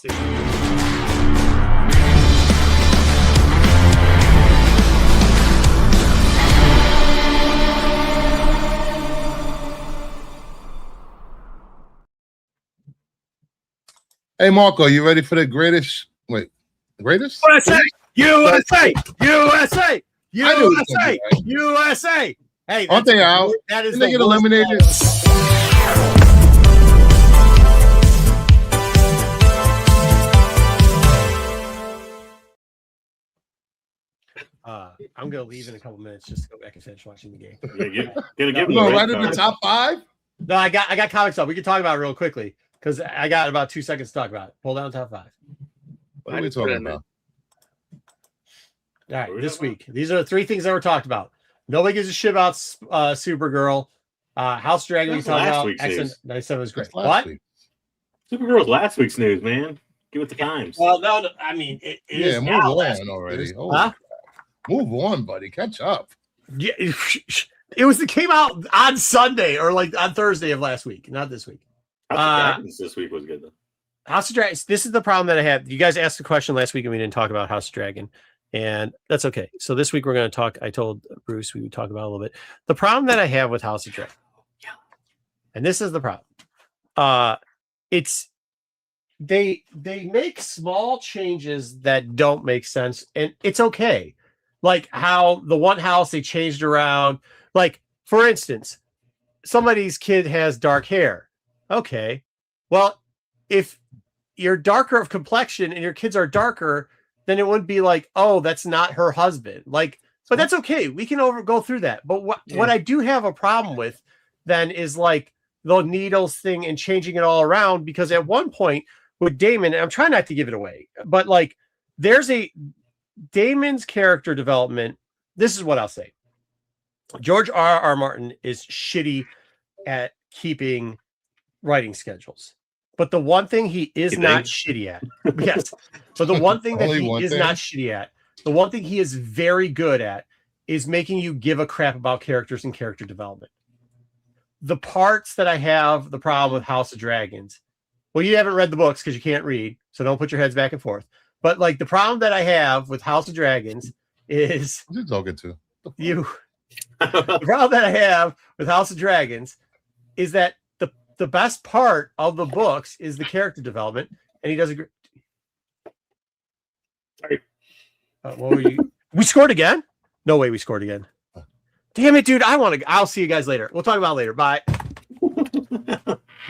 Hey, Marco, you ready for the greatest? Wait, greatest? USA! Hey, aren't they out? That is Didn't they get eliminated? I'm gonna leave in a couple minutes just to go back and finish watching the game. Gonna give them right in the top 5. No, I got comic stuff. We can talk about it real quickly because I got about 2 seconds to talk about it. Pull down top 5. What are we talking about? All right, this week. These are the 3 things that were talked about. Nobody gives a shit about Supergirl. House Dragon, we talked about. X97 was great. What? Supergirl was last week's news, man. Give it the times. Well, no, I mean, it is move on already. Move on, buddy. Catch up. Yeah, it came out on Sunday or like on Thursday of last week, not this week. House of Dragons this week was good though. House of Dragons. This is the problem that I have. You guys asked a question last week and we didn't talk about House of Dragon, and that's okay. So this week we're going to talk. I told Bruce we would talk about it a little bit. The problem that I have with House of Dragon, and this is the problem. It's they make small changes that don't make sense, and it's okay. Like how the one house they changed around. Like, for instance, somebody's kid has dark hair. Okay. Well, if you're darker of complexion and your kids are darker, then it wouldn't be like, oh, that's not her husband. Like, but that's okay. We can go through that. But what I do have a problem with then is like the needles thing and changing it all around, because at one point with Damon, and I'm trying not to give it away, but like there's Damon's character development. This is what I'll say. George R.R. Martin is shitty at keeping writing schedules. But the one thing he is not shitty at, yes. But the one thing that he is not shitty at, the one thing he is very good at is making you give a crap about characters and character development. The parts that I have the problem with House of Dragons, well, you haven't read the books because you can't read, so don't put your heads back and forth. But like the problem that I have with House of Dragons is who's talking to you. The problem that I have with House of Dragons is that the best part of the books is the character development, and he does a great. Sorry. What were you? We scored again? No way, we scored again. Damn it, dude! I'll see you guys later. We'll talk about it later. Bye.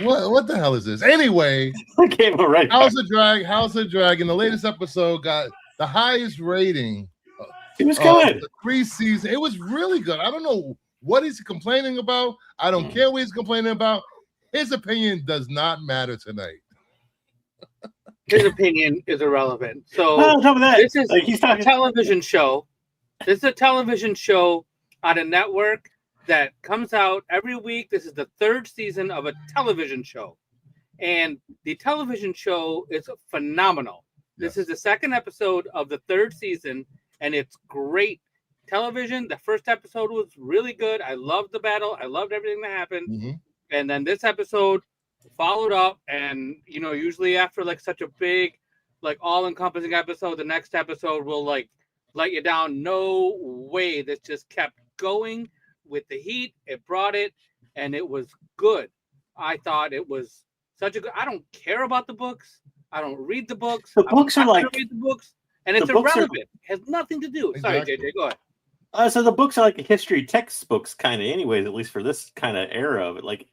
What the hell is this? Anyway, House of Dragon. The latest episode got the highest rating. It was good. The preseason. It was really good. I don't know what he's complaining about. I don't care what he's complaining about. His opinion does not matter tonight. His opinion is irrelevant. So this is a television show. This is a television show on a network that comes out every week. This is the 3rd season of a television show. And the television show is phenomenal. This is the 2nd episode of the 3rd season, and it's great television. The first episode was really good. I loved the battle. I loved everything that happened. Mm-hmm. And then this episode followed up, and usually after like such a big, like all-encompassing episode, the next episode will like let you down. No way. This just kept going with the heat. It brought it, and it was good. I thought it was such a good. I don't care about the books. I don't read the books. The books are like read the books, and it's irrelevant. It has nothing to do. Exactly. Sorry, JJ, go ahead. So the books are like history textbooks, kind of. Anyways, at least for this kind of era of it, like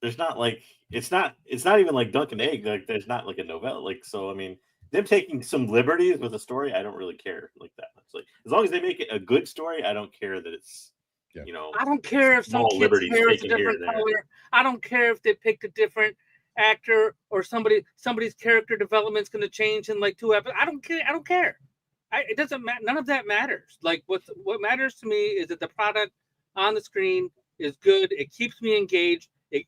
there's not like it's not even like Dunk and Egg. Like there's not like a novella. Like so, I mean, them taking some liberties with a story, I don't really care like that much. Like as long as they make it a good story, I don't care that it's I don't care if some kid's hair is a different color. I don't care if they picked a different actor or somebody's character development's going to change in like 2 episodes. I don't care. It doesn't matter. None of that matters. Like what matters to me is that the product on the screen is good. It keeps me engaged. It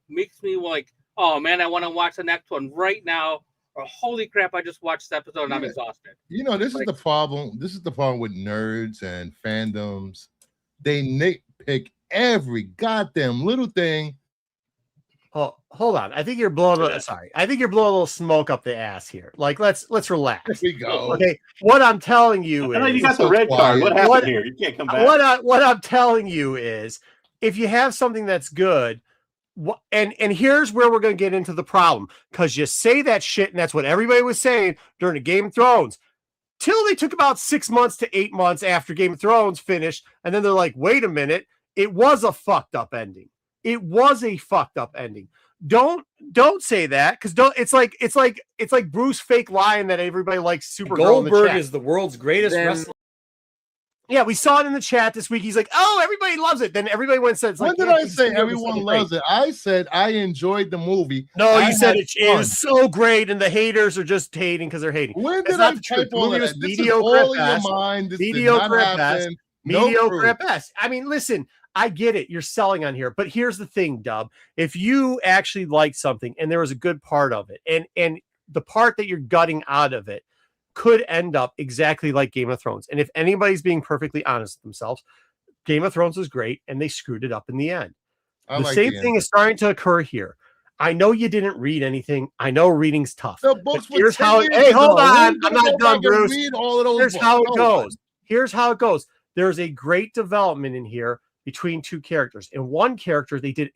makes me like, oh man, I want to watch the next one right now. Or holy crap, I just watched this episode and I'm exhausted. This is the problem. This is the problem with nerds and fandoms. They nitpick every goddamn little thing Oh, hold on. I think you're blowing. Sorry, I think you're blowing a little smoke up the ass here. Like, let's relax. Here we go. Okay, what I'm telling you is, you got the red card. What happened here? You can't come back. What I'm telling you is, if you have something that's good, and here's where we're going to get into the problem, because you say that shit, and that's what everybody was saying during the Game of Thrones, till they took about 6 months to 8 months after Game of Thrones finished, and then they're like, wait a minute, it was a fucked up ending. It was a fucked up ending. Don't say that, because it's like Bruce fake lying that everybody likes Supergirl. Goldberg is the world's greatest wrestler. Yeah, we saw it in the chat this week. He's like, "Oh, everybody loves it." Then everybody went and said, "When did I say everyone loves it?" I said I enjoyed the movie. No, you said it was so great, and the haters are just hating because they're hating. When did I type all that? This is all in your mind. This mediocre at best. Mediocre at best. I mean, listen. I get it. You're selling on here, but here's the thing, Dub. If you actually like something and there was a good part of it, and the part that you're gutting out of it could end up exactly like Game of Thrones. And if anybody's being perfectly honest with themselves, Game of Thrones was great and they screwed it up in the end. The same thing is starting to occur here. I know you didn't read anything. I know reading's tough. The books here's how hey, hold on. I'm not done, Bruce. Here's how it goes. Here's how it goes. There's a great development in here between two characters. And one character, they did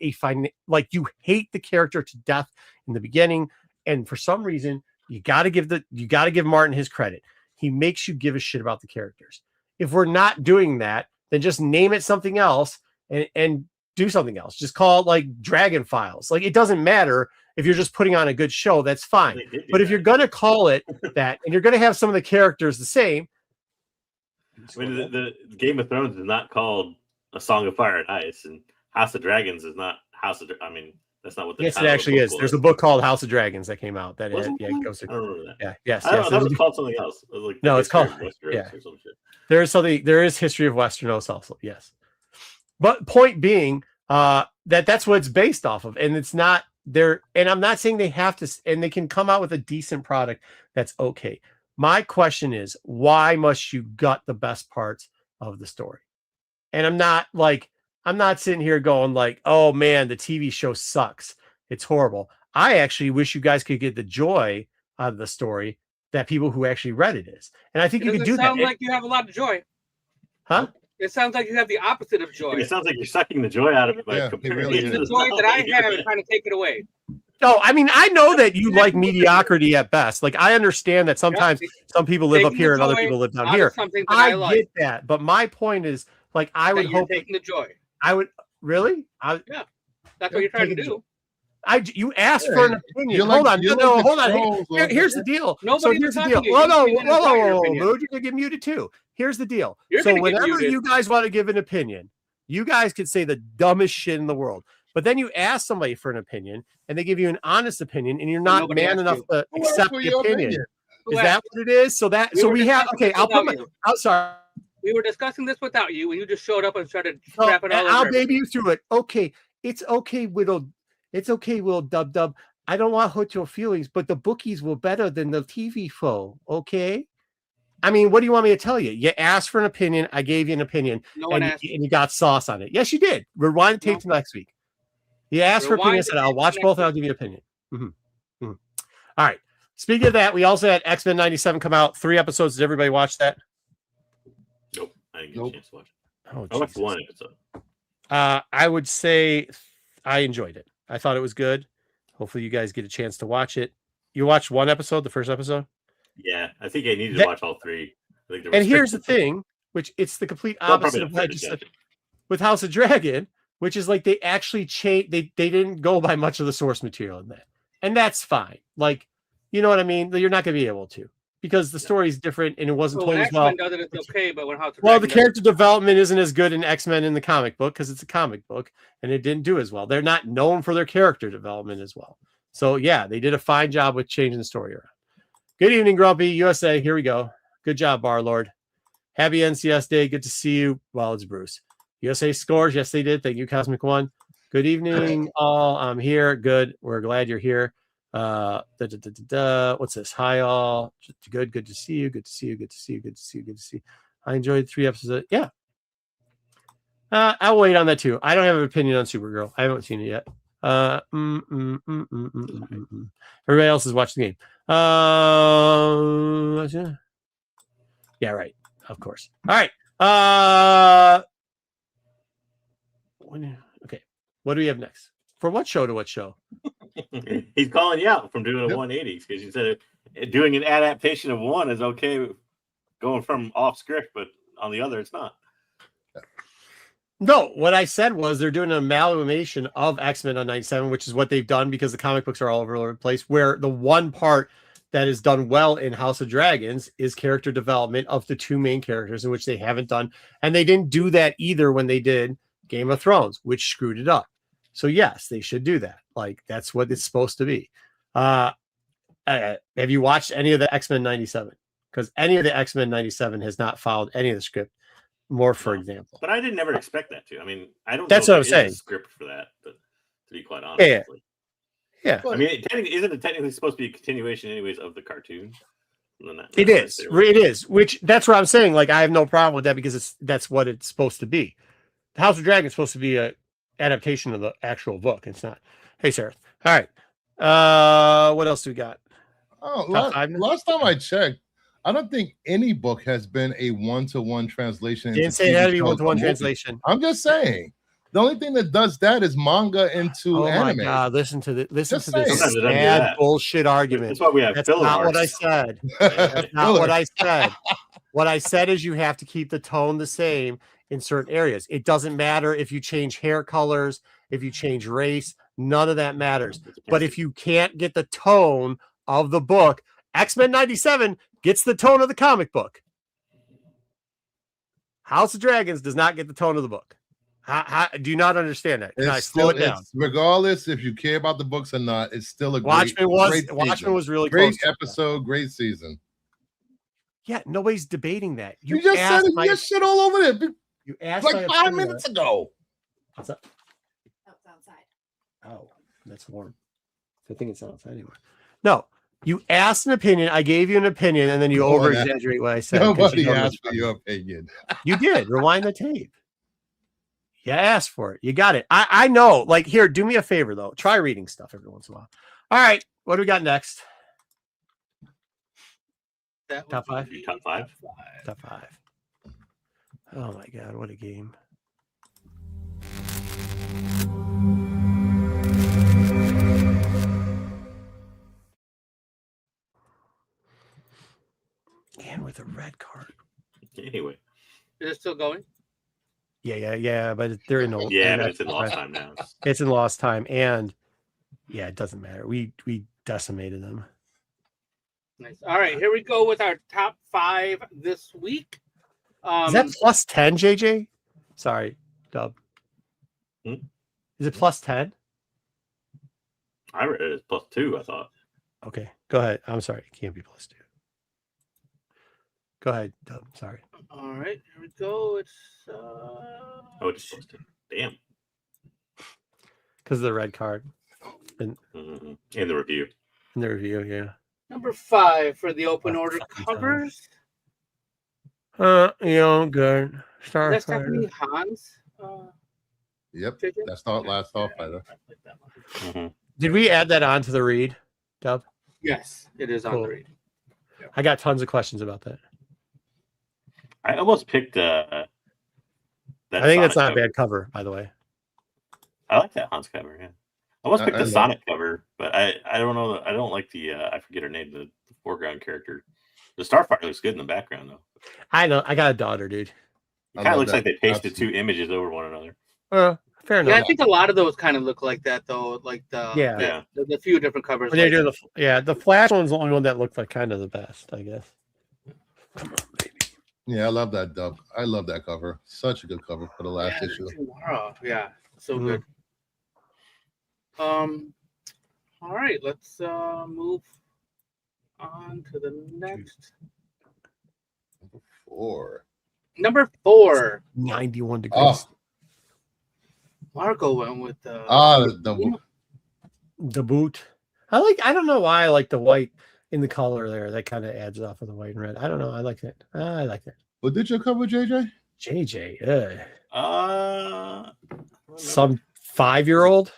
like you hate the character to death in the beginning, and for some reason you got to give Martin his credit. He makes you give a shit about the characters. If we're not doing that, then just name it something else and do something else. Just call it like Dragon Files. Like, it doesn't matter if you're just putting on a good show, that's fine. But if you're going to call it that and you're going to have some of the characters the same. I mean, the Game of Thrones is not called A Song of Fire and Ice, and House of Dragons is not House of. I mean, that's not what. Yes, it actually is. There's a book called House of Dragons that came out. That it goes to. I remember that. Yeah. Yes. I thought it was called something else. It was like no, it's called. Yeah. Or some shit. There is something. There is History of Westeros also. Yes, but point being, that's what it's based off of, and it's not there. And I'm not saying they have to, and they can come out with a decent product that's okay. My question is, why must you gut the best parts of the story? And I'm not sitting here going like, oh man, the TV show sucks. It's horrible. I actually wish you guys could get the joy out of the story that people who actually read it is. And I think you could do that. It sounds like you have a lot of joy. Huh? It sounds like you have the opposite of joy. It sounds like you're sucking the joy out of it. Yeah, the joy that I have and trying to take it away. No, I mean, I know that you like mediocrity at best. Like, I understand that sometimes some people live up here and other people live down here. I get that. But my point is, like, I would hope taking the joy. I would really. Yeah, that's what you're trying to do. You asked for an opinion. Hold on. Here's the deal. Here's the deal. Whoa, you're gonna get muted too. Here's the deal. So whenever you guys want to give an opinion, you guys could say the dumbest shit in the world. But then you ask somebody for an opinion, and they give you an honest opinion, and you're not man enough to accept the opinion. Is that what it is? So we have. Okay, I'll put my. I'm sorry. We were discussing this without you, and you just showed up and started crapping all over. I'll baby you through it. Okay, it's okay, Widow. It's okay, Will Dub. I don't want to hurt your feelings, but the bookies were better than the TV show. Okay. I mean, what do you want me to tell you? You asked for an opinion. I gave you an opinion, and you got sauce on it. Yes, you did. Rewind the tape to next week. You asked for opinion. I said, I'll watch both and I'll give you an opinion. Mm-hmm. Mm-hmm. All right. Speaking of that, we also had X-Men 97 come out. 3 episodes. Did everybody watch that? Nope. I didn't get a chance to watch it. Oh, I watched 1 episode. I would say I enjoyed it. I thought it was good. Hopefully you guys get a chance to watch it. You watched 1 episode, the first episode? Yeah. I think I needed to watch all 3. And here's the thing, which it's the complete opposite of what I just said with House of Dragon, which is like they actually changed. They didn't go by much of the source material in that, and that's fine. Like, you know what I mean? You're not going to be able to because the story is different and it wasn't told as well. Does it, it's okay, but when House of Dragon the character development isn't as good in X-Men in the comic book because it's a comic book and it didn't do as well. They're not known for their character development as well. So yeah, they did a fine job with changing the story around. Good evening, Grumpy USA. Here we go. Good job, Barlord. Happy NCS Day. Good to see you. Well, it's Bruce. USA scores. Yes, they did. Thank you, Cosmic One. Good evening, all. I'm here. Good. We're glad you're here. What's this? Hi, all. Good. Good to see you. Good to see you. Good to see you. Good to see you. Good to see you. I enjoyed 3 episodes. Yeah. I'll wait on that too. I don't have an opinion on Supergirl. I haven't seen it yet. Everybody else is watching the game. Yeah, right. Of course. All right. Okay. What do we have next? For what show to what show? He's calling you out from doing a 180 because you said doing an adaptation of one is okay, going from off script, but on the other, it's not. No, what I said was they're doing an amalgamation of X-Men on 97, which is what they've done because the comic books are all over the place, where the one part that is done well in House of Dragons is character development of the two main characters, in which they haven't done. And they didn't do that either when they did Game of Thrones, which screwed it up. So yes, they should do that. Like, that's what it's supposed to be. Have you watched any of the X-Men 97? Because any of the X-Men 97 has not followed any of the script. More, for example. But I didn't never expect that to. I mean, I don't. That's know what I'm if saying. A script for that, but to be quite honest. Yeah. I mean, isn't it technically supposed to be a continuation, anyways, of the cartoon? It is. It is. Which that's what I'm saying. Like, I have no problem with that because that's what it's supposed to be. The House of Dragon is supposed to be a adaptation of the actual book. It's not. Hey, Sarah. All right. What else do we got? Oh, last time I checked, I don't think any book has been a one-to-one translation. Didn't say it had to be one-to-one translation. I'm just saying. The only thing that does that is manga into anime. Oh my God! Listen to this saying. sad bullshit argument. That's why we have. That's not what I said. That's not what I said. What I said is you have to keep the tone the same in certain areas. It doesn't matter if you change hair colors, if you change race. None of that matters. But if you can't get the tone of the book, X-Men 97 gets the tone of the comic book. House of Dragons does not get the tone of the book. How do you not understand that? Can I slow it down? Regardless if you care about the books or not, it's still a Watchmen was really great episode, great season. Yeah, nobody's debating that. You just said it. You just shit all over it. You asked like 5 minutes ago. What's up? Oh, it's outside. Oh, that's warm. I think it's outside anymore. No, you asked an opinion. I gave you an opinion, and then you over exaggerate what I said. Nobody asked for your opinion. You did. Rewind the tape. You asked for it. You got it. I know. Like, here, do me a favor, though. Try reading stuff every once in a while. All right. What do we got next? Top five? Top five. Top five. Oh, my God. What a game. And with a red card. Anyway. Is it still going? Yeah, but they're in but it's in lost time now. It's in lost time, and yeah, it doesn't matter. We decimated them. Nice. All right, here we go with our top 5 this week. Is that plus 10, JJ? Sorry, Dub. Is it plus 10? I read it as plus 2, I thought. Okay, go ahead. I'm sorry, it can't be plus 2. Go ahead, Dub. Sorry. All right, here we go. It's it's plus 2. Damn. Because of the red card. And the review. In the review, yeah. Number 5 for the open order covers. Good. That's Stephanie Hans. Yep, that's not last Starfighter. Did we add that on to the read, Dub? Yes, it is on the read. Yep. I got tons of questions about that. I almost picked that. I think that's not a bad cover, by the way. I like that Hans cover. Yeah, I almost picked the Sonic cover, but I don't know. I don't like the I forget her name, the foreground character. The Starfighter looks good in the background though. I know. I got a daughter, dude. It kind of looks like they pasted 2 images over one another. Fair enough. Yeah, I think a lot of those kind of look like that though. Like the few different covers. When they do the Flash one's the only one that looked like kind of the best, I guess. Come on, baby. Yeah, I love that Dub. I love that cover. Such a good cover for the last issue. Yeah, so good. All right, let's move on to the next. Number 4. 91 degrees. Marco went with the boot. I don't know why I like the white in the color there. That kind of adds off of the white and red. I don't know. I like it. I like it. What did you cover, JJ? JJ. Some 5-year-old.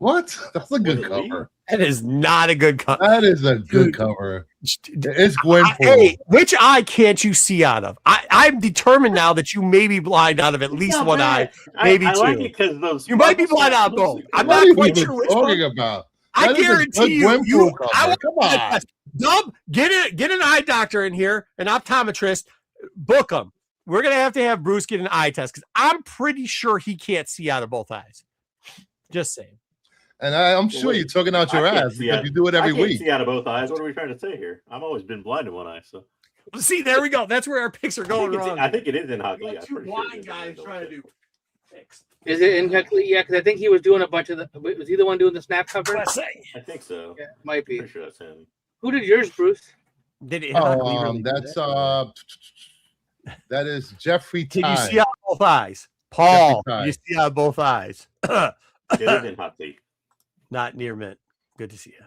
What? That's a good Was it Lee? cover. That is not a good cover. That is a good cover. It's Gwenpool. Hey, which eye can't you see out of? I'm determined now that you may be blind out of at least one eye, maybe I two. like it because those You might be blind out of both. I'm What not are you quite even sure which talking one. about? I That is a guarantee good you. Gwenpool I cover. want Come on. Dub, get an eye doctor in here, an optometrist, book them. We're gonna have to have Bruce get an eye test because I'm pretty sure he can't see out of both eyes. Just saying. And I'm sure you're talking out your ass because you do it every I can't week. see out of both eyes. What are we trying to say here? I've always been blind in one eye, so. See, there we go. That's where our picks are going wrong. I think it is in Hockey. Two blind guys trying to do picks. Is it in Heckley? Yeah, because I think he was doing a bunch of the. Was he the one doing the snap cover? I think so. Yeah, might be. Pretty sure that's him. Who did yours, Bruce? Did it? That's that is Jeffrey Ty. Did you see out of both eyes, Paul? Jeffrey Ty. You see out of both eyes. It is in Hockey. Not near mint. Good to see you.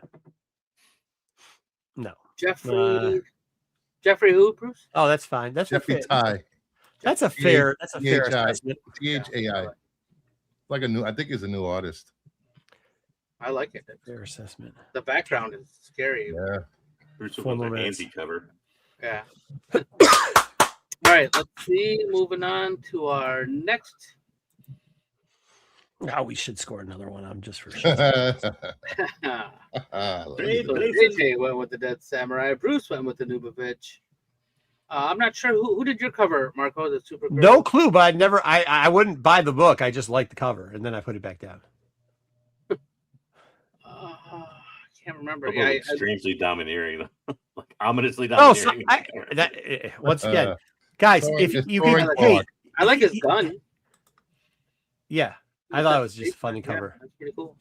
No. Jeffrey who, Bruce? Oh, that's fine. That's Jeffrey a fair, Ty. That's a fair. That's a fair T-H-I. assessment. THAI. Like a new. I think it's a new artist. I like it. Fair assessment. The background is scary. Yeah. Bruce was an Andy cover. Yeah. All right, let's see. Moving on to our next. Oh, we should score another one. I'm just for sure. JJ went with the Dead Samurai. Bruce went with the Nubovich. I'm not sure who did your cover, Marco. The Super. No clue, but I'd never. I wouldn't buy the book. I just liked the cover, and then I put it back down. I can't remember. Yeah, strangely domineering, like ominously domineering. Oh, so once again, guys, if you can, I like his gun. Yeah, I thought it was just a funny cover. That's pretty cool.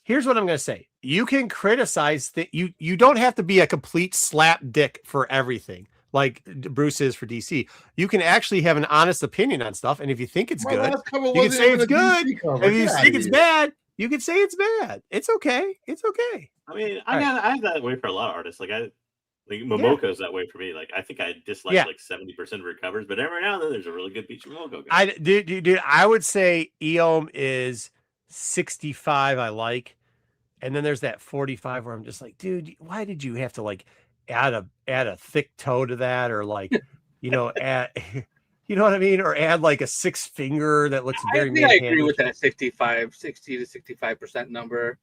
Here's what I'm going to say. You can criticize that. You don't have to be a complete slap dick for everything, like Bruce is for DC. You can actually have an honest opinion on stuff, and if you think it's good, you can say it's good. If you think it's bad, you can say it's bad. It's okay. It's okay. I mean, I have that way for a lot of artists. Like Momoko's that way for me. Like I think I dislike like 70% of her covers, but every now and then there's a really good piece from Momoko. Dude, I would say Eom is 65. I like, and then there's that 45 where I'm just like, dude, why did you have to like add a thick toe to that, or like, add. You know what I mean? Or add like a 6 finger that looks very. I agree with that 60 to 65% number.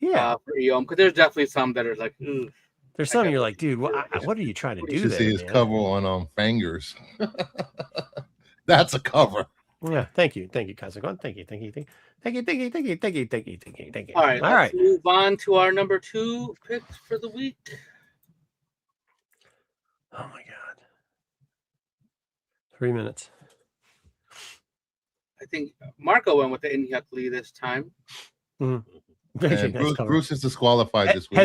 Yeah, for Eom, because there's definitely some that are like, ooh. There's some you're like, dude, what are you trying to do? You should there, see his man? cover on Fingers. That's a cover. Yeah, thank you, Kazagon. Thank you. All right, let's move on to our number 2 picks for the week. Oh my god, 3 minutes. I think Marco went with the Inhyuk Lee this time. Bruce is disqualified this week.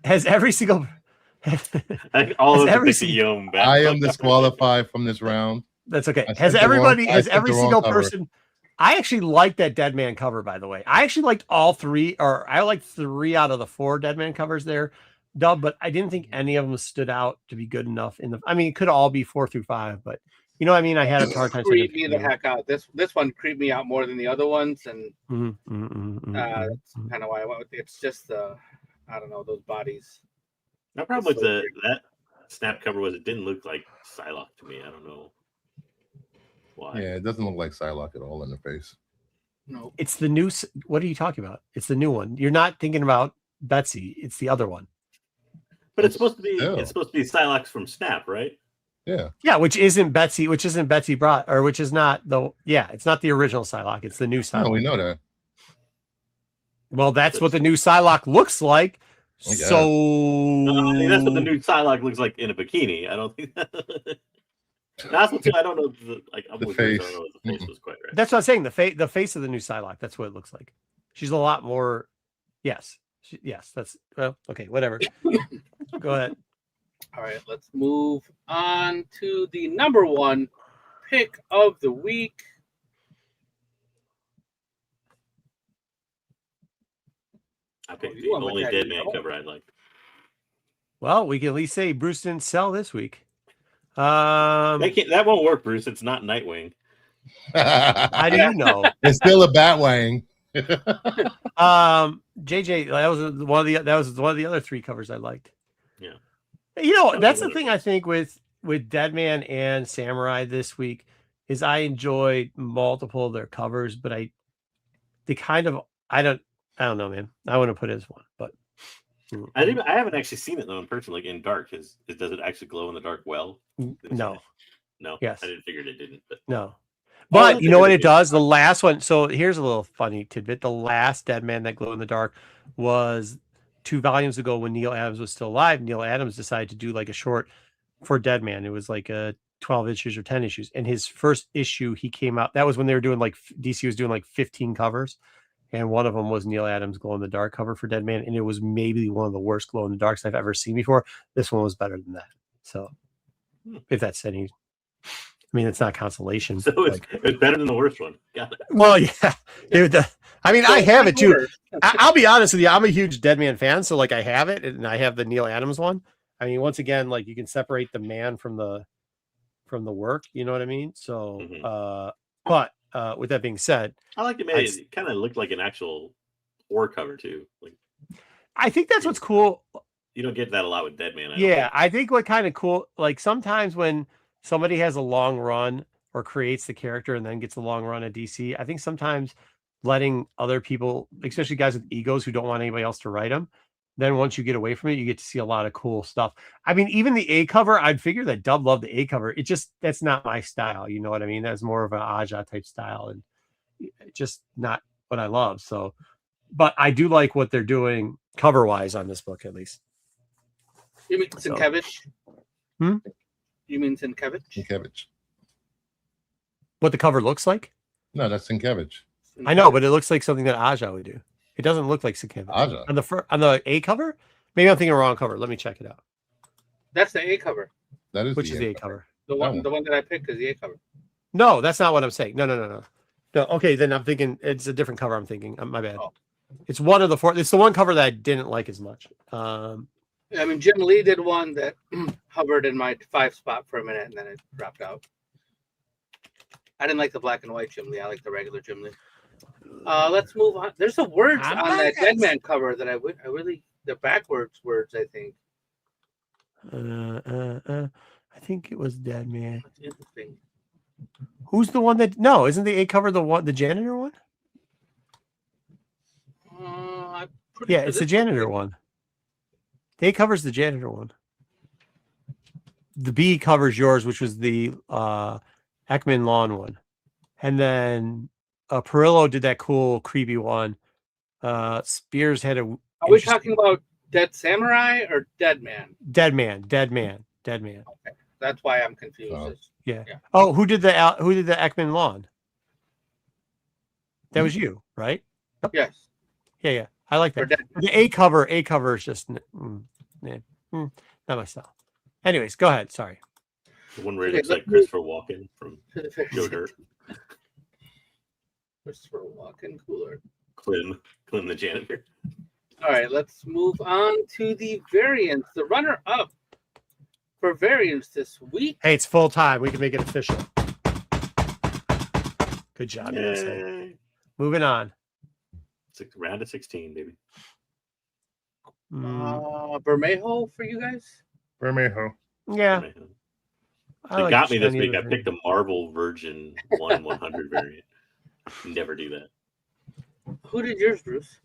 Has every single I am disqualified from this round. That's okay. Has every single person? I actually like that Dead Man cover, by the way. I actually liked all 3, or I liked 3 out of the 4 Dead Man covers there, Dub, but I didn't think any of them stood out to be good enough. I mean, it could all be 4 through 5, but you know what I mean? I had a hard time. Creeped me the heck out. This one creeped me out more than the other ones, and that's kind of why I went with it. It's just I don't know, those bodies. My problem with that snap cover was it didn't look like Psylocke to me. I don't know why. Yeah, it doesn't look like Psylocke at all in the face. No, it's the new. What are you talking about? It's the new one. You're not thinking about Betsy. It's the other one. But it's supposed to be. It's supposed to be Psylocke from Snap, right? Yeah. Yeah, which isn't Betsy brought, or which is not the. Yeah, it's not the original Psylocke. It's the new Psylocke. No, we know that. Well, that's what the new Psylocke looks like. So I mean, that's what the new Psylocke looks like in a bikini. I don't think that's what I don't know. The face. I don't know if the face was quite right. That's what I'm saying. The face of the new Psylocke. That's what it looks like. She's a lot more. Yes. Yes. That's okay. Whatever. Go ahead. All right. Let's move on to the number 1 pick of the week. I picked the only Dead Man cover I liked. Well, we can at least say Bruce didn't sell this week. That won't work, Bruce. It's not Nightwing. How do you know? It's still a Batwing. JJ, that was one of the other 3 covers I liked. Yeah. You know, that's the thing I think with Deadman and Samurai this week is I enjoyed multiple of their covers, but I don't know, man. I want to put it as one, but I haven't actually seen it though in person, like in dark. Does it actually glow in the dark well? No. No. Yes. I didn't figure it didn't, but no. But you know what it does? The last one. So here's a little funny tidbit. The last Deadman that glow in the dark was 2 volumes ago when Neil Adams was still alive. Neil Adams decided to do like a short for Deadman. It was like a 12 issues or 10 issues. And his first issue, he came out. That was when they were doing like DC was doing like 15 covers. And one of them was Neil Adams' glow in the dark cover for Deadman. And it was maybe one of the worst glow in the darks I've ever seen before. This one was better than that. So if that's any, I mean, it's not consolation. So it's better than the worst one. Got it. Well, yeah. I mean, I have it too. I'll be honest with you. I'm a huge Deadman fan. So like I have it and I have the Neil Adams one. I mean, once again, like you can separate the man from the work, you know what I mean? So, but with that being said, I like it. It kind of looked like an actual horror cover too. Like, I think that's what's cool. You don't get that a lot with Deadman. I think what kind of cool, like sometimes when somebody has a long run or creates the character and then gets a long run at DC, I think sometimes letting other people, especially guys with egos who don't want anybody else to write them, then once you get away from it, you get to see a lot of cool stuff. I mean, even the A cover, I'd figure that Dub loved the A cover. That's not my style. You know what I mean? That's more of an Aja type style and just not what I love. So, but I do like what they're doing cover wise on this book, at least. You mean Sienkiewicz? You mean Sienkiewicz? Sienkiewicz. What the cover looks like? No, that's Sienkiewicz. I know, but it looks like something that Aja would do. It doesn't look like Sienkiewicz. Aja. On the A cover? Maybe I'm thinking the wrong cover. Let me check it out. That's the A cover. That is Which is the A cover? The one that I picked is the A cover. No, that's not what I'm saying. No. Okay, then I'm thinking it's a different cover. I'm thinking. My bad. Oh. It's one of the 4. It's the one cover that I didn't like as much. I mean, Jim Lee did one that hovered in my 5 spot for a minute and then it dropped out. I didn't like the black and white Jim Lee. I like the regular Jim Lee. Let's move on. There's some words on that Deadman cover that I really, the backwards words, I think. I think it was Deadman. That's interesting. Who's the one that? No, isn't the A cover the janitor one? Yeah, it's the janitor one. The A covers the janitor one. The B covers yours, which was the Ekman Lawn one, and then Perillo did that cool creepy one. Spears had a. Are we talking about Dead Samurai or Dead Man? Dead Man. Okay, that's why I'm confused. Yeah. Oh, who did the Ekman Lawn? That was you, right? Yes. Yeah. I like that. The A cover is just not my style. Anyways, go ahead. Sorry. The one where it looks like Christopher Walken from Joe Dirt. Christopher Walken, cooler. Clem the janitor. All right, let's move on to the variants. The runner-up for variants this week. Hey, it's full time. We can make it official. Good job. Moving on. Round of 16, baby. Bermejo for you guys? Bermejo. Yeah. It got me this week. I picked a Marvel Virgin 1/100 variant. Never do that. Who did yours, Bruce?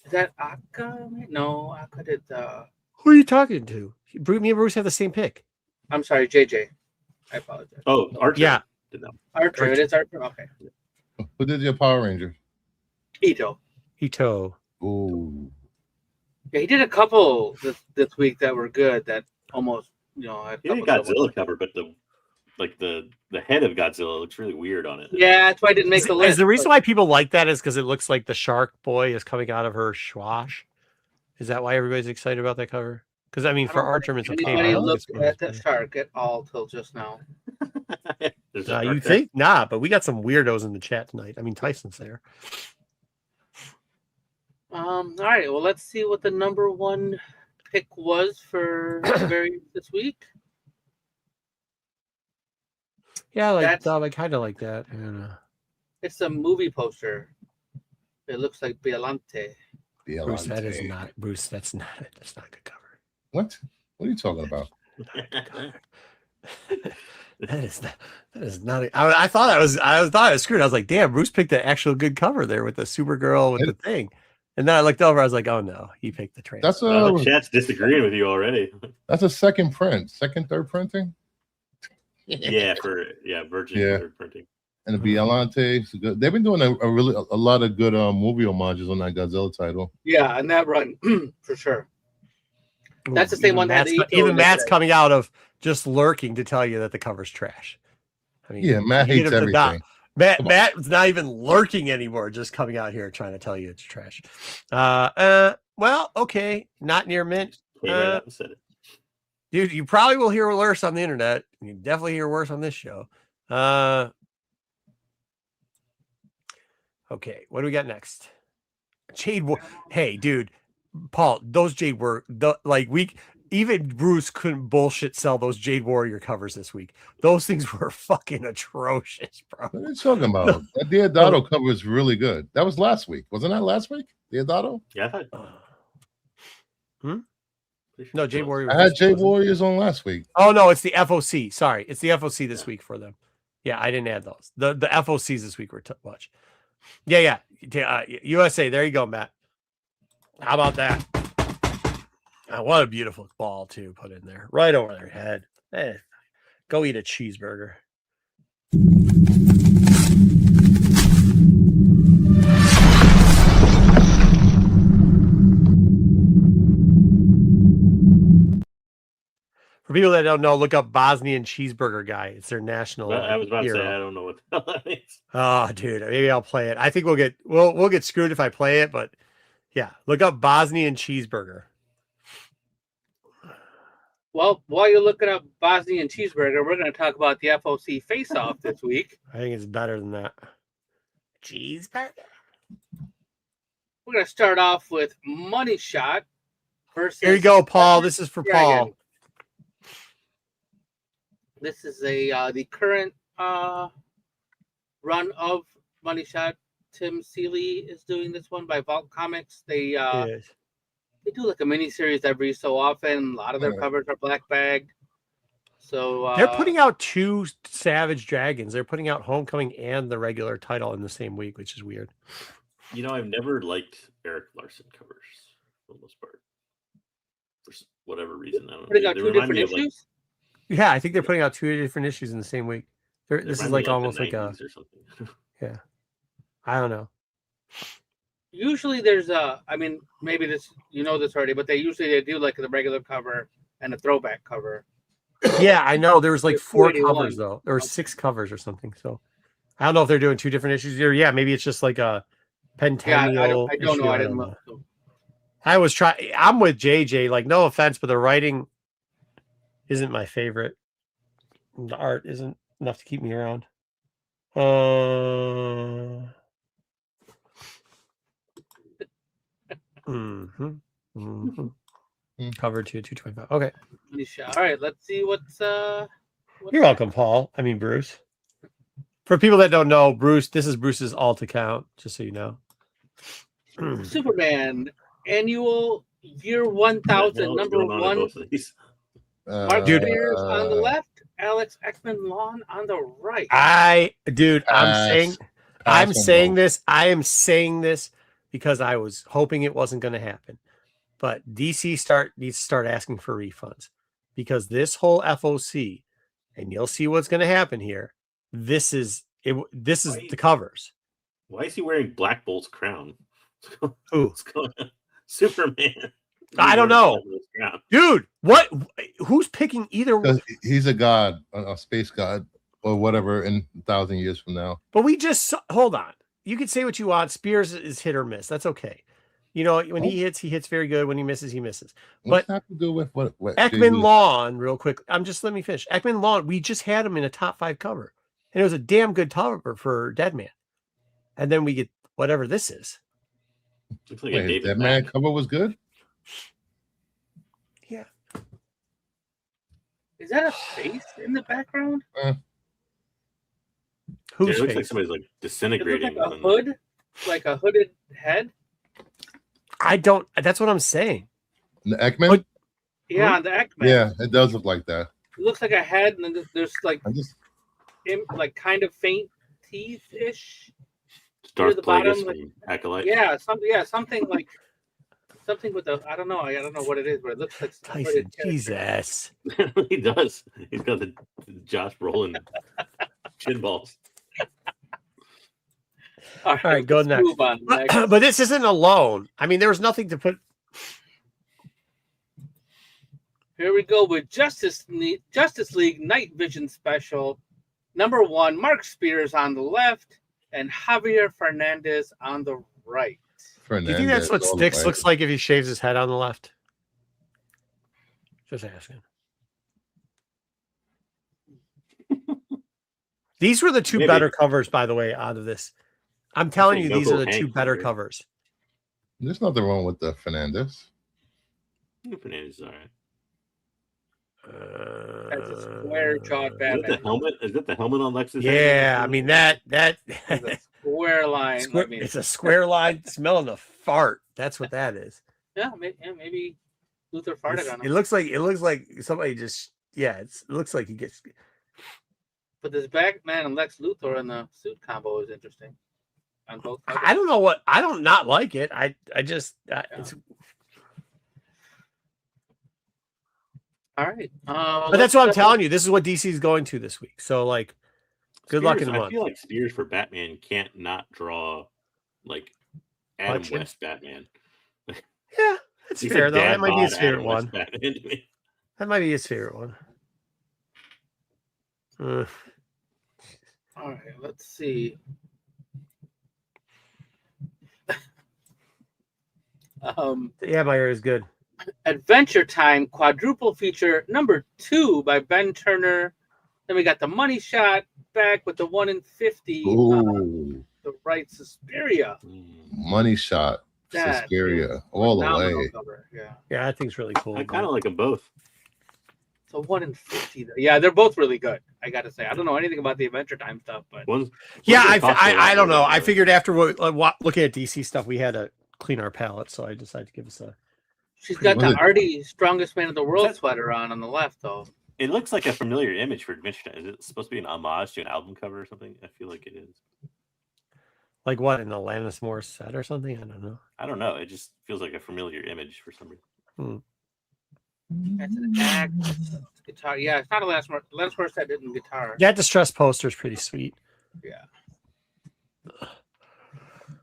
Is that Akka? No, Akka did the... Who are you talking to? Me and Bruce have the same pick. I'm sorry, JJ. I apologize. Oh, Archer. Yeah. Archer. It is Archer. Okay. Who did your Power Ranger? Ito. Ooh. Yeah, he did a couple this week that were good. That almost, he did a Godzilla cover, but the head of Godzilla looks really weird on it. Yeah, that's why I didn't make the list. Is the reason why people like that is because it looks like the shark boy is coming out of her schwash? Is that why everybody's excited about that cover? Because I mean, for Archer, it's okay. Anybody looked at that shark at all till just now? You think? Nah, but we got some weirdos in the chat tonight. I mean, Tyson's there. All right. Well, let's see what the number 1 pick was for variants this week. Yeah, I kind of like that. I don't know. It's a movie poster. It looks like Biolante. Bruce, that is not Bruce. That's not a good cover. What? What are you talking about? That is not. I thought I was screwed. I was like, damn, Bruce picked the actual good cover there with the Supergirl with the thing. And then I looked over. I was like, oh no, he picked the trailer. That's the chat's disagreeing with you already. That's a second print, third printing. Yeah, Virgin third printing. And the Biolante, they've been doing a lot of good movie homages on that Godzilla title. Yeah, and that run for sure. That's the same one that even Matt's coming out of just lurking to tell you that the cover's trash. I mean, yeah, Matt hates everything. Matt's not even lurking anymore, just coming out here trying to tell you it's trash. Well, okay, not near mint. Dude, you probably will hear worse on the internet. You definitely hear worse on this show. Okay, what do we got next? Jade War. Hey, dude, Paul, those Jade were even Bruce couldn't bullshit sell those Jade Warrior covers this week. Those things were fucking atrocious, bro. What are you talking about? That Deodato cover is really good. That was last week. Wasn't that last week? Deodato? Yeah, I thought. No, Jade Warrior. I had Jade Warriors on last week. Oh no, it's the FOC. Sorry, it's the FOC this week for them. Yeah, I didn't add those. The FOCs this week were much. Yeah. USA. There you go, Matt. How about that? What a beautiful ball to put in there, right over their head. Go eat a cheeseburger. For people that don't know, look up Bosnian Cheeseburger Guy. It's their national. I was about to say I don't know what the hell that means. Oh, dude, maybe I'll play it. I think we'll get screwed if I play it, but yeah, look up Bosnian Cheeseburger. Well, while you're looking up Bosnian Cheeseburger, we're going to talk about the FOC face-off this week. I think it's better than that. Cheeseburger. We're going to start off with Money Shot versus. Here you go, Paul. This is for Paul. This is the current run of Money Shot. Tim Seeley is doing this one by Vault Comics. They do like a mini series every so often. A lot of their covers are black bagged. So they're putting out two Savage Dragons. They're putting out Homecoming and the regular title in the same week, which is weird. You know, I've never liked Eric Larson covers for the most part. For whatever reason, I don't know. Putting out two different issues? Yeah, I think they're putting out two different issues in the same week. This is like almost like a. Yeah, I don't know. Usually there's maybe this this already, but they do like the regular cover and a throwback cover. Yeah, I know. There was like 4 covers though. There were 6 covers or something. So I don't know if they're doing 2 different issues here. Yeah, maybe it's just like a pentennial. I don't know. I didn't look. I was trying. I'm with JJ. Like, no offense, but the writing isn't my favorite. The art isn't enough to keep me around. Cover 225. Okay. All right, let's see what's You're welcome, Paul. I mean Bruce. For people that don't know, Bruce, this is Bruce's alt account, just so you know. Superman annual year 1000 number 1. Mark Spears on the left, Alex Ekman Lawn on the right. I am saying this because I was hoping it wasn't going to happen. But DC needs to start asking for refunds because this whole FOC, and you'll see what's going to happen here. This is the covers. Why is he wearing Black Bolt's crown? Who? Superman. I don't know, dude. What? Who's picking either one? He's a god, a space god, or whatever in 1,000 years from now. But we just hold on. You can say what you want. Spears is hit or miss. That's okay. You know, when he hits very good. When he misses, he misses. What's that to do with what Ekman Lawn, real quick. Let me finish. Ekman Lawn, we just had him in a top 5 cover. And it was a damn good cover for Deadman. And then we get whatever this is. Wait, Deadman cover was good? Yeah. Is that a face in the background? It looks like somebody's like disintegrating. It looks like a hood, like a hooded head. I don't. That's what I'm saying. The Ekman? But- Yeah, the Ekman. Yeah, it does look like that. It looks like a head, and then there's like I just like kind of faint teeth ish. Darth the bottom, Plagueis like- from Acolyte. Yeah, something like something with the I don't know what it is, but it looks like some Tyson, hooded character. Jesus. He does. He's got the Josh Brolin chin balls. All right, go let's next. move on. Next. But this isn't alone. I mean, there was nothing to put. Here we go with Justice League Night Vision Special. Number 1, Mark Spears on the left and Javier Fernandez on the right. Do you think that's what Styx looks like if he shaves his head on the left? Just asking. These were the two better covers, by the way, out of this. I'm telling you, these are the two better covers. There's nothing wrong with the Fernandez. Fernandez is all right. That's a square-jawed Batman. Is that the helmet? Is that the helmet on Lex's Yeah, head? I mean that It's a square line. it's a square line smelling a fart. That's what that is. Yeah, maybe Luther farted on It him. looks like somebody just it looks like he gets. But this Batman and Lex Luthor in the suit combo is interesting. On both. I don't know what I don't not like it. I just it's, all right. but that's what I'm telling you. This is what DC is going to this week. So like, good luck in the month. I feel like Spears for Batman can't not draw like Adam Punch him. West Batman. Yeah, that's He's fair a though. That dad might be his bod favorite Adam West one. Batman to me. That might be his favorite one. All right. Let's see. Yeah, my ear is good. Adventure Time quadruple feature number 2 by Ben Turner. Then we got the Money Shot back with the 1 in 50. Ooh, The right Suspiria. money shot. That Suspiria is all the phenomenal way. cover. Yeah. Yeah, I think it's really cool. I kind of like them both. So 1 in 50. Yeah, they're both really good. I got to say, I don't know anything about the Adventure Time stuff, but Yeah, I don't know. I figured after looking at DC stuff, we had to clean our palette, so I decided to give us a. she's got Was the it- Artie Strongest Man in the World sweater on the left, though. It looks like a familiar image for Adventure Time. Is it supposed to be an homage to an album cover or something? I feel like it is. Like what, an Alanis Morissette or something? I don't know. I don't know. It just feels like a familiar image for some reason. That's an act. Guitar. Yeah, it's not Alanis Morissette did in guitar. That distress poster is pretty sweet. Yeah.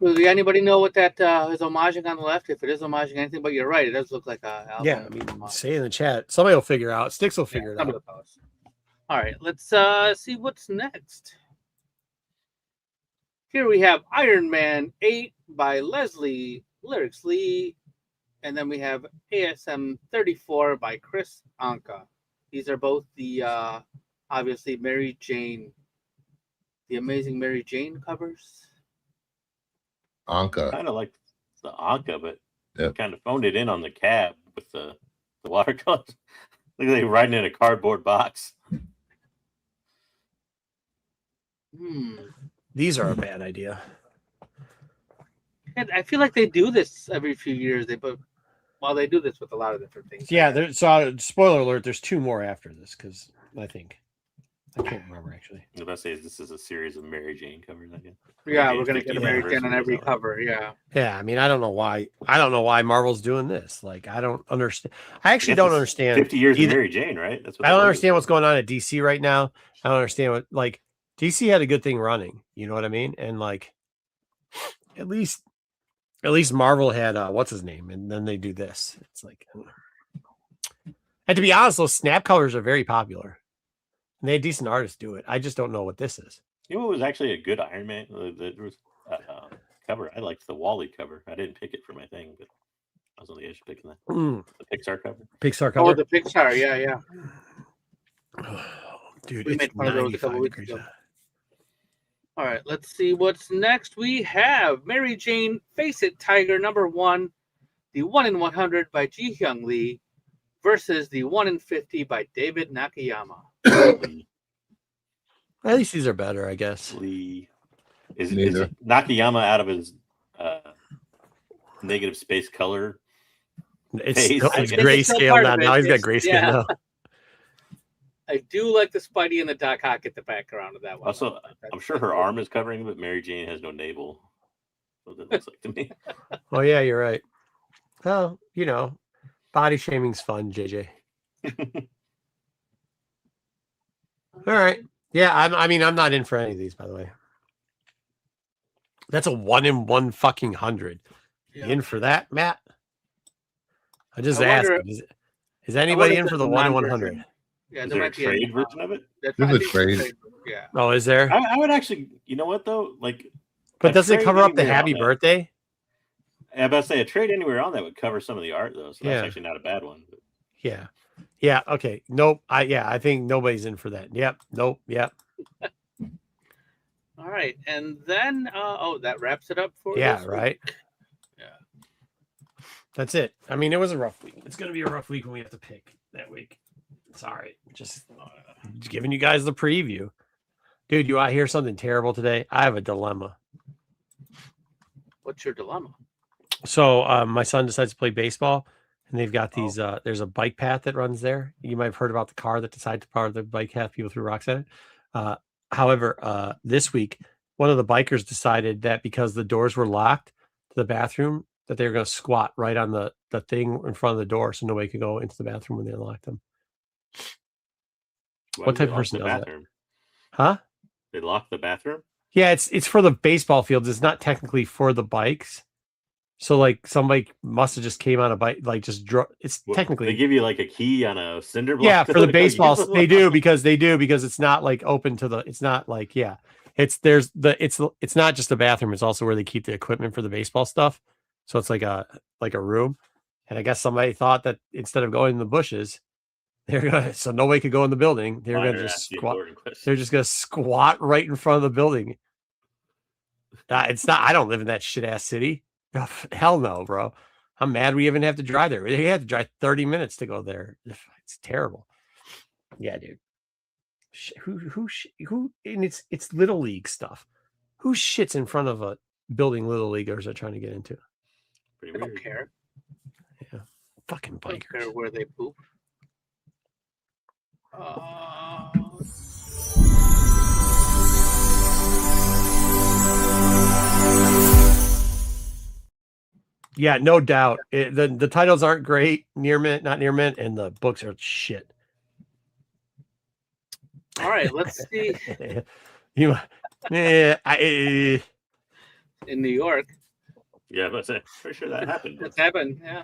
Does anybody know what that is homaging on the left? If it is homaging anything, but you're right, it does look like a album. Yeah, I mean, homage. say in the chat. Somebody will figure it out. Sticks will figure it some out. of the posts. All right, let's see what's next. Here we have Iron Man 8 by Leslie Lyrics Lee, and then we have ASM 34 by Chris Anka. These are both the obviously Mary Jane, the Amazing Mary Jane covers. Anka. Kind of like the Anka, but Yep. kind of phoned it in on the cab with the watercolors. Look like they riding in a cardboard box. These are a bad idea. And I feel like they do this every few years. They do this with a lot of different things. Yeah, spoiler alert, there's 2 more after this because I can't remember actually. The best say is this is a series of Mary Jane covers, I guess. Yeah, we're gonna get a Mary Jane on every cover. Yeah. Yeah, I mean, I don't know why Marvel's doing this. Like, I don't understand. I actually don't understand. 50 years either. of Mary Jane, right? That's what I don't the logo understand what's says. going on at DC right now. I don't understand what DC had a good thing running. You know what I mean? And like, at least Marvel had what's his name, and then they do this. It's like, and to be honest, those snap colors are very popular. And they had decent artists do it. I just don't know what this is. You know what was actually a good Iron Man? There was cover. I liked the Wally cover. I didn't pick it for my thing, but I was on the edge of picking that. The Pixar cover. Pixar cover. Oh, the Pixar. Yeah. Dude, We it's made fun of those a couple 95 weeks degrees ago. out. All right, let's see what's next. We have Mary Jane Face It Tiger #1, the 1 in 100 by Ji Hyung Lee versus the 1 in 50 by David Nakayama. At least these are better, I guess. Is Nakayama out of his negative space color? It's grayscale now. Now he's got grayscale now. I do like the Spidey and the Doc Ock at the background of that one. Also, I'm sure her arm is covering, but Mary Jane has no navel. What that looks like to me. Oh yeah, you're right. Well, body shaming's fun, JJ. All right. Yeah, I'm not in for any of these, by the way. That's a 1 in 1 fucking 100. Yeah. In for that, Matt? I just asked. Is anybody in for the 1 in 100? Yeah, is there a trade version of it? There's a trade. Yeah. Oh, is there? I would actually. You know what though? But does it cover up the happy birthday? I'm about to say a trade anywhere on that would cover some of the art though, so that's actually not a bad one. But. Yeah. Yeah. Okay. Nope. I think nobody's in for that. Yep. Nope. Yep. All right, and then that wraps it up for this right. Week. Yeah. That's it. I mean, it was a rough week. It's going to be a rough week when we have to pick that week. Sorry, just giving you guys the preview. Dude, you want to hear something terrible today? I have a dilemma. What's your dilemma? So my son decides to play baseball, and they've got these. There's a bike path that runs there. You might have heard about the car that decided to power the bike path. People threw rocks at it. However, this week, one of the bikers decided that because the doors were locked to the bathroom, that they were going to squat right on the thing in front of the door so nobody could go into the bathroom when they unlocked them. What type of person does that? Huh? They locked the bathroom? Yeah, it's for the baseball fields. It's not technically for the bikes. So somebody must have just came on a bike, technically they give you a key on a cinder block. Yeah, for the baseball they do because it's not open to the. It's not it's not just a bathroom. It's also where they keep the equipment for the baseball stuff. So it's like a room, and I guess somebody thought that instead of going in the bushes, so nobody could go in the building. They're gonna just squat. They're just gonna squat right in front of the building. It's not. I don't live in that shit ass city. Oh, hell no, bro. I'm mad we even have to drive there. We have to drive 30 minutes to go there. It's terrible. Yeah, dude. Who? And it's little league stuff. Who shits in front of a building little leaguers are trying to get into? I don't care. Yeah, fucking bikers. I don't care where they poop. Yeah, no doubt. The titles aren't great. Not near mint, and the books are shit. All right, let's see. In New York. Yeah, but pretty sure that happened. That's happened. Yeah.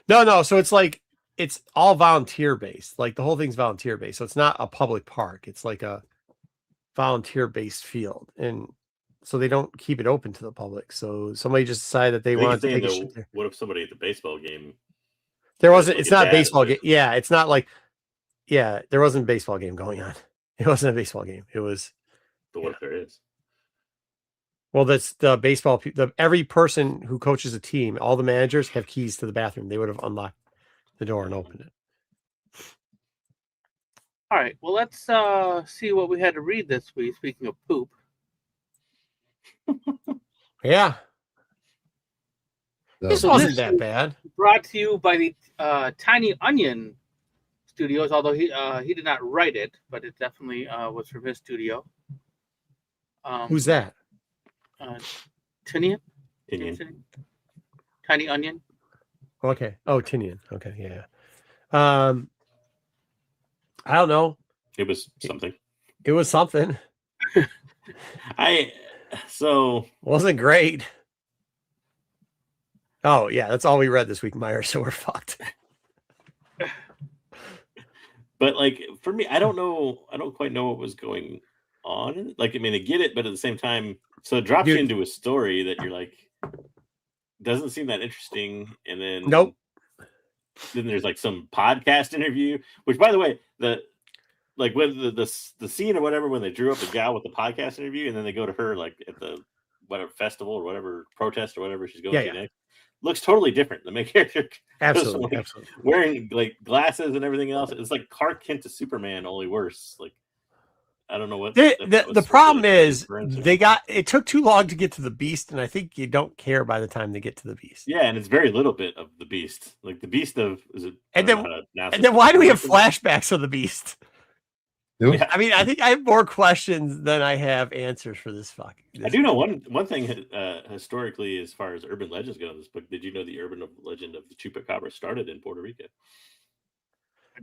No. So it's all volunteer based. The whole thing's volunteer based. So it's not a public park. It's like a volunteer based field, and so they don't keep it open to the public. So somebody just decided that they want to take a shit there. What if somebody at the baseball game? There wasn't. It's not a baseball game. Yeah, it's not there wasn't a baseball game going on. It wasn't a baseball game. It was. But what if there is? Well, that's the baseball. Every person who coaches a team, all the managers have keys to the bathroom. They would have unlocked the door and opened it. All right. Well, let's see what we had to read this week. Speaking of poop. Yeah. This wasn't that bad. Brought to you by the Tiny Onion Studios, although he did not write it, but it definitely was from his studio. Who's that? Tinian. Tiny Onion. Okay. Oh, Tinian. Okay. Yeah. I don't know. It was something. It was something. Wasn't great. Oh yeah, that's all we read this week, Meyer. So we're fucked. But for me, I don't know. I don't quite know what was going on. I get it, but at the same time, so it drops you into a story that you're doesn't seem that interesting, and then nope. Then there's some podcast interview, which by the way, when the scene or whatever when they drew up the gal with the podcast interview, and then they go to her at the whatever festival or whatever protest or whatever she's going to next. looks totally different. The main character, Absolutely, absolutely, wearing like glasses and everything else. It's like Clark Kent to Superman, only worse. Like I don't know what the problem is. It took too long to get to the Beast, and I think you don't care by the time they get to the Beast. Yeah, and it's very little bit of the Beast. Like the Beast of is it? And then why do we have flashbacks of the Beast? Yeah. I mean, I think I have more questions than I have answers for this fuck. I do know one thing historically, as far as urban legends go in this book. Did you know the urban legend of the Chupacabra started in Puerto Rico?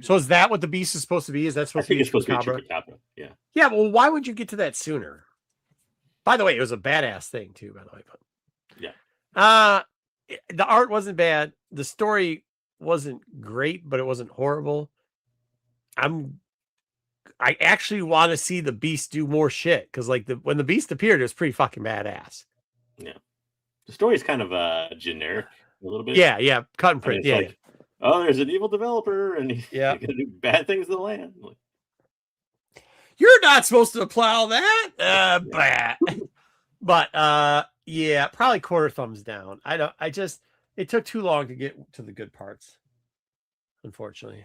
So is that what the Beast is supposed to be? Is that supposed to be Chupacabra? Yeah. Yeah. Well, why would you get to that sooner? By the way, it was a badass thing too. By the way, but yeah. The art wasn't bad. The story wasn't great, but it wasn't horrible. I actually want to see the Beast do more shit because, like, when the Beast appeared, it was pretty fucking badass. Yeah, the story is kind of generic a little bit. Yeah, cut and print. I mean, like, oh, there's an evil developer, and he's gonna do bad things to the land. Like, you're not supposed to plow that. But yeah, probably quarter thumbs down. It took too long to get to the good parts, unfortunately.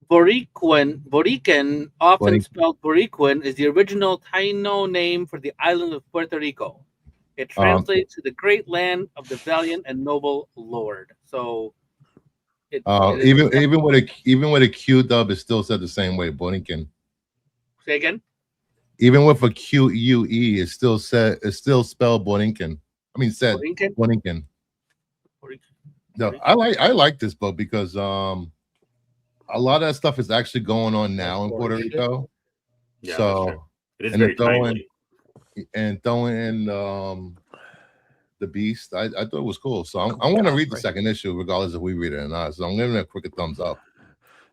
Borican, often spelled Boricuan, is the original Taino name for the island of Puerto Rico. It translates to the great land of the valiant and noble lord. So, even with a Q dub, it still said the same way. Borican. Say again. Even with a QUE, it's still spelled Borinquen. I mean, said Borinquen. No, I like this book because a lot of that stuff is actually going on now in Puerto Rico. Yeah, so it is very timely. Throwing in the Beast, I thought it was cool. So I'm going to read the second issue, regardless if we read it or not. So I'm giving it a quick thumbs up.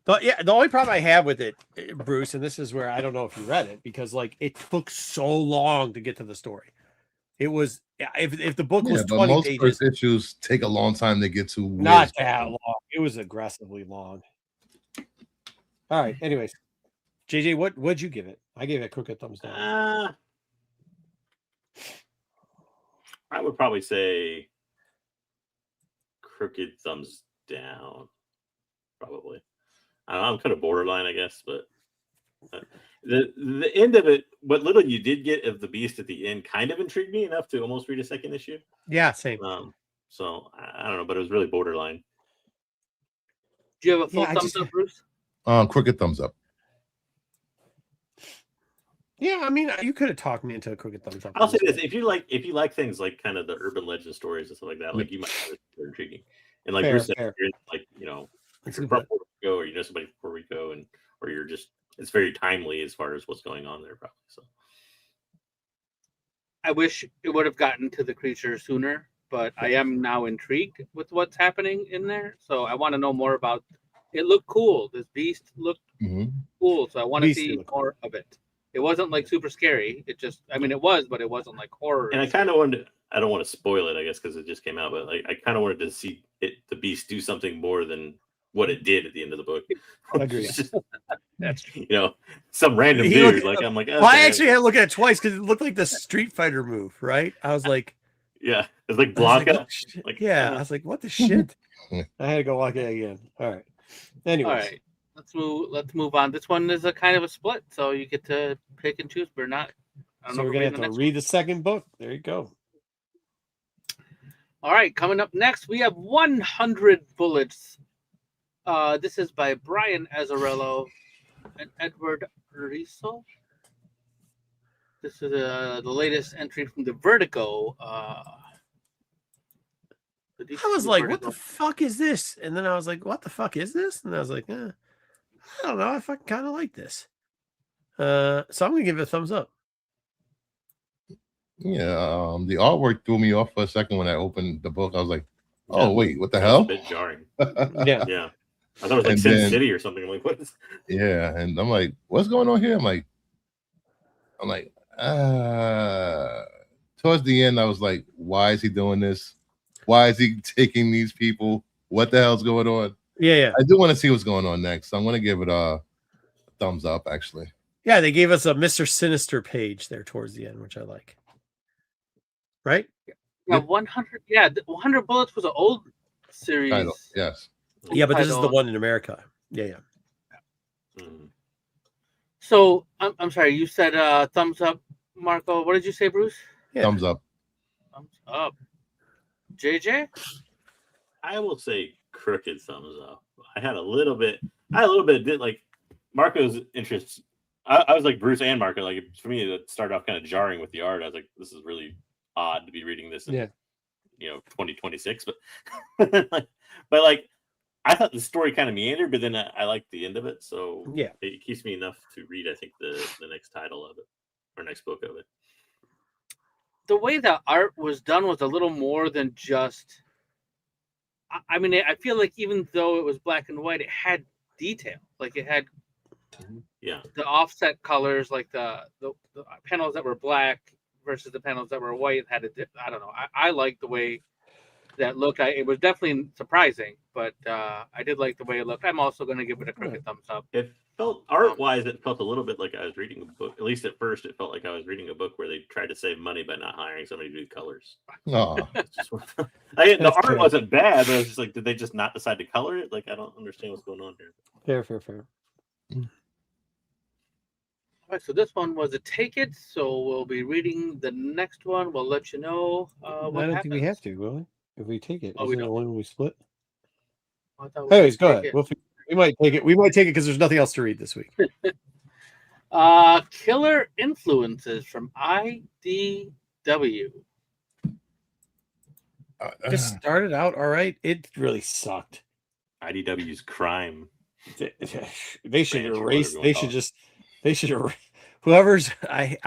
The only problem I have with it, Bruce, and this is where I don't know if you read it, because like it took so long to get to the story. It was if the book was 20 most pages, first issues take a long time to get to. Not that long. It was aggressively long. All right. Anyways, JJ, what'd you give it? I gave it a crooked thumbs down. I would probably say crooked thumbs down. Probably. I don't know, I'm kind of borderline, I guess, but the end of it, what little you did get of the Beast at the end, kind of intrigued me enough to almost read a second issue. Yeah, same. So I don't know, but it was really borderline. Do you have a full thumbs up, Bruce? Crooked thumbs up. Yeah, I mean, you could have talked me into a crooked thumbs up. I'll say this: if you like things like kind of the urban legend stories and stuff like that, like you might find it intriguing. And like Bruce said, like if you're from Puerto Rico or you know somebody from Puerto Rico, or you're just, it's very timely as far as what's going on there, probably. So I wish it would have gotten to the creature sooner, but I am now intrigued with what's happening in there. So I want to know more about. It looked cool. This Beast looked cool, so I want to see more of it. It wasn't like super scary. It just, I mean, it was, but it wasn't like horror. And I kind of wanted, I don't want to spoil it, I guess, because it just came out, but like I kind of wanted to see the Beast do something more than what it did at the end of the book. I agree. That's some random dude. Like I'm like, well, I actually had to look at it twice because it looked like the Street Fighter move, right? I was like, yeah, it's like Blanca. I was like, what the shit? I had to go walk it again. All right. Anyway, all right, let's move on. This one is a kind of a split, so you get to pick and choose, but not. So we're gonna have to read the second book. There you go. All right, coming up next, we have 100 Bullets. This is by Brian Azzarello and Edward Riso. This is the latest entry from the Vertigo. I was like, what the fuck is this? And then I was like, what the fuck is this? And I was like, I don't know. I fucking kind of like this. So I'm going to give it a thumbs up. Yeah. The artwork threw me off for a second when I opened the book. I was like, oh, wait, what the hell? A bit jarring. Yeah. Yeah. I thought it was like Sin City or something. I'm like, what is? Yeah. And I'm like, what's going on here? I'm like, towards the end, I was like, why is he doing this? Why is he taking these people? What the hell's going on? Yeah. I do want to see what's going on next. So I'm going to give it a thumbs up, actually. Yeah, they gave us a Mr. Sinister page there towards the end, which I like. Right? Yeah, 100. Yeah, 100 Bullets was an old series. Title, yes. Yeah, but this is the one in America. Yeah. So I'm sorry. You said thumbs up, Marco. What did you say, Bruce? Yeah. Thumbs up. Thumbs up. JJ? I will say crooked thumbs up. I had a little bit did like Marco's interest. I was like Bruce and Marco. Like for me, it started off kind of jarring with the art. I was like, this is really odd to be reading this in 2026. But but like I thought the story kind of meandered, but then I liked the end of it. So yeah, it keeps me enough to read, I think, the next title of it or next book of it. The way the art was done was a little more than just. I mean, I feel like even though it was black and white, it had detail. Like it had, the offset colors, like the panels that were black versus the panels that were white had a. I don't know. I like the way that looked. It was definitely surprising, but I did like the way it looked. I'm also going to give it a crooked thumbs up. It felt art-wise, it felt a little bit like I was reading a book. At least at first, it felt like I was reading a book where they tried to save money by not hiring somebody to do colors. Oh, the art wasn't bad, but I was just like, did they just not decide to color it? Like, I don't understand what's going on here. Fair. All right, so this one was a Take It, so we'll be reading the next one. We'll let you know what I don't happens. think we have to, will we? If we take it, we isn't don't. it one we split? Anyways, go ahead. We might take it. We might take it because there's nothing else to read this week. Killer Influences from IDW. It started out all right. It really sucked. IDW's crime. They should erase. They should erase. Whoever's I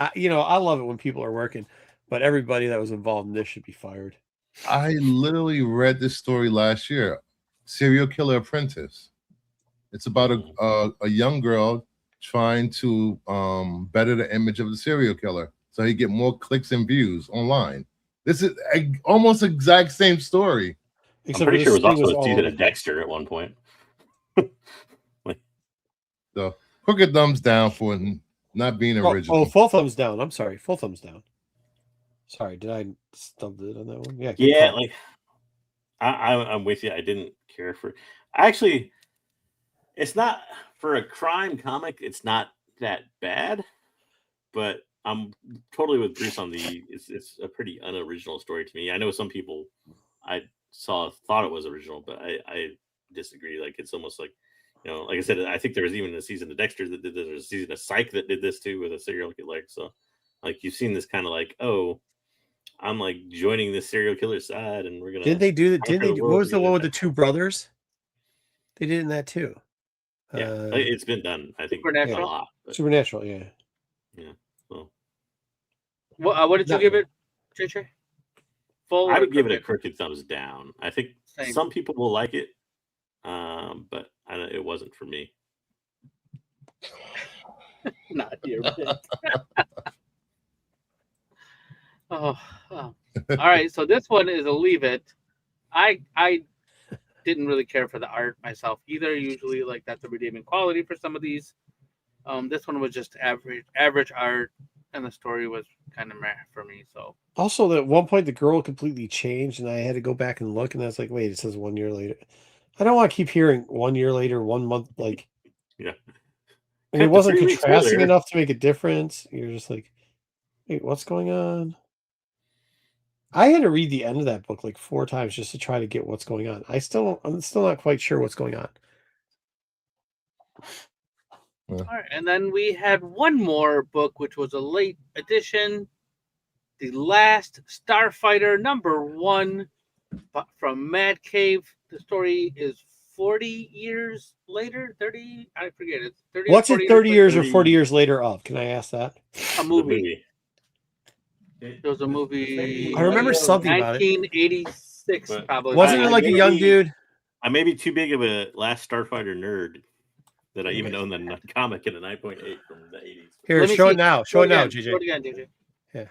love it when people are working, but everybody that was involved in this should be fired. I literally read this story last year. Serial Killer Apprentice. It's about a young girl trying to better the image of the serial killer so he get more clicks and views online. This is almost exact same story. I'm pretty sure it was also a season of Dexter at one point. So crooked thumbs down for not being original. Oh, full thumbs down. I'm sorry. Full thumbs down. Sorry, did I stump it on that one? Yeah. Yeah, like I'm with you. I didn't care for. Actually, it's not for a crime comic. It's not that bad, but I'm totally with Bruce on it's a pretty unoriginal story to me. I know some people thought it was original, but I disagree. Like it's almost like, like I said, I think there was even a season of Dexter that did this. There was a season of Psych that did this too with a serial killer. So like you've seen this kind of like, oh, I'm like joining the serial killer side, and we're gonna. Did they do that? What was the one with the two brothers? They did in that too. Yeah, it's been done. I think Supernatural. a lot. But, Supernatural, yeah. Well, what did you give it, JJ? Full. I would give it a crooked thumbs down. I think Same. some people will like it, but it wasn't for me. Not your pick. Oh. All right. So this one is a leave it. I didn't really care for the art myself either. Usually, like that's a redeeming quality for some of these. This one was just average art, and the story was kind of meh for me. So also, at one point, the girl completely changed, and I had to go back and look, and I was like, "Wait, it says 1 year later." I don't want to keep hearing 1 year later, 1 month, like. Yeah. And it wasn't contrasting enough to make a difference. You're just like, wait, what's going on? I had to read the end of that book like 4 times just to try to get what's going on. I'm still not quite sure what's going on. All right, and then we had one more book, which was a late edition, The Last Starfighter #1 from Mad Cave. The story is 40 years later, 30. I forget. It's 30. What's it 30 years or 40 years later of? Can I ask that? A movie. There was a movie. I remember something about it. 1986, probably. Wasn't it like a young dude? I may be too big of a Last Starfighter nerd that I even own the comic in a 9.8 from the 80s. Here, show it now. Show it now, JJ. Show it again, JJ. Yeah.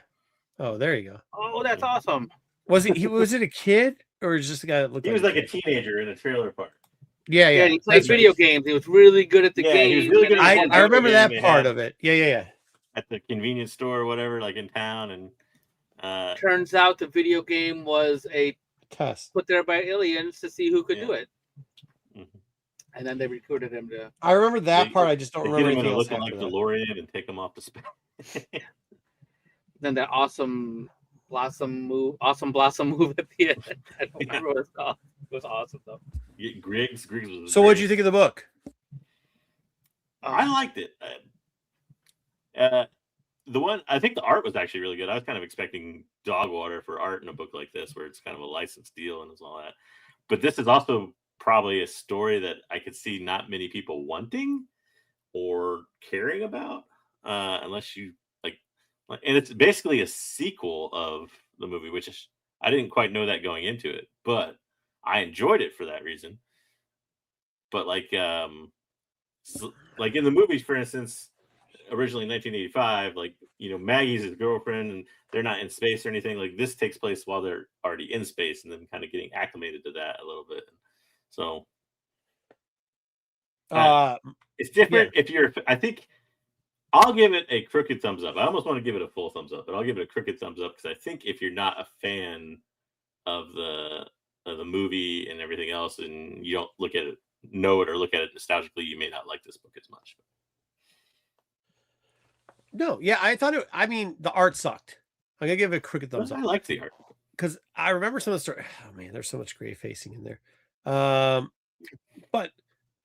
Oh, there you go. Oh, that's awesome. Was it a kid or just a guy that looked? He was like a teenager in a trailer park. Yeah. He played video games. He was really good at the game. He was really good at I remember that part of it. Yeah. At the convenience store or whatever, like in town, and Turns out the video game was a test put there by aliens to see who could do it. And then they recruited him to. I remember that part. I just don't remember anything else. Looking like DeLorean and take him off to space. Then that awesome blossom move at the end. I don't remember what it's called. It was awesome though. Yeah, Griggs was. So, what did you think of the book? I liked it. I think the art was actually really good. I was kind of expecting dog water for art in a book like this, where it's kind of a licensed deal and all that. But this is also probably a story that I could see not many people wanting or caring about, unless you like. And it's basically a sequel of the movie, which is, I didn't quite know that going into it, but I enjoyed it for that reason. But like in the movies, for instance, originally in 1985, like, Maggie's his girlfriend and they're not in space or anything. Like, this takes place while they're already in space and then kind of getting acclimated to that a little bit. So it's different. Yeah. I think I'll give it a crooked thumbs up. I almost want to give it a full thumbs up, but I'll give it a crooked thumbs up because I think if you're not a fan of the movie and everything else, and you don't look at it nostalgically, you may not like this book as much. No, yeah, I thought it. I mean, the art sucked. I'm gonna give it a crooked thumbs up. I like the art because I remember some of the story. Oh man, there's so much gray facing in there. But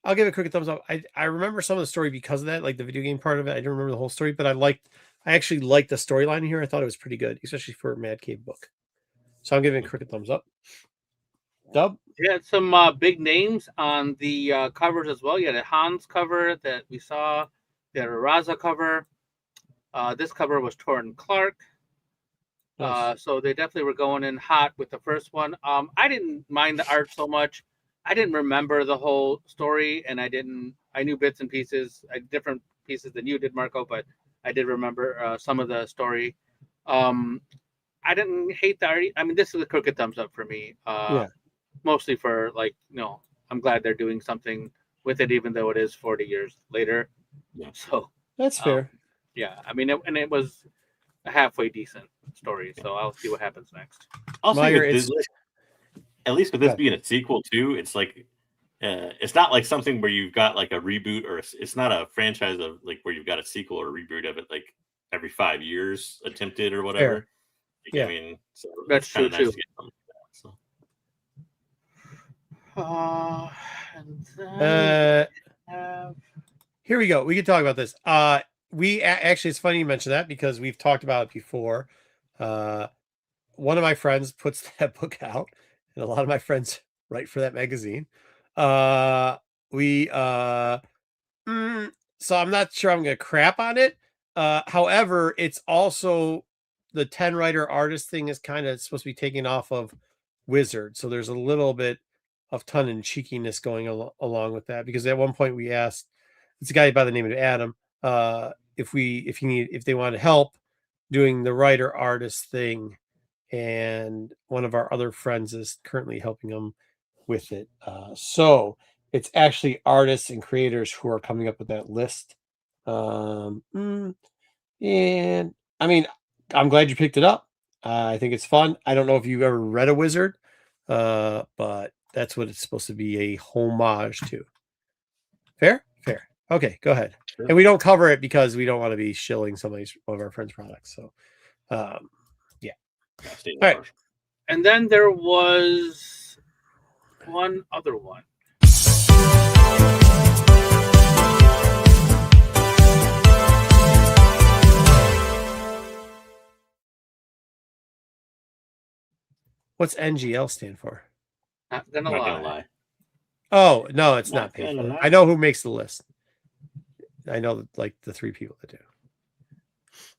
I'll give it a crooked thumbs up. I remember some of the story because of that, like the video game part of it. I don't remember the whole story, but I actually liked the storyline here. I thought it was pretty good, especially for a Mad Cave book. So I'm giving it a crooked thumbs up. Dub? You had some big names on the covers as well. You had a Hans cover that we saw. You had a Raza cover. This cover was Torrin Clark. Nice. So they definitely were going in hot with the first one. I didn't mind the art so much. I didn't remember the whole story, and I knew bits and pieces, different pieces than you did, Marco, but I did remember some of the story. I didn't hate the art. I mean, this is a crooked thumbs up for me. Mostly for I'm glad they're doing something with it, even though it is 40 years later. Yeah. So that's fair. Yeah, I mean, it was a halfway decent story. So I'll see what happens next. Also, at least with this being a sequel too, it's like it's not like something where you've got like a reboot, or it's not a franchise of like where you've got a sequel or a reboot of it like every 5 years attempted or whatever. Yeah, I mean, so that's true nice too. Here we go. We can talk about this. We actually, it's funny you mentioned that because we've talked about it before. One of my friends puts that book out, and a lot of my friends write for that magazine. So I'm not sure I'm going to crap on it. However, it's also the 10 writer artist thing is kind of supposed to be taken off of Wizard. So there's a little bit of tongue and cheekiness going along with that, because at one point we asked, it's a guy by the name of Adam, if they wanted help doing the writer artist thing, and one of our other friends is currently helping them with it. So it's actually artists and creators who are coming up with that list. And I mean, I'm glad you picked it up. I think it's fun. I don't know if you've ever read a Wizard, but that's what it's supposed to be a homage to. Fair. Okay, go ahead. Sure. And we don't cover it because we don't want to be shilling one of our friends' products. So, yeah. All right. And then there was one other one. What's NGL stand for? Not gonna lie. Oh, no, it's not paid for. I know who makes the list. I know like the 3 people that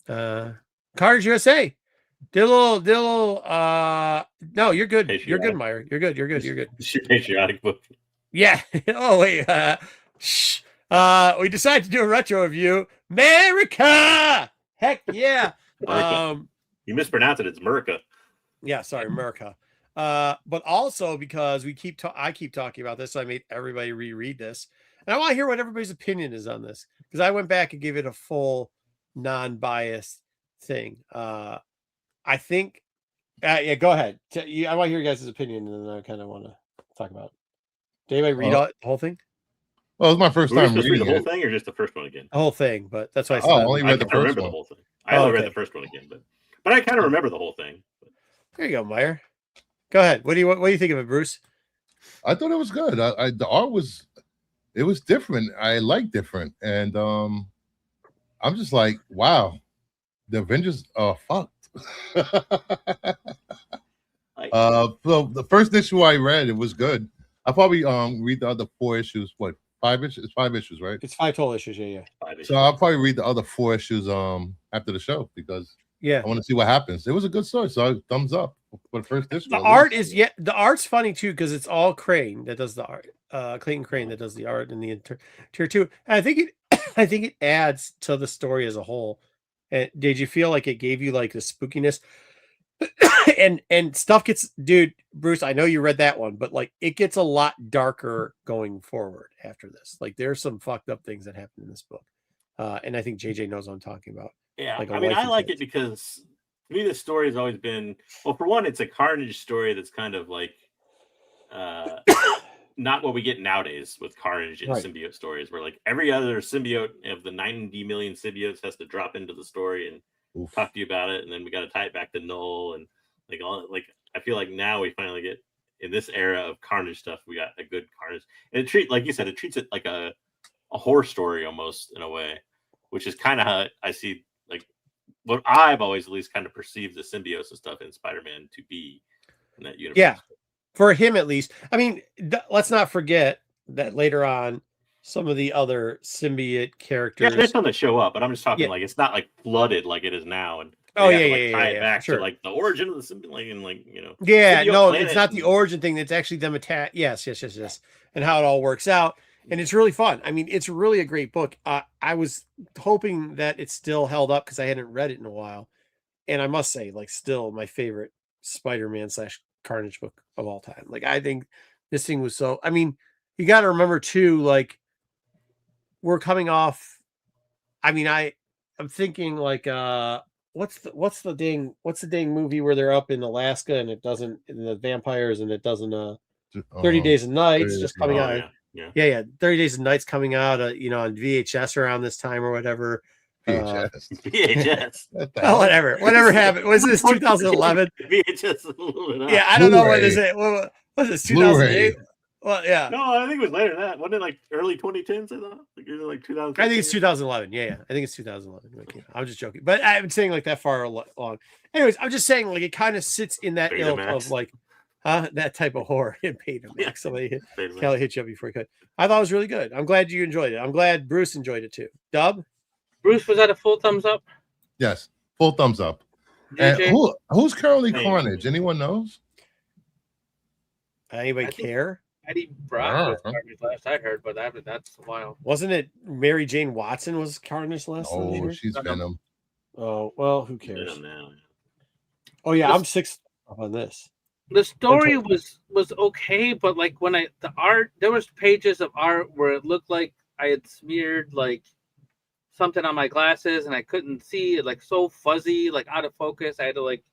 do. Cards USA. Did a little no, you're good. Patriotic. You're good, Meyer. You're good. It's your patriotic book. Yeah. Oh, wait. We decided to do a retro review. America! Heck yeah. You mispronounce it, it's America. Yeah, sorry, America. But also because I keep talking about this, so I made everybody reread this. And I want to hear what everybody's opinion is on this, because I went back and gave it a full non-biased thing. I think. Yeah, go ahead. I want to hear your guys' opinion, and then I kind of want to talk about it. Did anybody read the whole thing? Well, it was my first time reading the whole thing, or just the first one again? The whole thing, but that's why I said I only read the first one. The whole thing. I only read the first one again, but I kind of remember the whole thing. There you go, Meyer. Go ahead. What do you think of it, Bruce? I thought it was good. The art was different. I like different, and I'm just like, wow, the Avengers are fucked. So the first issue I read, it was good. I'll probably read the other 4 issues. What, 5 issues? It's 5 issues, right? It's 5 total issues. Yeah. So I'll probably read the other 4 issues after the show because I want to see what happens. It was a good story, so thumbs up for the first issue. The art's funny too because it's all Crane that does the art. Clayton Crane that does the art in the interior too. And I think it adds to the story as a whole. And did you feel like it gave you like the spookiness? and stuff gets, dude, Bruce, I know you read that one, but like it gets a lot darker going forward after this. Like there's some fucked up things that happen in this book. And I think JJ knows what I'm talking about. Yeah, like I like it because to me, the story has always been, well, for one, it's a Carnage story that's kind of like not what we get nowadays with Carnage and symbiote stories, where like every other symbiote of the 90 million symbiotes has to drop into the story and talk to you about it, and then we got to tie it back to Null, and like all like I feel like now we finally get in this era of Carnage stuff, we got a good Carnage, and like you said, it treats it like a horror story almost in a way, which is kind of how I see like what I've always at least kind of perceived the symbiosis stuff in Spider-Man to be in that universe. Yeah, for him at least. I mean, let's not forget that later on, some of the other symbiote characters. Yeah, there's some that show up, but I'm just talking like it's not like flooded like it is now. And tie it back to like the origin of the symbiote and like Yeah, no, it's not the origin thing. It's actually them attack. Yes, and how it all works out, and it's really fun. I mean, it's really a great book. I was hoping that it still held up because I hadn't read it in a while, and I must say, like, still my favorite Spider-Man / Carnage book of all time. Like, I think this thing was so. I mean, you got to remember too, like. We're coming off. I mean, I'm thinking like, what's the dang movie where they're up in Alaska and it doesn't, and the vampires, and it doesn't 30 Days and Nights just coming out. Yeah. 30 Days and Nights coming out, on VHS around this time or whatever. VHS. Whatever happened. Was this 2011? VHS. Yeah, I don't know what is it. What was this 2008? Well, yeah. No, I think it was later than that. Wasn't it like early 2010s? I thought like 2000. I think it's 2011. Yeah. I think it's 2011. I'm just joking, but I'm saying like that far along. Anyways, I'm just saying like it kind of sits in that ilk of like, that type of horror. It paid him. Yeah. Somebody Kelly hit you up before he could. I thought it was really good. I'm glad you enjoyed it. I'm glad Bruce enjoyed it too. Dub? Bruce, was that a full thumbs up? Yes, full thumbs up. And who's currently Carnage? Anyone knows? Anybody care? Eddie Brock was Carnage last I heard, but that's a while. Wasn't it Mary Jane Watson was Carnage last? Oh, she's Venom. Oh, well, who cares? Oh yeah, I'm 6 on this. The story was okay, but like when the art, there was pages of art where it looked like I had smeared like something on my glasses and I couldn't see it, like so fuzzy, like out of focus. I had to like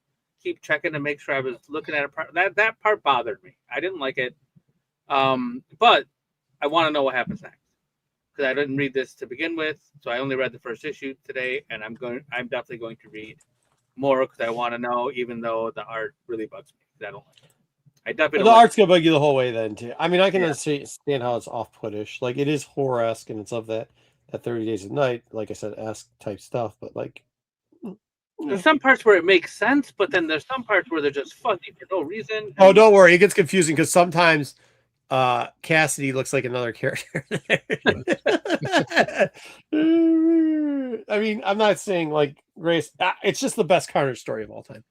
keep checking to make sure I was looking at it. That part bothered me. I didn't like it. But I want to know what happens next because I didn't read this to begin with, so I only read the first issue today, and I'm definitely going to read more because I want to know, even though the art really bugs me. I don't like it. I definitely the art's gonna bug you the whole way then too. I mean, I can understand how it's off-putish. Like it is horror-esque and it's of that 30 Days of Night, like I said, esque type stuff, but like there's some parts where it makes sense, but then there's some parts where they're just fuzzy for no reason. Oh, don't worry, it gets confusing because sometimes Cassidy looks like another character. I mean, I'm not saying like Grace. It's just the best Carnage story of all time.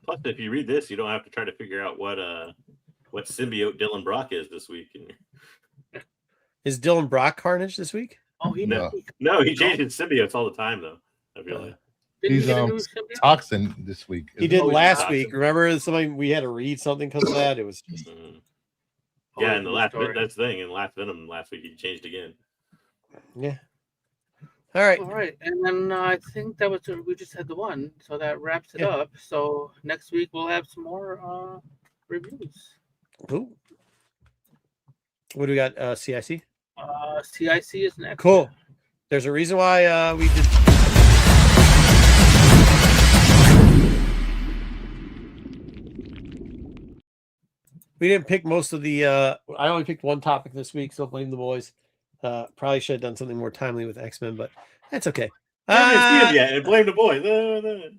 Plus, if you read this, you don't have to try to figure out what symbiote Dylan Brock is this week. Is Dylan Brock Carnage this week? Oh, he changed his symbiotes all the time though. I feel like. He's Toxin this week. He did last week. Remember, we had to read something because of that. It was just and the last that's the thing. In last Venom last week, he changed again. Yeah. All right. All right. And then I think that was we just had the one, so that wraps it up. So next week we'll have some more reviews. Ooh. What do we got? CIC? CIC is next. Cool. There's a reason why we did. We didn't pick most of the. I only picked one topic this week, so blame the boys. Probably should have done something more timely with X-Men, but that's okay. And blame the boys.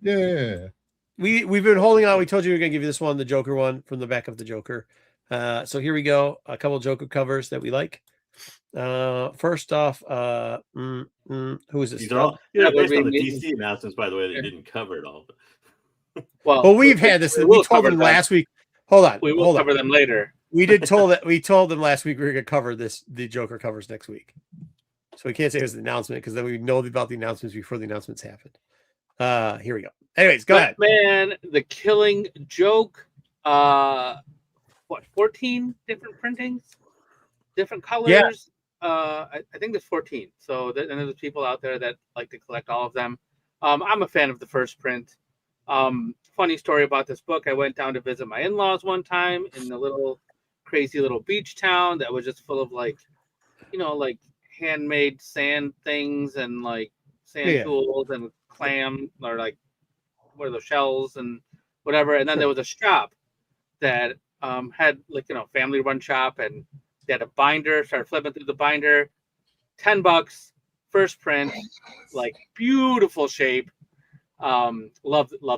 Yeah. We've been holding on. We told you we were gonna give you this one, the Joker one from the back of the Joker. So here we go. A couple Joker covers that we like. First off, who is this? These are all based on the DC announcements, by the way. They didn't cover it all. Well, we've had this. We told them last week. Hold on. We will cover them later. We told them last week we were going to cover the Joker covers next week. So we can't say it was an announcement because then we know about the announcements before the announcements happened. Here we go. Anyways, go ahead. Batman, The Killing Joke. 14 different printings, different colors. Yeah. I think there's 14. So and there's people out there that like to collect all of them. I'm a fan of the first print. Funny story about this book. I went down to visit my in-laws one time in a little crazy little beach town that was just full of like handmade sand things and like sand tools and clam or like what are those shells and whatever. And then there was a shop that had family run shop, and they had a binder. Started flipping through the binder. $10, first print, like beautiful shape. Love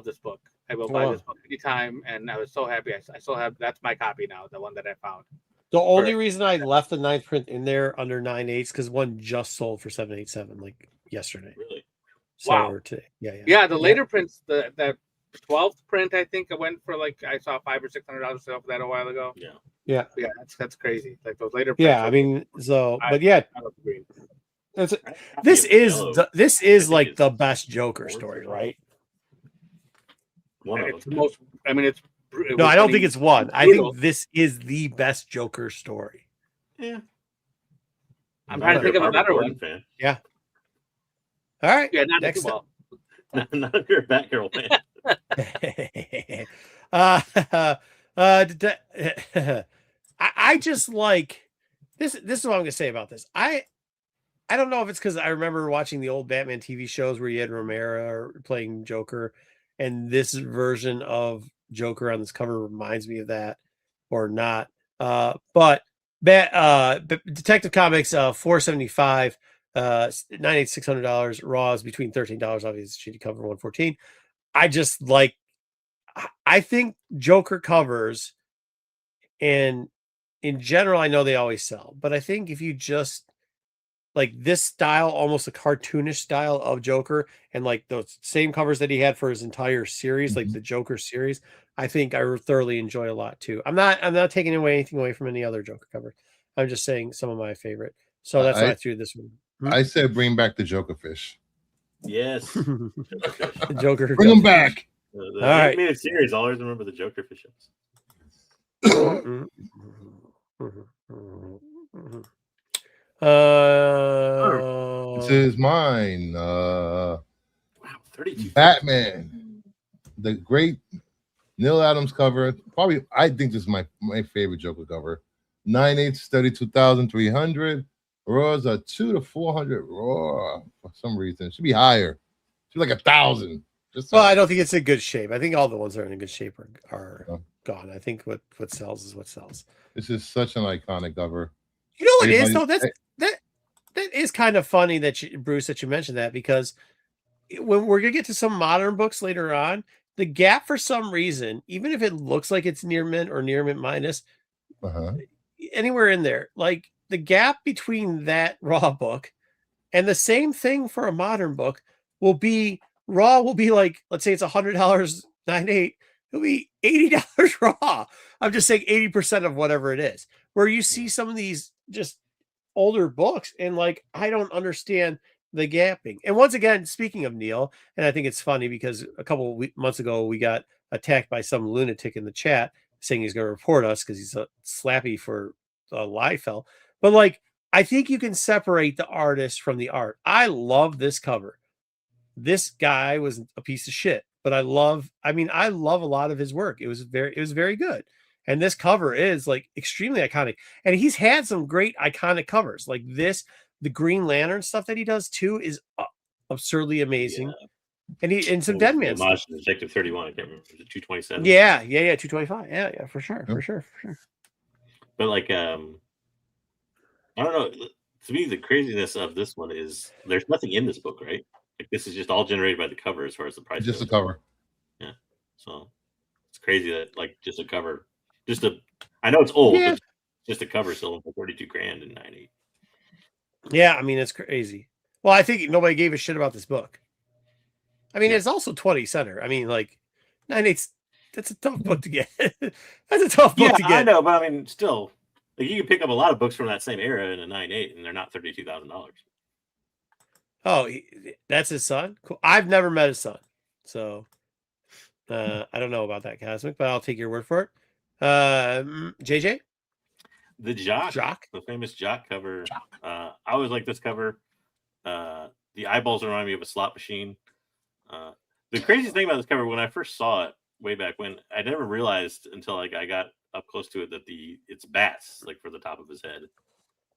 this book. I will buy this book anytime, and I was so happy. I still have that's my copy now, the one that I found. The only reason I left the 9th print in there under 9/8 because one just sold for 787 like yesterday. Really? So, wow. Today. Yeah. The later prints, that 12th print, I think it went for like I saw $500 or $600 sale for that a while ago. Yeah. That's crazy. Like those later. Yeah, I mean, so but yeah, this is like the best Joker story, right? It's the most. I mean, no, I don't think it's one. I think this is the best Joker story. Yeah. I'm trying to think of a better one. Fan. Yeah. All right. Yeah, not next well. Not if you're a Batgirl fan. I just like this. This is what I'm gonna say about this. I don't know if it's because I remember watching the old Batman TV shows where you had Romero playing Joker, and this version of Joker on this cover reminds me of that, or not. But Detective Comics $475, 98 $600. Raw is between $13. Obviously, shitty cover 114. I just like. I think Joker covers, and in general, I know they always sell, but I think if you just like this style, almost a cartoonish style of Joker, and like those same covers that he had for his entire series, like the Joker series, I think I thoroughly enjoy a lot too. I'm not taking anything away from any other Joker cover. I'm just saying some of my favorite. So that's why I threw this one. I said bring back the Joker fish. Yes. The Joker. Bring them back. The animated series, I always remember the Joker fish ups. This is mine. Wow, 32. Batman, the great Neil Adams cover. Probably, I think this is my favorite Joker cover. 9/8, 32,300. Raws are 2 to 400 raw for some reason. It should be higher. Should be like 1,000. Well, I don't think it's in good shape. I think all the ones that are in good shape are gone. I think what sells is what sells. This is such an iconic cover. You know what it is though? That is kind of funny that Bruce, that you mentioned that, because when we're gonna get to some modern books later on, the gap for some reason, even if it looks like it's near mint or near mint minus, anywhere in there, like the gap between that raw book and the same thing for a modern book will be raw will be like, let's say it's $100 9/8, it'll be $80 raw. I'm just saying 80% of whatever it is. Where you see some of these just older books and like I don't understand the gapping. And once again, speaking of Neil, and I think it's funny because a couple of months ago we got attacked by some lunatic in the chat saying he's going to report us because he's a slappy for Liefeld. But like I think you can separate the artist from the art. I love this cover. This guy was a piece of shit, but I love a lot of his work. It was very good. And this cover is like extremely iconic. And he's had some great iconic covers like this. The Green Lantern stuff that he does too is absurdly amazing. Yeah. And some Dead Man stuff. Detective 31. I can't remember. Was it 227? Yeah. 225. Yeah, for sure. But like, I don't know. To me, the craziness of this one is there's nothing in this book, right? Like this is just all generated by the cover as far as the price. Just goes. the cover. Yeah. So it's crazy that like just a cover, I know it's old, but just a cover selling for $32,000 in 98. Yeah, I mean it's crazy. Well, I think nobody gave a shit about this book. I mean, it's also 20 center. I mean, like 98's that's a tough book to get. That's a tough book to get. I know, but I mean, still, like you can pick up a lot of books from that same era in a 98, and they're not $32,000. Oh, that's his son. Cool. I've never met his son, so I don't know about that, Cosmic, but I'll take your word for it. JJ, the Jock, the famous Jock cover. I always like this cover. The eyeballs remind me of a slot machine. The craziest thing about this cover, when I first saw it way back when, I never realized until like I got up close to it that it's bats like for the top of his head.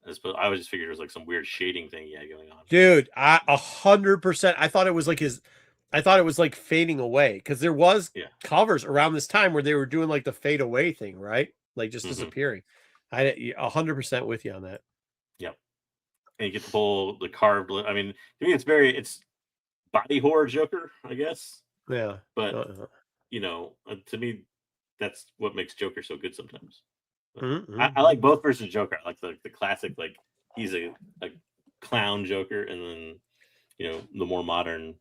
I was just figured it was like some weird shading thing he had going on. Dude, 100%. I thought it was like fading away because there was covers around this time where they were doing like the fade away thing, right? Like just disappearing. 100% with you on that. Yep. And you get the carved. I mean, to me, it's body horror Joker, I guess. Yeah. But to me, that's what makes Joker so good sometimes. I like both versions of Joker. I like the classic, like he's a clown Joker, and then the more modern.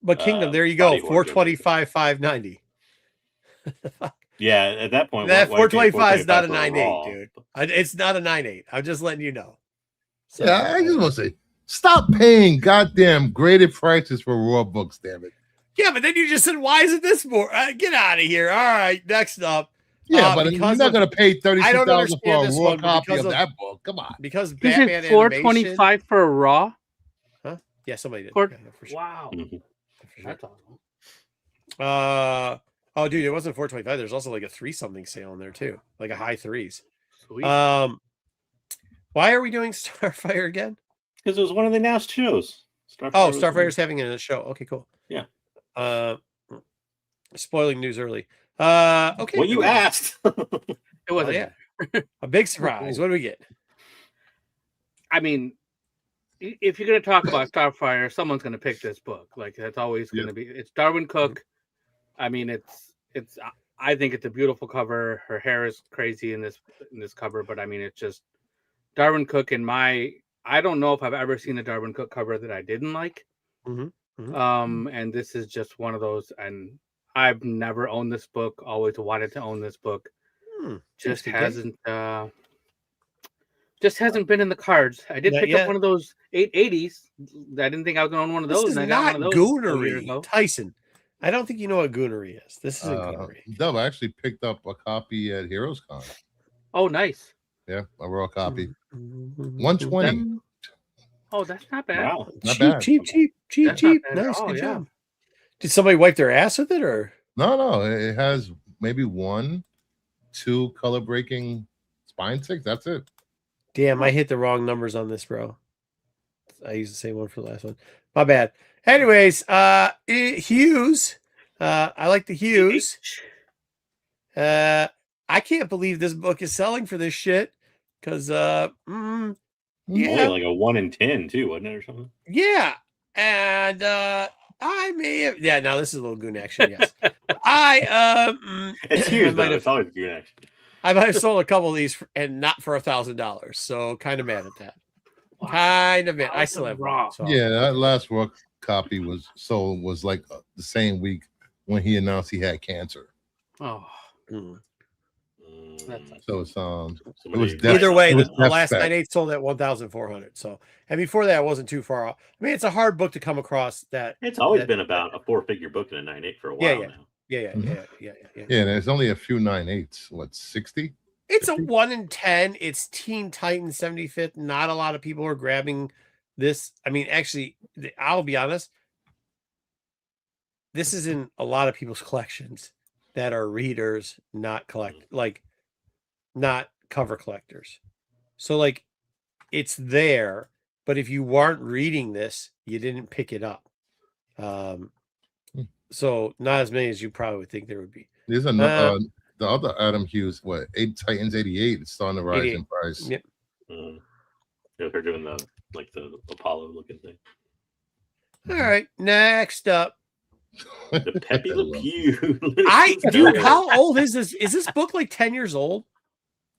But Kingdom, there you go, 425, 590. Yeah, at that point, that 425 is not a 9.8, dude. It's not a 9.8. I'm just letting you know. So, yeah, I just want to say, stop paying goddamn graded prices for raw books, damn it. Yeah, but then you just said, why is it this more? Get out of here. All right, next up. Yeah, but you're not going to pay $32,000 for a raw copy of that book. Come on. Because Batman $425 for a raw? Huh? Yeah, somebody did. For sure. Wow. Mm-hmm. That's awesome. Oh, dude, it wasn't $425. There's also like a 3-something sale in there too, like a high 3s. Sweet. Why are we doing Starfire again? Because it was one of the announced shows. Starfire's having a show. Okay, cool. Yeah. Spoiling news early. Okay. Well, you asked. It wasn't. A big surprise. What do we get? I mean, if you're going to talk about Starfire, someone's going to pick this book. Like that's always going to be. It's Darwyn Cooke. I mean, it's. I think it's a beautiful cover. Her hair is crazy in this cover, but I mean, it's just Darwyn Cooke. I don't know if I've ever seen a Darwyn Cooke cover that I didn't like. And this is just one of those. And I've never owned this book. Always wanted to own this book. Just hasn't been in the cards. I did pick up one of those 880s. I didn't think I was going to own one of those. This is not Goonery, Tyson. I don't think you know what Goonery is. This isn't Goonery. Dove, I actually picked up a copy at Heroes Con. Oh, nice. Yeah, a raw copy. 120. Oh, that's not bad. Wow. Not bad. Cheap. Nice, good job. Did somebody wipe their ass with it, or? No. It has maybe 1, 2 color breaking spine ticks. That's it. Damn, I hit the wrong numbers on this, bro. I used the same one for the last one. My bad. Anyways, Hughes. I like the Hughes. I can't believe this book is selling for this shit. Because only like a 1 in 10 too, wasn't it, or something? Yeah. And I may have now this is a little goon action, yes. It's Hughes, though. It's always goon action. I might have sold a couple of these and not for $1,000. So kind of mad at that. Wow. Kind of mad. I still have one. So. Yeah, that last raw copy was like the same week when he announced he had cancer. Oh. So it's it was either way. The last 9.8 sold at 1,400. So, and before that, it wasn't too far off. I mean, it's a hard book to come across. That it's always been about a 4-figure book in a 9.8 for a while now. Yeah. Yeah, there's only a few 9.8s. What, 60? It's a 1 in 10. It's Teen Titans 75th. Not a lot of people are grabbing this. I mean, actually, I'll be honest. This is in a lot of people's collections that are readers, not not cover collectors. So like it's there, but if you weren't reading this, you didn't pick it up. So not as many as you probably would think there would be. There's another the other Adam Hughes, what, 8 Titans 88. It's starting to rise in price. Yep. Yeah, they're doing the Apollo looking thing. All right, next up. The Pepe Le Pew. Dude, how old is this? Is this book like 10 years old?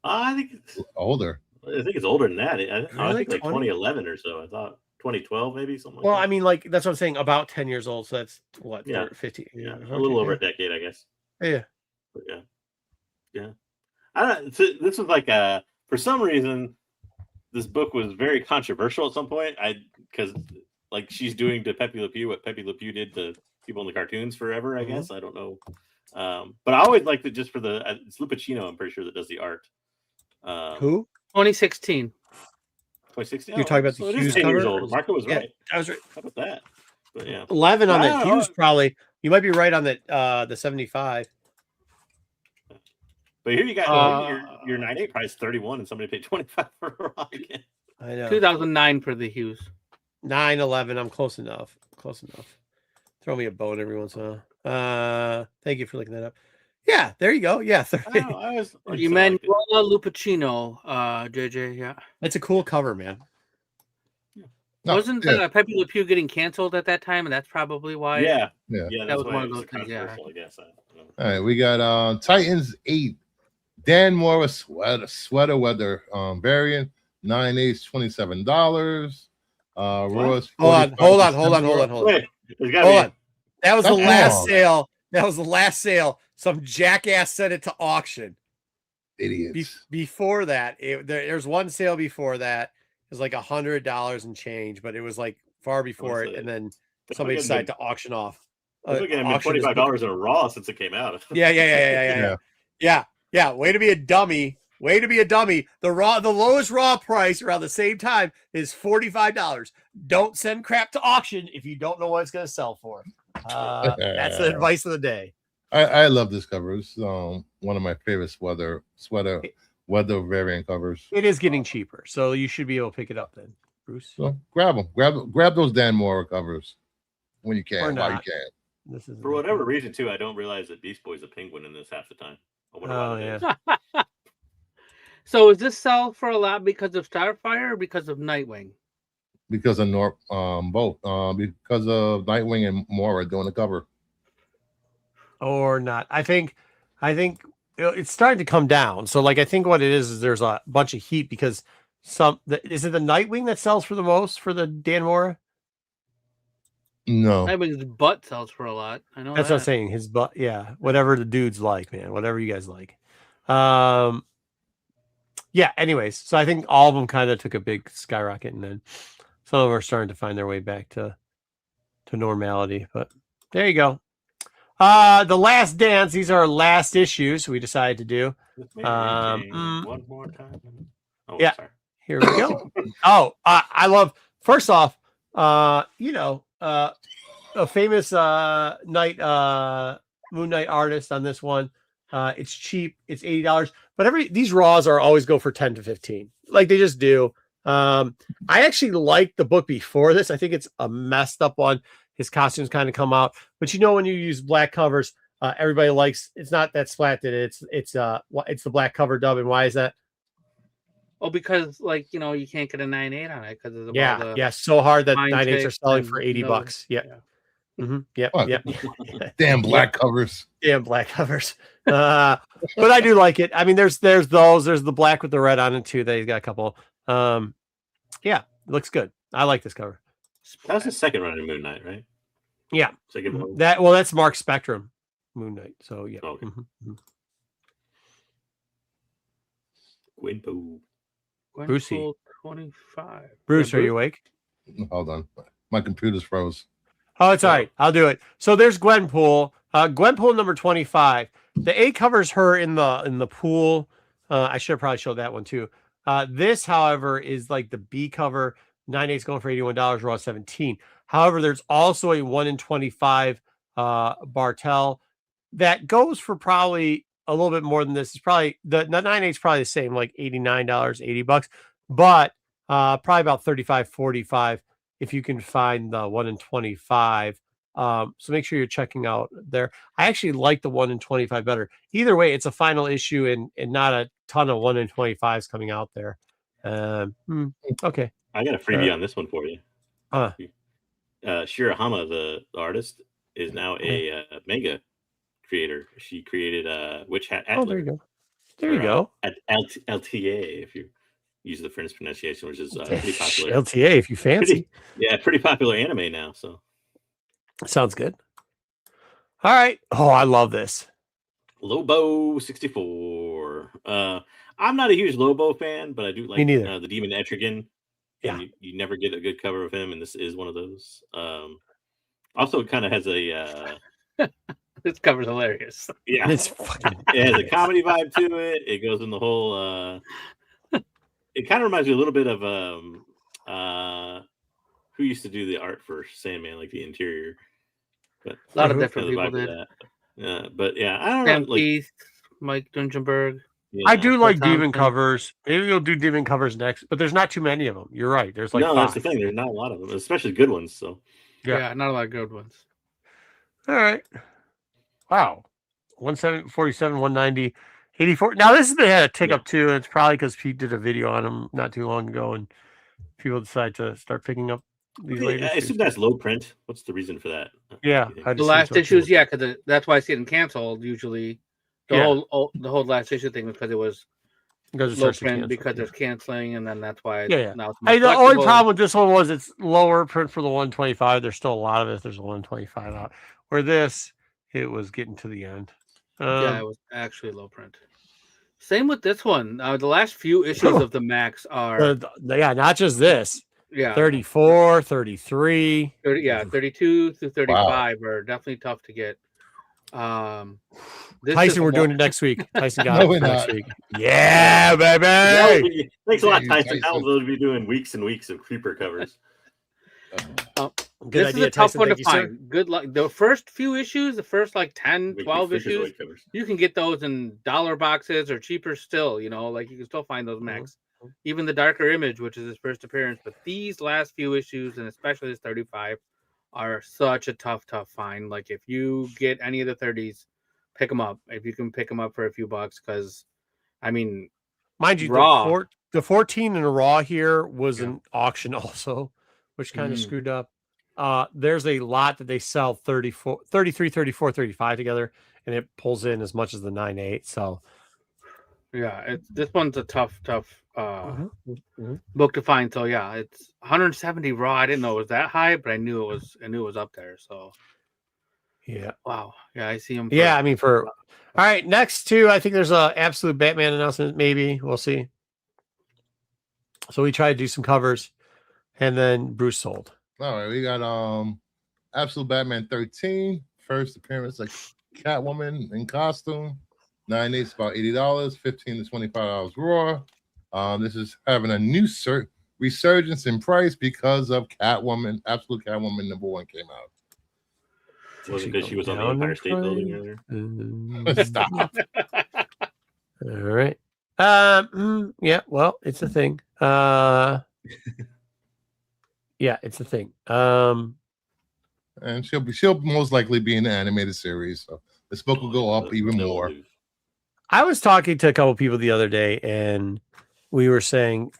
I think it's older. I think it's older than that. I think like 20? 2011 or so. I thought 2012 maybe something. Well, like that. I mean, like that's what I'm saying. About 10 years old. So that's what? Yeah. 50. Yeah, a little over a decade, I guess. Yeah. But yeah. I don't. So this was like for some reason, this book was very controversial at some point. Because like she's doing to Pepe Le Pew what Pepe Le Pew did to people in the cartoons forever. I guess I don't know. But I always liked it just for it's Lupacino. I'm pretty sure that does the art. Who? 2016. 2016. You're talking about the Hughes cover? Marco was right. I was right. How about that? But yeah, 11 on the Hughes probably. You might be right on the 75. But here you got your 9.8 price 31, and somebody paid 25 for a rock again. I know. 2009 for the Hughes. 9/11. I'm close enough. Close enough. Throw me a bone every once in a while. Thank you for looking that up. Yeah, there you go. Yeah, 30. Emanuela Lupacino, JJ. Yeah, that's a cool cover, man. Wasn't Pepe Le Pew getting canceled at that time, and that's probably why? Yeah. That was one of those things. Yeah. I guess. All right, we got Titans 8, Dan Morris sweater weather variant, 9/8, $27. Roy's hold on. Wait, hold on. That was the last sale. That was the last sale. Some jackass sent it to auction. Idiots. Before that, there's one sale before that. It was like $100 and change, but it was like far before it, and then somebody decided to auction off. $25 in a raw since it came out. Yeah. Way to be a dummy. The lowest raw price around the same time is $45. Don't send crap to auction if you don't know what it's going to sell for. That's the advice of the day. I love this cover. It's one of my favorite sweater variant covers. It is getting cheaper, so you should be able to pick it up then, Bruce. So grab them. Grab those Dan Mora covers when you can. While you can. This is for whatever reason too. I don't realize that Beast Boy's a penguin in this half the time. So is this sell for a lot because of Starfire or because of Nightwing? Because of both. Because of Nightwing and Mora doing the cover. Or not. I think it's starting to come down. So like I think what it is there's a bunch of heat because is it the Nightwing that sells for the most for the Dan Mora? No. Nightwing's butt sells for a lot. I know that's what I'm saying. His butt, yeah. Whatever the dudes like, man. Whatever you guys like. Yeah, anyways. So I think all of them kind of took a big skyrocket and then some of them are starting to find their way back to normality. But there you go. The Last Dance. These are our last issues we decided to do. One more time. Yeah. Sorry. Here we go. I love. First off, a famous Moon Knight artist on this one. It's cheap. It's $80. But these raws always go for 10 to 15. Like they just do. I actually liked the book before this. I think it's a messed up one. His costumes kind of come out, but when you use black covers, everybody likes. It's not that splatted. It's the black cover dub. And why is that? Oh, because you can't get a 9.8 on it because of the so hard that 9.8s are selling for $80. Yeah. Mm-hmm. Yep. Damn black covers. Damn black covers. But I do like it. I mean, there's those. There's the black with the red on it too. They got a couple. It looks good. I like this cover. That was the second run of Moon Knight, right? Yeah. Second one. That's Mark Spectrum Moon Knight. So yeah. Okay. Mm-hmm. Gwenpool. Brucey. 25. Bruce, are you awake? Hold on. My computer's froze. Oh, it's all right. I'll do it. So there's Gwenpool. Gwenpool number 25. The A covers her in the pool. I should have probably showed that one too. This, however, is like the B cover. 9/8 going for $81, raw 17. However, there's also a 1 in 25 Bartell that goes for probably a little bit more than this. It's probably the 9/8 is probably the same, like $89, $80, but probably about 35, 45 if you can find the 1 in 25. So make sure you're checking out there. I actually like the 1 in 25 better. Either way, it's a final issue and not a ton of 1 in 25s coming out there. Okay. I got a freebie on this one for you. Shirahama, the artist, is now a manga creator. She created Witch Hat Atlas. Oh, there you go. There you go. At LTA, if you use the French pronunciation, which is pretty popular. LTA, if you fancy. Pretty popular anime now. So sounds good. All right. Oh, I love this. Lobo 64. I'm not a huge Lobo fan, but I do like the Demon Etrigan. Yeah, you never get a good cover of him, and this is one of those. Also, it kind of has a this cover's hilarious. Yeah, it has a comedy vibe to it. It goes in the whole. It kind of reminds me a little bit of who used to do the art for Sandman, like the interior. But a lot of different people did. But yeah, I don't know. Keith, Mike Dungenberg. Yeah, I do like Demon covers. Maybe we'll do Demon covers next, but there's not too many of them. You're right. There's like 5. That's the thing. There's not a lot of them, especially good ones. So yeah, not a lot of good ones. All right. Wow. 147, 190, 84. Now this has been had a tick up too, and it's probably because Pete did a video on them not too long ago, and people decide to start picking up these latest. I assume that's low print. What's the reason for that? Yeah, the last issues, because that's why I see it in canceled usually. The whole last issue thing was because it was low print because there's canceling, and then that's why. Now it's the only problem with this one was it's lower print for the 125. There's still a lot of it. There's a 125 out. Where this, it was getting to the end. It was actually low print. Same with this one. The last few issues of the Max are not just this. Yeah, 34, 33, 32 through 35 are definitely tough to get. Tyson, we're doing it next week. Tyson got it next week. Yeah, baby. Thanks a lot, Tyson. Now we'll be doing weeks and weeks of creeper covers. This is a tough one to find. Good luck. The first few issues, the first like 10, 12 issues, you can get those in dollar boxes or cheaper still. You can still find those Max. Even the Darker Image, which is his first appearance. But these last few issues, and especially this 35, are such a tough find. Like if you get any of the 30s, pick them up. If you can pick them up for a few bucks, because mind you, raw. The 14 in a raw here was an auction also, which kind of screwed up. There's a lot that they sell 33, 34, 35 together, and it pulls in as much as the 9/8. So yeah, this one's a tough book to find. So yeah, it's 170 raw. I didn't know it was that high, but I knew it was up there. So yeah, wow, yeah, I see him. All right, next two, I think there's a Absolute Batman announcement. Maybe we'll see. So we tried to do some covers, and then Bruce sold. All right, we got Absolute Batman 13, first appearance like Catwoman in costume. 9/8 about $80, $15 to $25 raw. This is having a new resurgence in price because of Catwoman. Absolute Catwoman #1 came out. Was it because she was on the Empire State Building earlier? Stop. All right. Yeah. Well, it's a thing. Yeah, it's a thing. And she'll most likely be in the animated series. So this book will go up even more. I was talking to a couple people the other day, and we were saying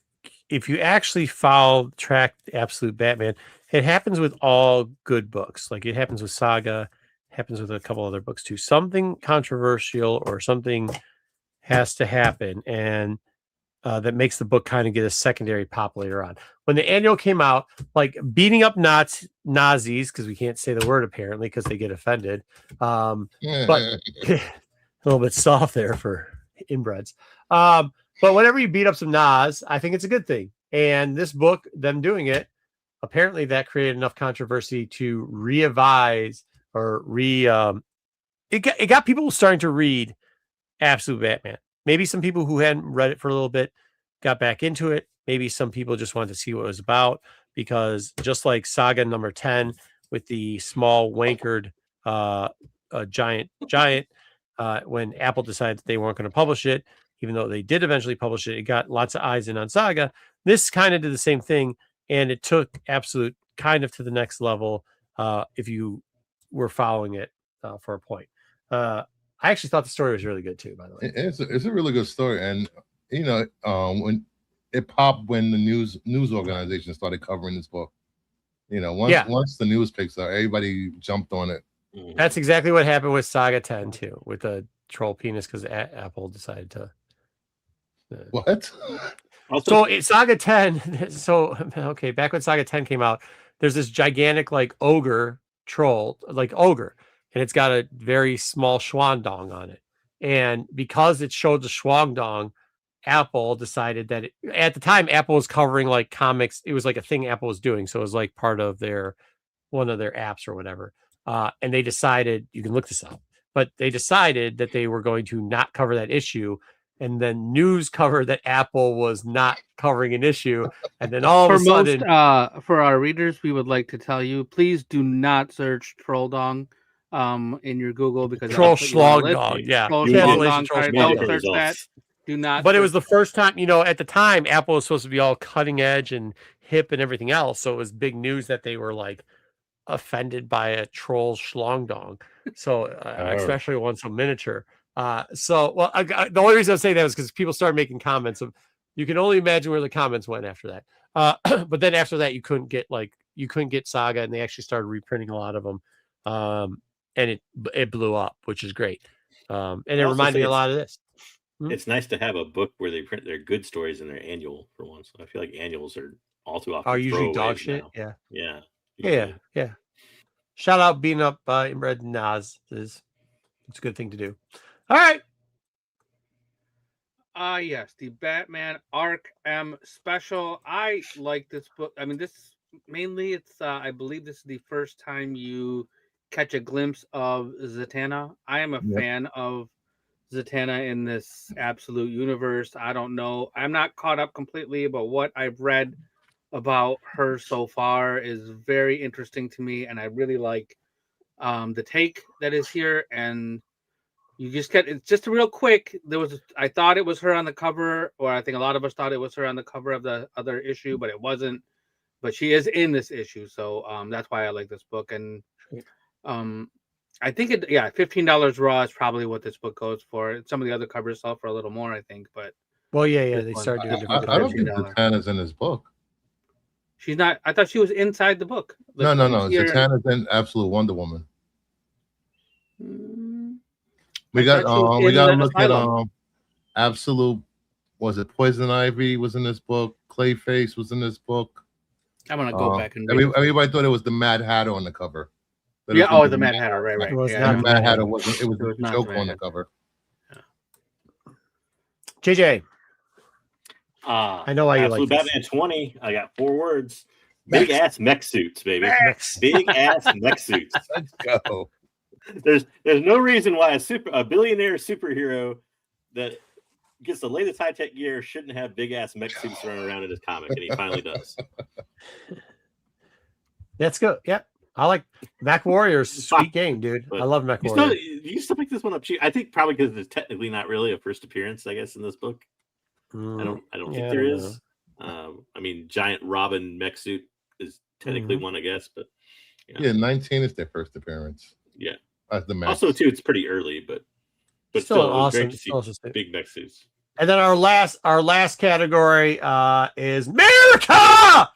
if you actually track Absolute Batman, it happens with all good books. Like it happens with Saga, happens with a couple other books too. Something controversial or something has to happen, and that makes the book kind of get a secondary pop later on. When the annual came out, like beating up Nazis, because we can't say the word apparently because they get offended. But a little bit soft there for inbreds. But whenever you beat up some Naz, I think it's a good thing. And this book, them doing it, apparently that created enough controversy to re-advise or it got people starting to read Absolute Batman. maybe some people who hadn't read it for a little bit got back into it. Maybe some people just wanted to see what it was about, because just like Saga number 10 with the small wankered giant, when Apple decided that they weren't going to publish it, even though they did eventually publish it, it got lots of eyes in on Saga. This kind of did the same thing, and it took Absolute kind of to the next level if you were following it for a point. I actually thought the story was really good too, by the way. It's a really good story, and when it popped when the news organization started covering this book. Once the news picks up, everybody jumped on it. That's exactly what happened with Saga 10 too, with the troll penis, because Apple decided to. What? So Saga 10. So okay, back when Saga 10 came out, there's this gigantic like ogre troll, and it's got a very small Schwandong on it. And because it showed the Schwandong, Apple decided that at the time Apple was covering like comics. It was like a thing Apple was doing. So it was like part of one of their apps or whatever. And they decided, you can look this up, but they decided that they were going to not cover that issue. And then news covered that Apple was not covering an issue. And then all of a sudden, for our readers, we would like to tell you, please do not search Troll Dong in your Google, because Troll Schlongdong. Yeah. Troll Schlongdong. Don't search that. Do not. But it was the first time, at the time, Apple was supposed to be all cutting edge and hip and everything else. So it was big news that they were like offended by a troll Schlongdong. So especially one so miniature. The only reason I'm saying that is because people started making comments of, you can only imagine where the comments went after that. But then after that, you couldn't get Saga, and they actually started reprinting a lot of them. And it blew up, which is great. And it reminded me a lot of this. It's nice to have a book where they print their good stories in their annual for once. I feel like annuals are all too often usually dog shit. Now. Yeah. Shout out Being Up Inbred Nas. It's a good thing to do. All right. Yes, the Batman Arkham special. I like this book. I mean, this mainly it's I believe this is the first time you catch a glimpse of Zatanna. I am a fan of Zatanna in this Absolute universe. I don't know. I'm not caught up completely, but what I've read about her so far is very interesting to me, and I really like the take that is here. And you just get, it's just real quick. I thought it was her on the cover, or I think a lot of us thought it was her on the cover of the other issue, but it wasn't. But she is in this issue, so that's why I like this book. And I think $15 raw is probably what this book goes for. Some of the other covers sell for a little more, I think. But they started doing different. I don't think Zatanna's in this book. She's not. I thought she was inside the book. No. Zatanna's in Absolute Wonder Woman. We got to look at Absolute. Was it Poison Ivy was in this book? Clayface was in this book. I'm gonna go back and everybody thought it was the Mad Hatter on the cover. The Mad Hatter, right. It was not the Mad Hatter. It was a joke on the cover. JJ. I know why you like Batman 20. I got 4 words. Big ass mech suits, baby. Big ass mech suits. Let's go. There's no reason why a billionaire superhero that gets the latest high tech gear shouldn't have big ass mech suits running around in his comic, and he finally does. That's good. Yep. I like Mech Warriors. Sweet game, dude. I love Mech Warriors. You still pick this one up cheap? I think probably because it's technically not really a first appearance, I guess, in this book. I don't think there is. I mean, giant Robin mech suit is technically one, I guess, but 19 is their first appearance. Yeah. The mech. Also, too, it's pretty early, but still awesome. Great to see big mech suits. And then our last category is America.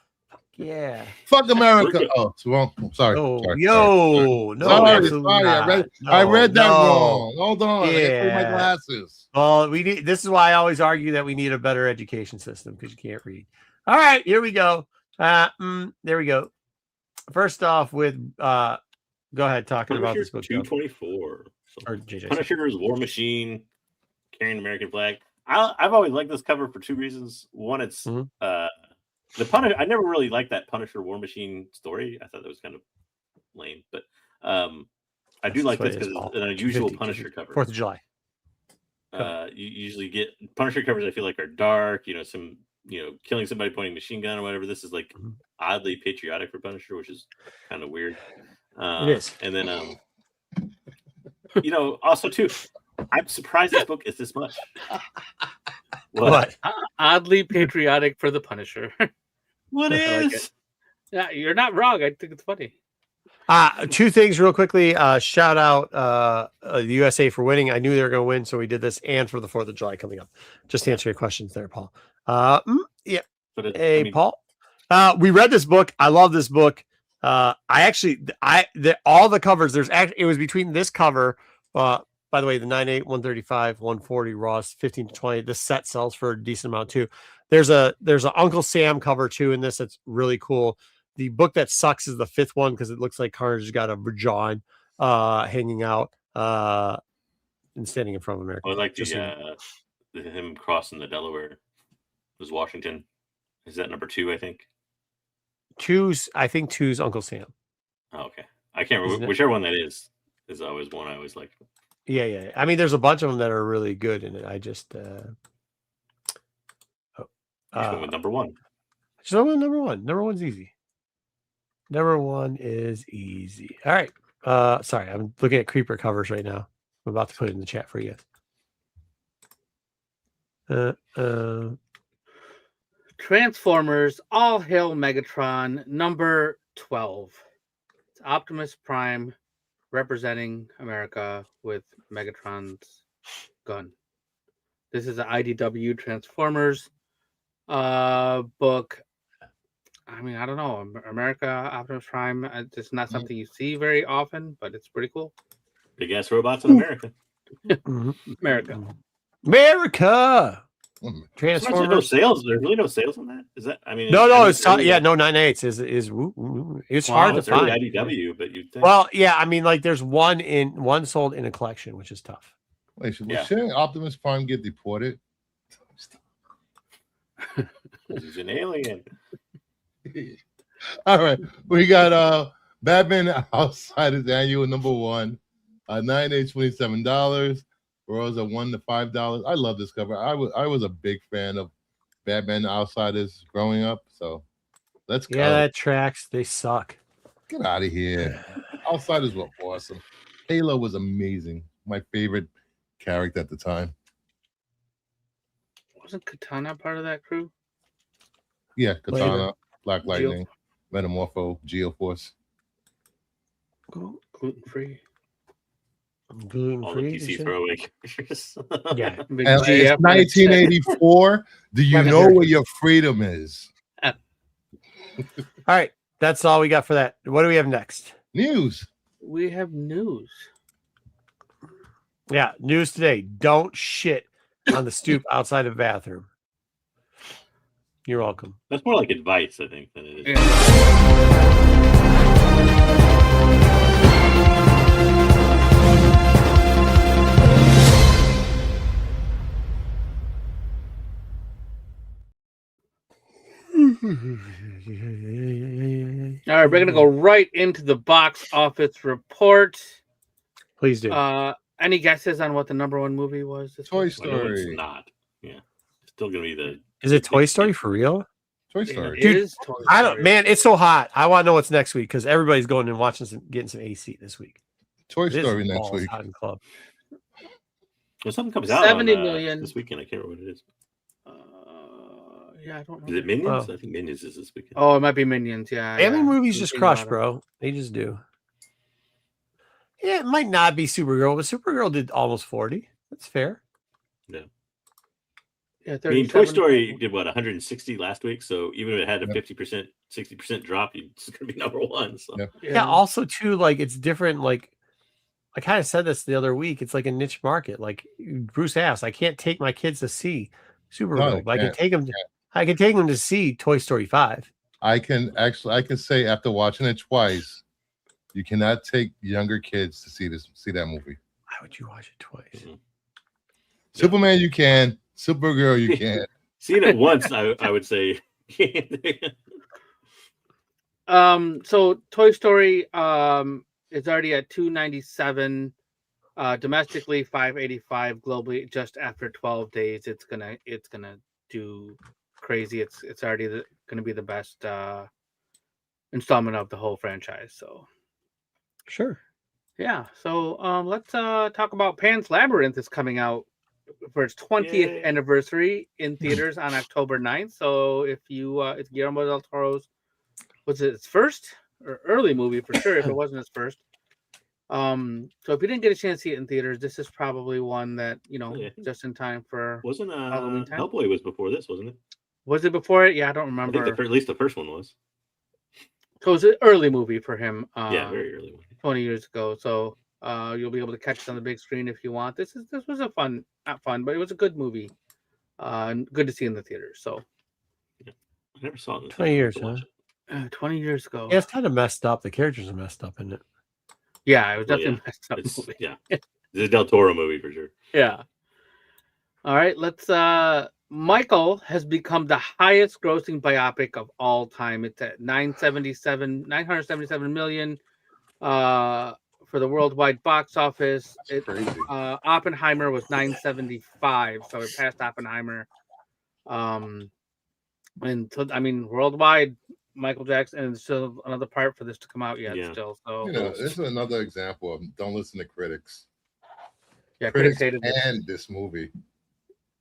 Yeah. Fuck America. Oh, it's wrong. Sorry. I read that wrong. Hold on. I got my glasses. Well, this is why I always argue that we need a better education system, because you can't read. All right, here we go. There we go. First off with go ahead talking about this book. 224. Or JJ. Punisher's War Machine carrying American flag. I've always liked this cover for 2 reasons. One, it's the Punisher. I never really liked that Punisher War Machine story. I thought that was kind of lame, but I do like this because it's an unusual Punisher cover. 4th of July. You usually get Punisher covers. I feel like are dark. Some killing somebody, pointing machine gun or whatever. This is like oddly patriotic for Punisher, which is kind of weird. It is. And then also too, I'm surprised this book is this much. What? Oddly patriotic for the Punisher. What is? Like yeah, you're not wrong. I think it's funny. Two things real quickly. Shout out the USA for winning. I knew they were going to win, so we did this, and for the 4th of July coming up. Just to answer your questions there, Paul. Yeah. Paul. We read this book. I love this book. All the covers. It was between this cover. By the way, the 9.8, 135, 140 Ross 15 to 20. This set sells for a decent amount too. There's a Uncle Sam cover too in this. That's really cool. The book that sucks is the 5th one because it looks like Carnage has got a vagina hanging out and standing in front of America. I like him crossing the Delaware. Was Washington? Is that number 2? I think. Two's Uncle Sam. Oh, okay. I can't remember whichever one that is always one I always like. Yeah. I mean, there's a bunch of them that are really good in it. I just with number 1. Just with number 1. Number 1's easy. Number 1 is easy. All right. Sorry, I'm looking at Creeper covers right now. I'm about to put it in the chat for you guys. Transformers All Hail Megatron number 12. It's Optimus Prime representing America with Megatron's gun. This is an IDW Transformers book. I mean, I don't know. America, Optimus Prime, it's not something you see very often, but it's pretty cool. Big ass robots in America. America. Transformers. There's no sales. There's really no sales on that. Is that? I mean, no. It's no 9.8s is it's hard to find. IDW, but you think. Well, yeah. I mean, like there's one sold in a collection, which is tough. Wait, shouldn't Optimus Prime get deported? He's an alien. All right, we got Batman Outsiders annual number 1, $9.8, $27. Rose at $1 to $5. I love this cover. I was a big fan of Batman Outsiders growing up, so let's go. Yeah, that tracks. They suck. Get out of here. Outsiders were awesome. Halo was amazing. My favorite character at the time. Wasn't Katana part of that crew? Yeah, Katana, Black Lightning, Metamorpho, Geoforce. Gluten-free. All the PC throwaway characters. Yeah. And it's 1984. Do you know where your freedom is? All right. That's all we got for that. What do we have next? News. We have news. Yeah, news today. Don't shit on the stoop outside of the bathroom. You're welcome. That's more like advice, I think, than it is. All right, we're gonna go right into the box office report. Please do. Any guesses on what the number 1 movie was? Toy Story. It's not. Yeah, it's still gonna be the. Is it Toy Story for real? Toy Story. It is Toy Story. I don't. Man, it's so hot. I want to know what's next week because everybody's going and watching getting some AC this week. Toy Story next week. Hot in club. Well, something comes out 70 million this weekend. I can't remember what it is. Yeah, I don't know. Is it Minions? I think Minions is this weekend. Oh, it might be Minions. Yeah. Family movies just crush, bro. They just do. Yeah, it might not be Supergirl, but Supergirl did almost 40. That's fair. Yeah. Yeah, I mean, Toy Story did what 160 last week, so even if it had a 50%, 60% drop, it's going to be number 1. So. Yeah. Also, too, like it's different. Like I kind of said this the other week. It's like a niche market. Like Bruce asked, I can't take my kids to see Supergirl, but I can take them. I can take them to see Toy Story 5. I can say after watching it twice, you cannot take younger kids to see that movie. Why would you watch it twice? Mm-hmm. Superman, you can. Supergirl, you can. Seeing it once, I would say. So Toy Story is already at 297 Domestically 585, globally just after 12 days it's gonna do crazy. It's already gonna be the best installment of the whole franchise. So Sure. yeah. So let's talk about Pan's Labyrinth is coming out for its 20th anniversary in theaters on October 9th. So if you it's Guillermo del Toro's, was it his first or early movie for sure if it wasn't his first. So if you didn't get a chance to see it in theaters, this is probably one that, just in time for wasn't Halloween time. Hellboy was before this, wasn't it? Was it before it? Yeah, I don't remember. I think at least the first one was. So it was an early movie for him. Yeah, very early one. 20 years ago. So you'll be able to catch it on the big screen if you want. This was a not fun, but it was a good movie. Good to see in the theaters. So I never saw it. 20 years, huh? 20 years ago. Yeah, it's kind of messed up. The characters are messed up, isn't it? Yeah, it was definitely messed up. Yeah, it's a Del Toro movie for sure. Yeah. All right, let's. Michael has become the highest grossing biopic of all time. It's at 977 million for the worldwide box office. Crazy. Oppenheimer was 975, so it passed Oppenheimer. And so, I mean, worldwide, Michael Jackson, and still another part for this to come out yet. Still, so this is another example of don't listen to critics. Yeah, critics hated this movie.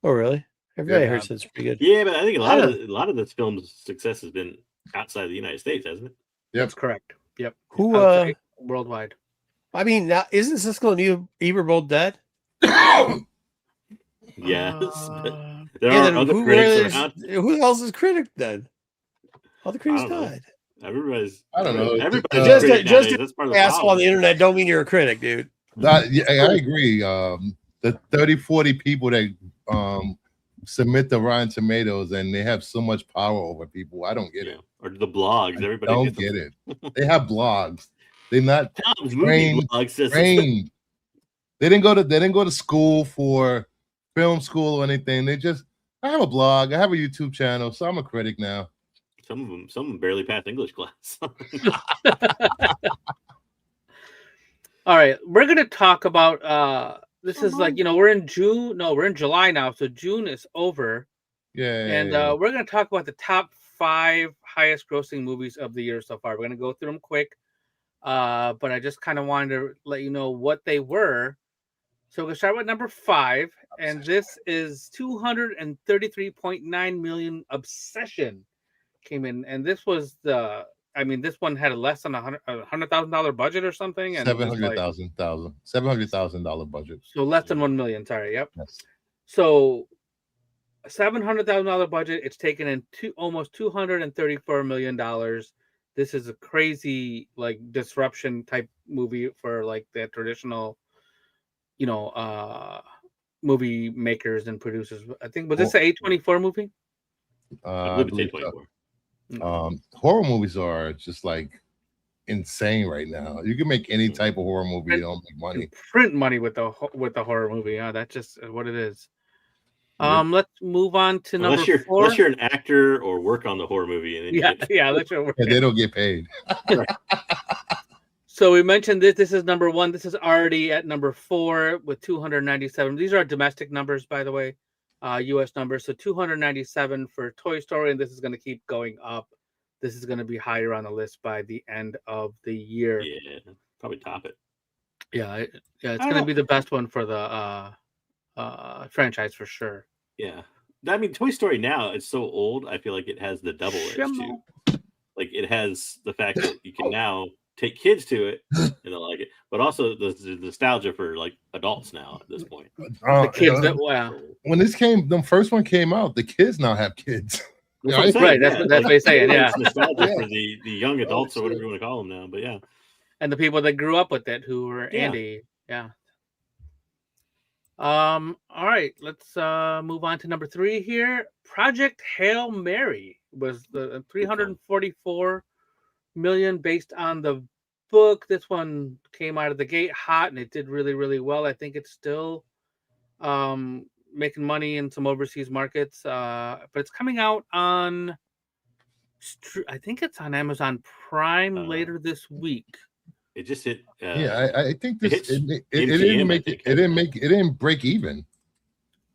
Oh, really? Everybody heard it's pretty good. Yeah, but I think a lot of this film's success has been outside the United States, hasn't it? Yep, that's correct. Yep. Who worldwide? I mean, now isn't Siskel and Ebert both dead? Yes, but there are other critics around. Who else is critic then? All the critics died. Everybody's. I don't know. Everybody's just asshole on the internet don't mean you're a critic, dude. I agree. The 30-40 people that submit to Rotten Tomatoes and they have so much power over people. I don't get it. Or the blogs. Everybody don't get it. They have blogs. They're not trained. They didn't go to school for film school or anything. I have a blog. I have a YouTube channel, so I'm a critic now. Some of them barely passed English class. All right, we're gonna talk about this is like, we're in June. No, we're in July now, so June is over. Yeah. And we're gonna talk about the top 5 highest grossing movies of the year so far. We're gonna go through them quick. But I just kind of wanted to let you know what they were. So we're gonna start with number 5, and this is 233.9 million. Obsession came in, and this was this one had a less than $100,000 budget or something, and $700,000 budget. So less than 1 million. Sorry, yep. Yes. So $700,000 budget. It's taken in almost $234 million. This is a crazy disruption type movie for the traditional, movie makers and producers. I think was this an A24 movie? I believe it's A24. Horror movies are just insane right now. You can make any type of horror movie, you don't make money. Print money with the horror movie. Yeah, that's just what it is. Let's move on to number 4. Unless you're an actor or work on the horror movie, and then they don't get paid. So we mentioned this is number 1. This is already at number 4 with 297. These are domestic numbers, by the way, U.S. numbers. So 297 for Toy Story, and this is going to keep going up. This is going to be higher on the list by the end of the year. Yeah, probably top it. Yeah, it's going to be the best one for the franchise for sure. Yeah, I mean, Toy Story now, it's so old. I feel like it has the double edge too. It has the fact that you can now take kids to it and they'll like it, but also the nostalgia for adults now at this point. The kids when the first one came out, the kids now have kids. Right, that's what they're saying. Yeah, it's nostalgia for the young adults or whatever you want to call them now. But yeah, and the people that grew up with it, who were Andy. Yeah. All right, let's move on to number 3 here. Project Hail Mary was the 344 million based on the book. This one came out of the gate hot, and it did really, really well. I think it's still making money in some overseas markets, but it's coming out on, I think it's on Amazon Prime later this week. It just hit. I think this it didn't break even.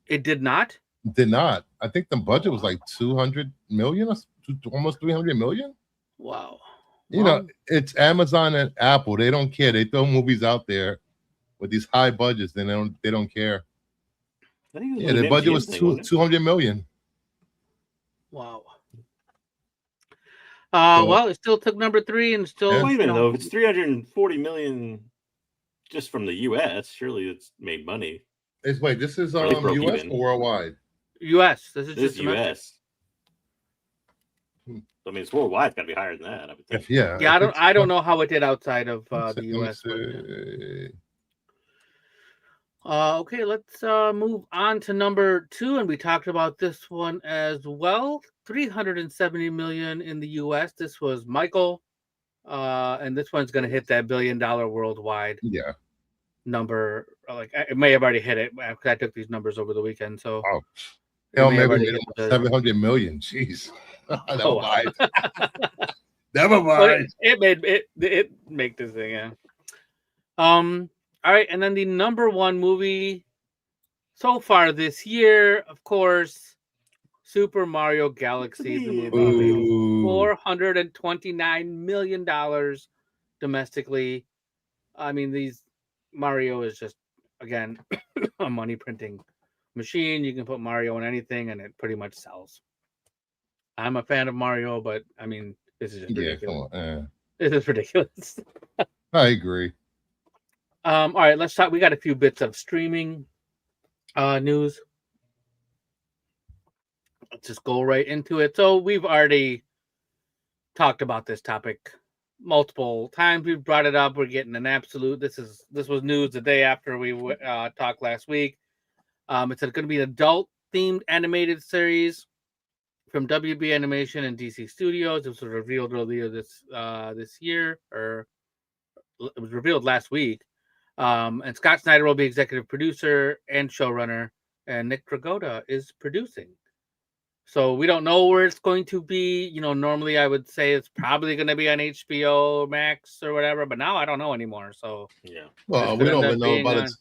It did not. Did not. I think the budget was like 200 million, almost 300 million. Wow. You know, it's Amazon and Apple. They don't care. They throw movies out there with these high budgets, then they don't care. Yeah, the budget was 200 million. Wow. Well, it still took number 3 and still. Wait a minute though. If it's 340 million just from the U.S., surely it's made money. This is U.S. or worldwide? U.S. This is just U.S. I mean, it's worldwide. It's got to be higher than that. I would think. Yeah. I don't know how it did outside of the U.S. Okay, let's move on to number 2, and we talked about this one as well. 370 million in the U.S. This was Michael, and this one's going to hit that $1 billion worldwide. Yeah. Number, like it may have already hit it because I took these numbers over the weekend. So, maybe 700 million. Jeez, never mind. Never mind. It make this thing. Yeah. All right, and then the number 1 movie so far this year, of course, Super Mario Galaxy. The movie, $429 million domestically. I mean, Mario is just, again, a money printing machine. You can put Mario in anything, and it pretty much sells. I'm a fan of Mario, but I mean, this is just ridiculous. This is ridiculous. I agree. All right, let's talk. We got a few bits of streaming news. Let's just go right into it. So we've already talked about this topic multiple times. We've brought it up. We're getting an absolute. This was news the day after we talked last week. It's going to be an adult-themed animated series from WB Animation and DC Studios. It was revealed earlier this year, or it was revealed last week. And Scott Snyder will be executive producer and showrunner, and Nick Dragotta is producing. So we don't know where it's going to be. You know, normally I would say it's probably going to be on HBO Max or whatever, but now I don't know anymore. So yeah. Well, we don't even know about it.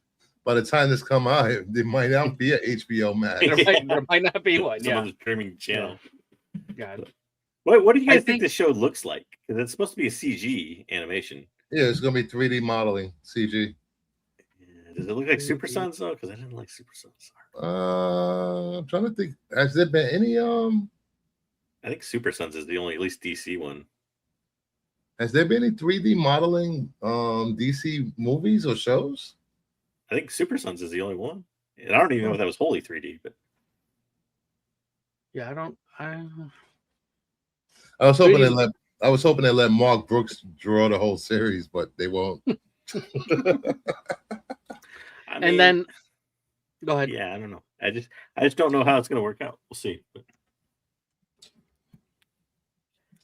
By the time this come out, there might not be an HBO Max. There might not be one. Some other streaming channel. Yeah. What do you guys think the show looks like? Because it's supposed to be a CG animation. Yeah, it's going to be 3D modeling, CG. Does it look like Super Sons though? Because I didn't like Super Sons. I'm trying to think. Has there been any? I think Super Sons is the only, at least DC one. Has there been any 3D modeling DC movies or shows? I think Super Sons is the only one, and I don't even know if that was wholly 3D. But yeah, I was hoping they let Mark Brooks draw the whole series, but they won't. And then go ahead. Yeah, I don't know. I just don't know how it's going to work out. We'll see.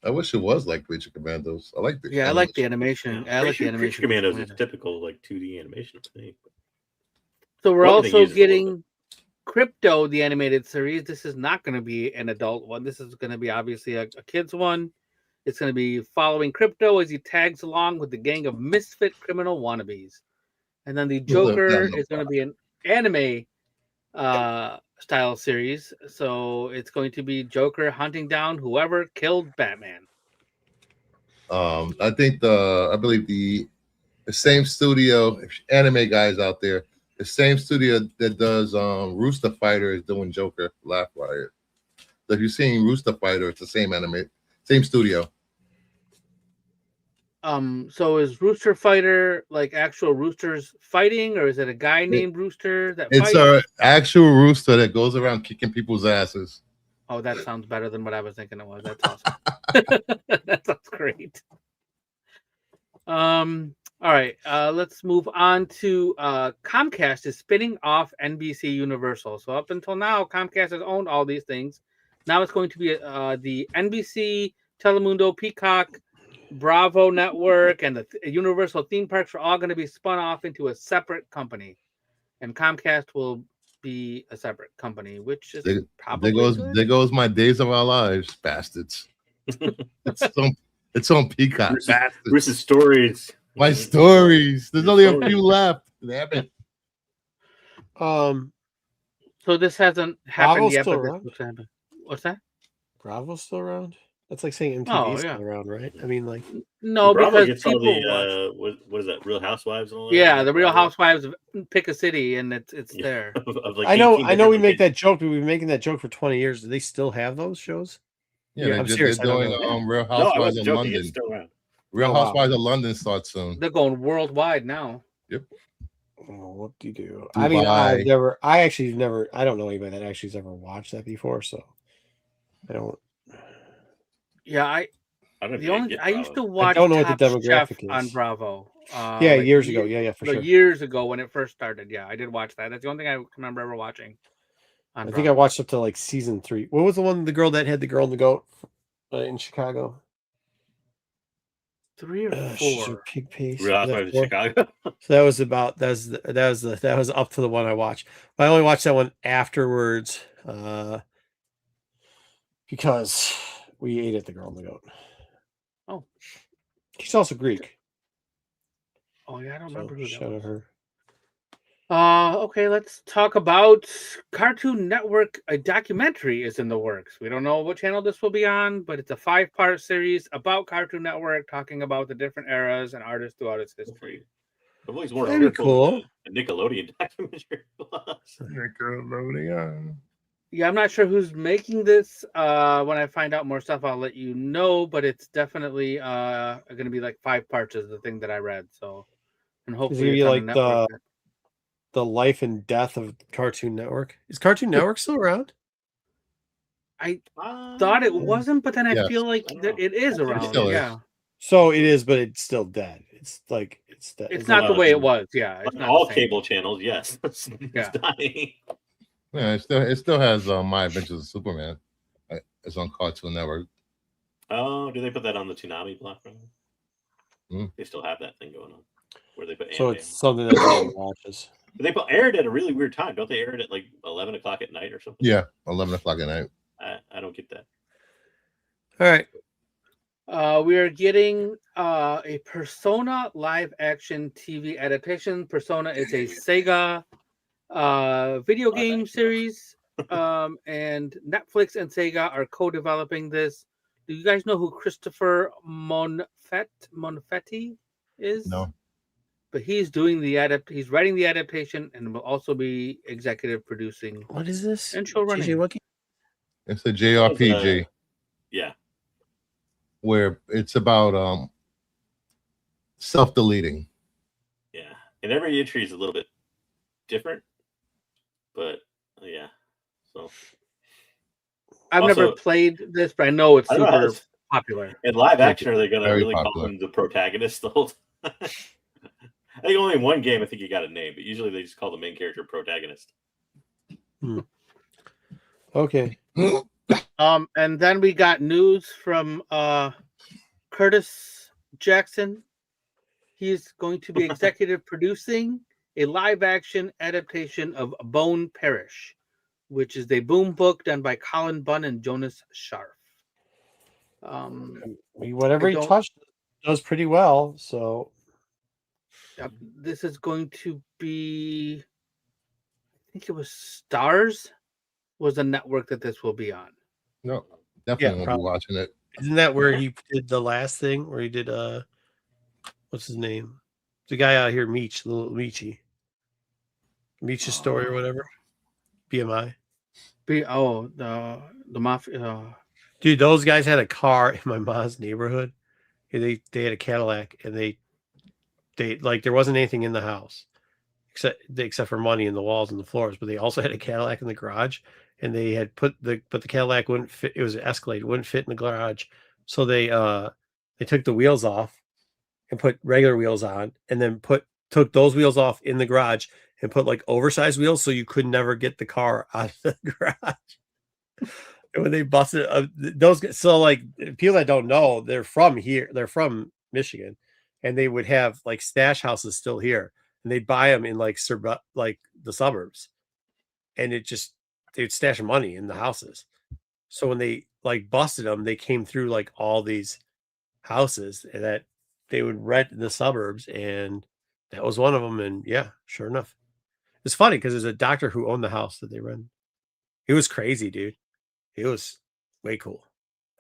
I wish it was like Creature Commandos. I like the animation. I like the animation. Creature Commandos is typical like 2D animation, I think. So we're also getting Crypto, the animated series. This is not going to be an adult one. This is going to be obviously a kid's one. It's going to be following Crypto as he tags along with the gang of misfit criminal wannabes. And then the Joker is going to be an anime style series. So it's going to be Joker hunting down whoever killed Batman. I believe the same studio, anime guys out there, the same studio that does Rooster Fighter is doing Joker Laugh Riot. So if you're seeing Rooster Fighter, it's the same studio. So is Rooster Fighter like actual roosters fighting, or is it a guy named Rooster that fights? It's an actual rooster that goes around kicking people's asses. Oh, that sounds better than what I was thinking it was. That's awesome. That sounds great. All right, let's move on to Comcast is spinning off NBC Universal. So up until now, Comcast has owned all these things. Now it's going to be the NBC, Telemundo, Peacock, Bravo Network, and the Universal theme parks are all going to be spun off into a separate company, and Comcast will be a separate company, which is probably there goes my Days of Our Lives, bastards. It's on Peacock. Bruce's stories. My stories. There's only a few left. Damn it. So this hasn't happened Bravo's yet, still but around? this will happen. What's that? Bravo's still around? That's like saying Oh, MTV's yeah. still around, right? I mean, like, No, Bravo because gets all people the watch. what is that? Real Housewives and all that. Yeah, the Real Housewives of Pick a City, and it's Yeah. there. Of like I know 18 we different make locations. that joke, but we've been making that joke for 20 years. Do they still have those shows? Yeah, I'm they're serious. I don't doing know. Real No, I Housewives wasn't of joking. London. It's still around. Real Oh, wow. Housewives of London starts soon. They're going worldwide now. Yep. Oh, what do you do? Dubai. I mean, I don't know anybody that actually has ever watched that before, so I don't. Yeah, I don't the even only get I used to Bravo. watch don't know what the Top Chef demographic on is. Bravo. Yeah, like years ago. Yeah, for sure. Years ago when it first started. Yeah, I did watch that. That's the only thing I can remember ever watching. I think I watched up to like season 3. What was the one? The girl that had the girl and the goat in Chicago. 3 or She's a 4. pig paste. Real Housewives of Chicago. So that was about that was up to the one I watched. But I only watched that one afterwards because we ate at the girl and the goat. Oh, she's also Greek. Oh yeah, I don't remember who that Shout was. out her. Okay, let's talk about Cartoon Network. A documentary is in the works. We don't know what channel this will be on, but it's a 5-part series about Cartoon Network, talking about the different eras and artists throughout its history. I've always more That'd be cool. A Nickelodeon documentary. Nickelodeon. Yeah, I'm not sure who's making this. When I find out more stuff, I'll let you know. But it's definitely going to be like 5 parts is the thing that I read. So, and hopefully Is it it's gonna on be a like network. the life and death of Cartoon Network? Is Cartoon Network still around? I thought it wasn't, but then I feel like it is around. still is. Yeah. So it is, but it's still dead. It's like It's not the way it was. Yeah, it's not all the same. cable channels. Yes, it's dying. Yeah, it still has My Adventures of Superman. It's on Cartoon Network. Oh, do they put that on the Toonami platform? Mm. They still have that thing going on where they put. So it's something that no one watches. They aired at a really weird time, don't they? Air it at like 11 o'clock at night or something. Yeah, 11 o'clock at night. I don't get that. All right. We are getting a Persona live action TV adaptation. Persona is a Sega video game series, and Netflix and Sega are co-developing this. Do you guys know who Christopher Monfetti is? No. But he's doing he's writing the adaptation and will also be executive producing. What is this? And showrunning. It's a JRPG. Yeah. Where it's about self-deleting. Yeah. And every entry is a little bit different. But yeah. So I've never played this, but I know it's super popular. In live action, are they going to really call him the protagonist the whole time? I think only in one game I think you got a name, but usually they just call the main character protagonist. Okay. And then we got news from Curtis Jackson. He's going to be executive producing a live action adaptation of Bone Parish, which is a Boom book done by Colin Bunn and Jonas Scharf. Whatever he touched does pretty well. So this is going to be, I think it was Stars was the network that this will be on. No, definitely won't be watching it. Isn't that where he did the last thing? Where he did what's his name? The guy out here, Meech, little Meechy. Meech's story or whatever. BMI. The mafia. Dude, those guys had a car in my mom's neighborhood. They had a Cadillac, and they like there wasn't anything in the house except for money in the walls and the floors. But they also had a Cadillac in the garage, and they had put the Cadillac wouldn't fit. It was an Escalade, wouldn't fit in the garage, so they took the wheels off and put regular wheels on, and then took those wheels off in the garage and put like oversized wheels, so you could never get the car out of the garage. And when they busted those, so like people that don't know, they're from here, they're from Michigan, and they would have like stash houses still here, and they'd buy them in like the suburbs, and they'd stash money in the houses. So when they like busted them, they came through like all these houses that they would rent in the suburbs, and that was one of them. And yeah, sure enough, it's funny because there's a doctor who owned the house that they rented. It was crazy, dude. It was way cool.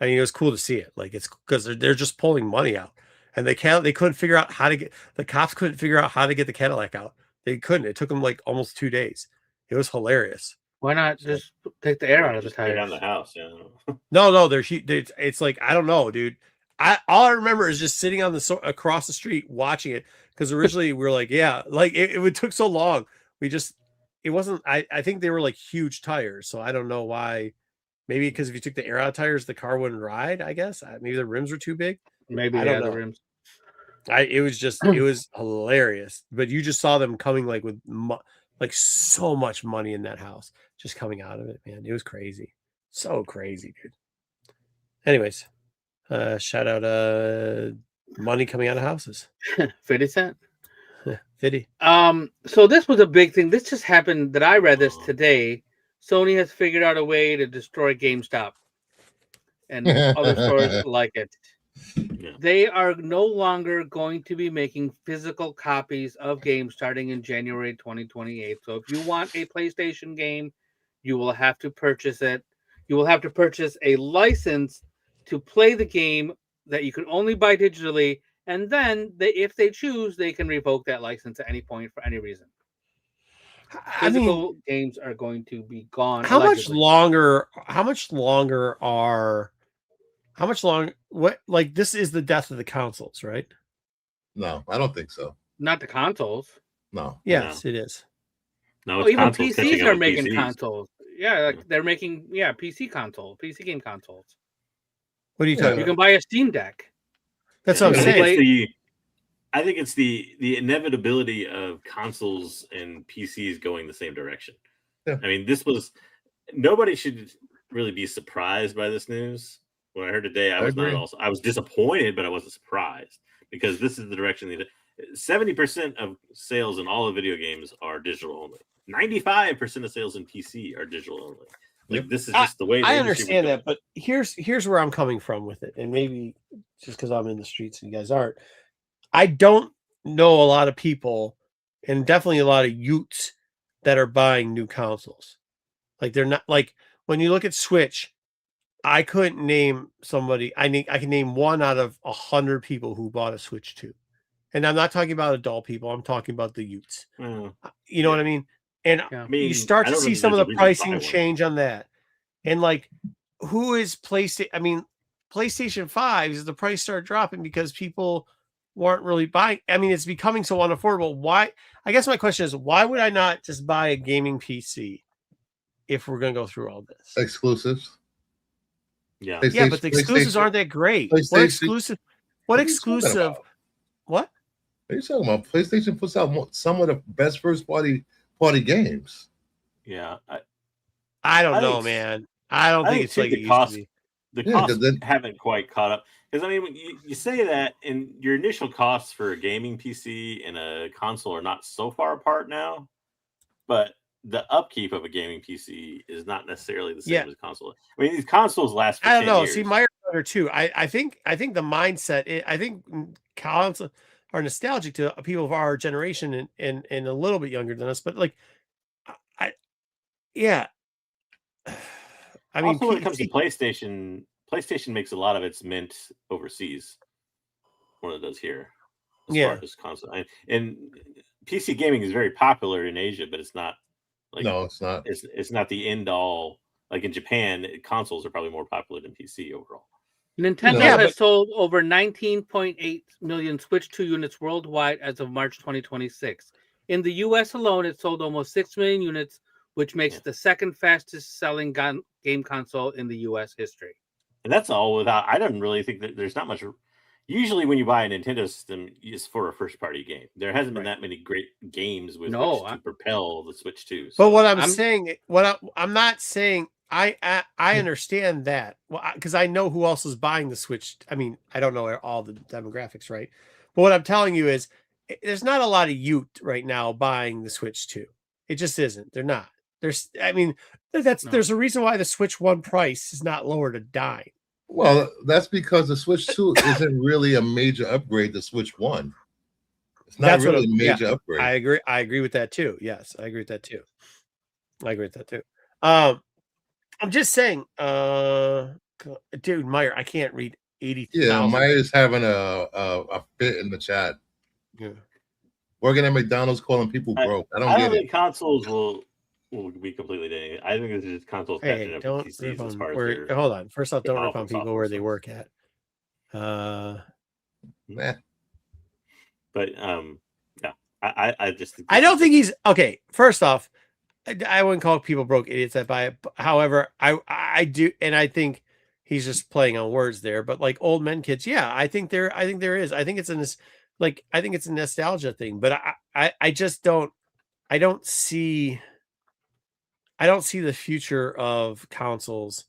I mean, it was cool to see it. Like, it's because they're just pulling money out, and they couldn't figure out how to get the cops couldn't figure out how to get the Cadillac out. They couldn't. It took them like almost 2 days. It was hilarious. Why not just take the air out of the tires? Down the house, yeah. No, it's like, I don't know, dude. All I remember is just sitting on across the street watching it, because originally we were like, yeah, like it took so long. It wasn't. I think they were like huge tires, so I don't know why. Maybe because if you took the air out of tires, the car wouldn't ride. I guess maybe the rims were too big. Maybe I don't know. the rims. It was hilarious. But you just saw them coming like with like so much money in that house just coming out of it, man. It was crazy. So crazy, dude. Anyways, shout out money coming out of houses. 50 Cent. 50. So this was a big thing. This just happened that I read this today. Sony has figured out a way to destroy GameStop and other stores like it. Yeah. They are no longer going to be making physical copies of games starting in January 2028. So if you want a PlayStation game, you will have to purchase it. You will have to purchase a license to play the game that you can only buy digitally. And then if they choose, they can revoke that license at any point for any reason. Physical games are going to be gone. How much longer? What, like, this is the death of the consoles, right? No, I don't think so. Not the consoles. No. Yes, it is. No, even PCs are making consoles. Yeah, like they're making PC game consoles. What are you talking about? You can buy a Steam Deck. That's what I'm saying. I think it's the inevitability of consoles and PCs going the same direction. Yeah. I mean, nobody should really be surprised by this news. When I heard today, I was disappointed, but I wasn't surprised, because this is the direction 70% of sales in all of video games are digital only. 95% of sales in PC are digital only. Like, this is just the way. I understand that, but here's where I'm coming from with it, and maybe just because I'm in the streets and you guys aren't. I don't know a lot of people, and definitely a lot of youths, that are buying new consoles. Like, they're not, like, when you look at Switch, I couldn't name somebody. I can name 1 out of 100 people who bought a Switch 2. And I'm not talking about adult people. I'm talking about the youths. You know what I mean? And you start to see some of the pricing change on that. And like, who is PlayStation? I mean, PlayStation 5s, the price started dropping because people weren't really buying. I mean, it's becoming so unaffordable. Why? I guess my question is, why would I not just buy a gaming PC if we're going to go through all this? Exclusives. Yeah. Yeah, but the exclusives aren't that great. What exclusive? What exclusive? What? What are you talking about? PlayStation puts out some of the best first party games. Yeah. I don't know, man. I don't think it's like the costs haven't quite caught up. Because, I mean, when you say that, and your initial costs for a gaming PC and a console are not so far apart now, but the upkeep of a gaming PC is not necessarily the same as a console. I mean, these consoles last for 10 years. I don't know. See, my brother too. I think the mindset, I think consoles are nostalgic to people of our generation and a little bit younger than us, but like, I mean, also, when it comes to PlayStation makes a lot of its mint overseas more than it does here. As far as console. And PC gaming is very popular in Asia, but it's not. Like, no, it's not. It's not the end all. Like in Japan, consoles are probably more popular than PC overall. Nintendo has sold over 19.8 million Switch 2 units worldwide as of March 2026. In the U.S. alone, it sold almost 6 million units, which makes it the second fastest selling game console in the U.S. history. And that's all without. I don't really think that there's not much. Usually, when you buy a Nintendo system, it's for a first-party game. There hasn't been that many great games with which to propel the Switch 2. So. But what I'm saying, I'm not saying, I understand that, because I know who else is buying the Switch. I mean, I don't know all the demographics, right? But what I'm telling you is, there's not a lot of youth right now buying the Switch 2. It just isn't. They're not. There's a reason why the Switch 1 price is not lowered a dime. Well, that's because the Switch 2 isn't really a major upgrade to Switch 1. It's not really a major upgrade. I agree with that too. Yes, I agree with that too. I'm just saying, dude, Meyer, I can't read 80,000. Yeah, Meyer's having a fit in the chat. Yeah. Working at McDonald's calling people broke. I don't think consoles will be completely dead. I think this is just consoles catching up don't with PCs as far as hold on. First off, don't rip on people where they work at. Nah. But yeah, I just think I don't think he's okay. First off, I wouldn't call people broke idiots that buy it. However, I do, and I think he's just playing on words there. But like old men kits, yeah, I think there is. I think it's I think it's a nostalgia thing. But I just don't. I don't see the future of consoles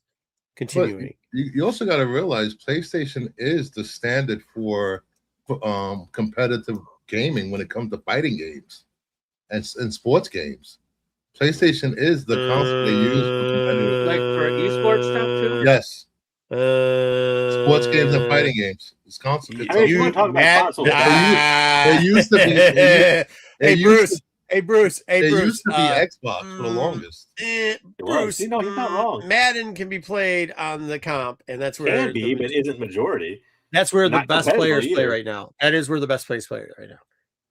continuing. But you also got to realize PlayStation is the standard for competitive gaming when it comes to fighting games and sports games. PlayStation is the console they use for competitive, like for esports stuff too. Yes. Sports games and fighting games. It's console. They used to be. Hey Bruce. It used to be Xbox for the longest. Bruce, he's not wrong. Madden can be played on the comp, and that's where can be, but isn't majority. That's where the best players play right now. That is where the best players play right now.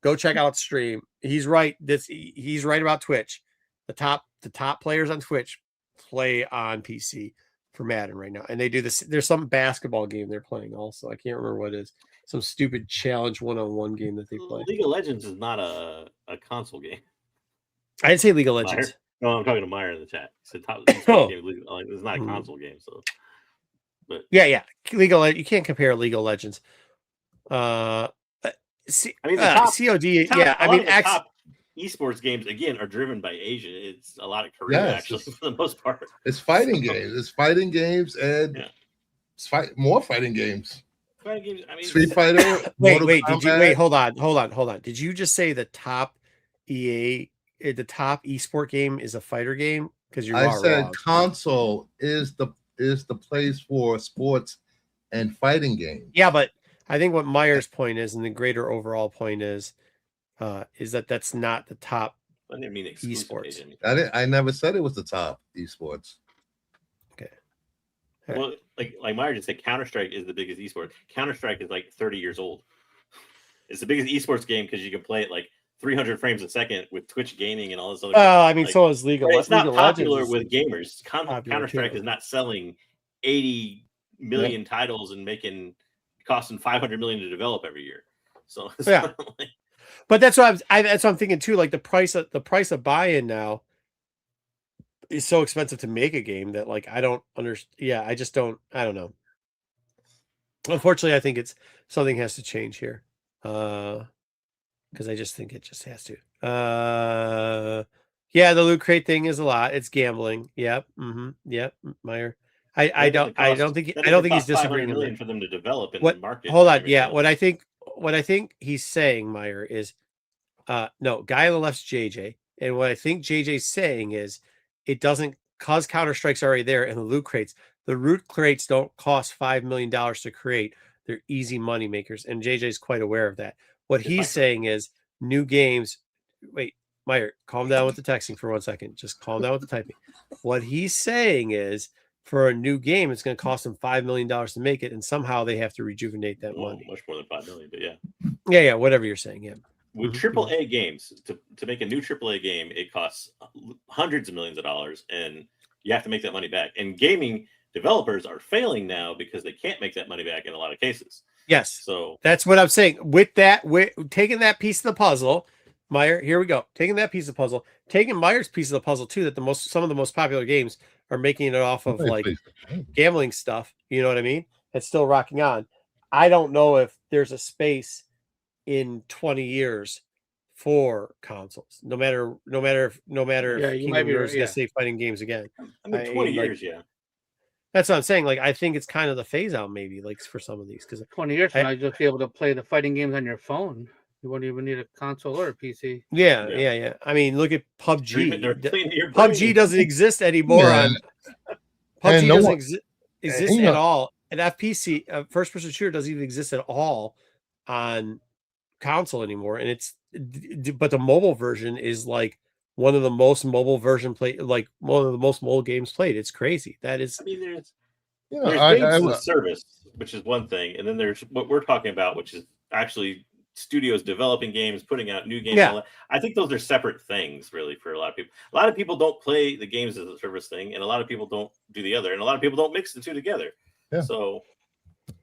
Go check out stream. He's right. He's right about Twitch. The top players on Twitch play on PC for Madden right now, and they do this. There's some basketball game they're playing also. I can't remember what it is. Some stupid challenge 1-on-1 game that they play. League of Legends is not a console game. I didn't say League of Legends. No, I'm talking to Meyer in the chat. He said it's not a console game, so. But yeah, League of Legends. You can't compare League of Legends. COD. Top esports games again are driven by Asia. It's a lot of Korea actually for the most part. It's fighting games. It's fighting games and more fighting games. I mean, Street Fighter. Wait, hold on. Did you just say the top esport game is a fighter game? Because I said console is the place for sports and fighting games. Yeah, but I think what Meyer's point is, and the greater overall point is that that's not the top. I didn't mean esports. I never said it was the top esports. Okay. Well, like Meyer just said, Counter-Strike is the biggest esport. Counter-Strike is like 30 years old. It's the biggest esports game because you can play it like 300 frames a second with Twitch gaming and all this other stuff. I mean, so is League of Legends. It's not popular with gamers. Counter-Strike is not selling 80 million titles and costing $500 million to develop every year. So but that's what I'm thinking too. Like the price of buy-in now is so expensive to make a game that like I don't understand. Yeah, I don't know. Unfortunately, I think something has to change here. Because I just think it just has to. Yeah, the loot crate thing is a lot. It's gambling. Yep. Yep. Meyer. I don't think he's disagreeing for them to develop and market. Hold on. Yeah. What I think he's saying, Meyer, is no, guy on the left's JJ. And what I think JJ's saying is it doesn't cause Counter-Strike's already there and the loot crates don't cost $5 million to create. They're easy money makers. And JJ's quite aware of that. What he's saying is new games. Wait, Meyer, calm down with the texting for 1 second. Just calm down with the typing. What he's saying is for a new game, it's going to cost them $5 million to make it. And somehow they have to rejuvenate that money. Much more than $5 million, but yeah. Yeah. Whatever you're saying. Yeah. With AAA games, to make a new AAA game, it costs hundreds of millions of dollars and you have to make that money back. And gaming developers are failing now because they can't make that money back in a lot of cases. Yes. So that's what I'm saying. With taking that piece of the puzzle, Meyer, here we go. Taking that piece of the puzzle, taking Meyer's piece of the puzzle too, that some of the most popular games are making it off of like gambling stuff. You know what I mean? It's still rocking on. I don't know if there's a space in 20 years for consoles. No matter if Kingdom Hearts is gonna say fighting games again. I mean 20 years, yeah. That's what I'm saying. Like, I think it's kind of the phase out, maybe, like for some of these. Because 20 years from now, you'll just be able to play the fighting games on your phone. You won't even need a console or a PC. Yeah. I mean, look at PUBG. PUBG doesn't exist anymore. PUBG doesn't exist at all an FPC, a first-person shooter, doesn't even exist at all on console anymore, and but the mobile version is like one of the most mobile version play, like one of the most mobile games played. It's crazy. That is. I mean, there's I games as a service, which is one thing, and then there's what we're talking about, which is actually studios developing games, putting out new games. Yeah. I think those are separate things, really, for a lot of people. A lot of people don't play the games as a service thing, and a lot of people don't do the other, and a lot of people don't mix the two together. Yeah. So,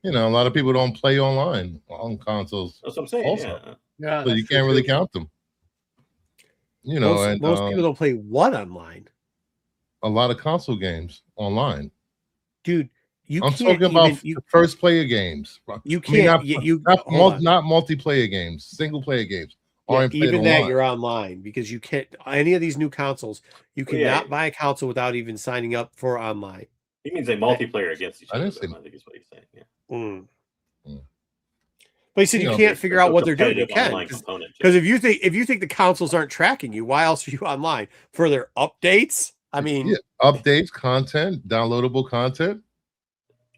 a lot of people don't play online on consoles. That's what I'm saying. Also. Yeah, So you can't really count them. Most people don't play what online? A lot of console games online. Dude, I'm talking about first player games. You can't. Not multiplayer games, single player games. Even that you're online because you can't. Any of these new consoles, you cannot buy a console without even signing up for online. He means a multiplayer against each other. I think is what he's saying. Yeah. But he said you can't figure out what they're doing. You can, because if you think the consoles aren't tracking you, why else are you online for their updates? I mean, updates, content, downloadable content.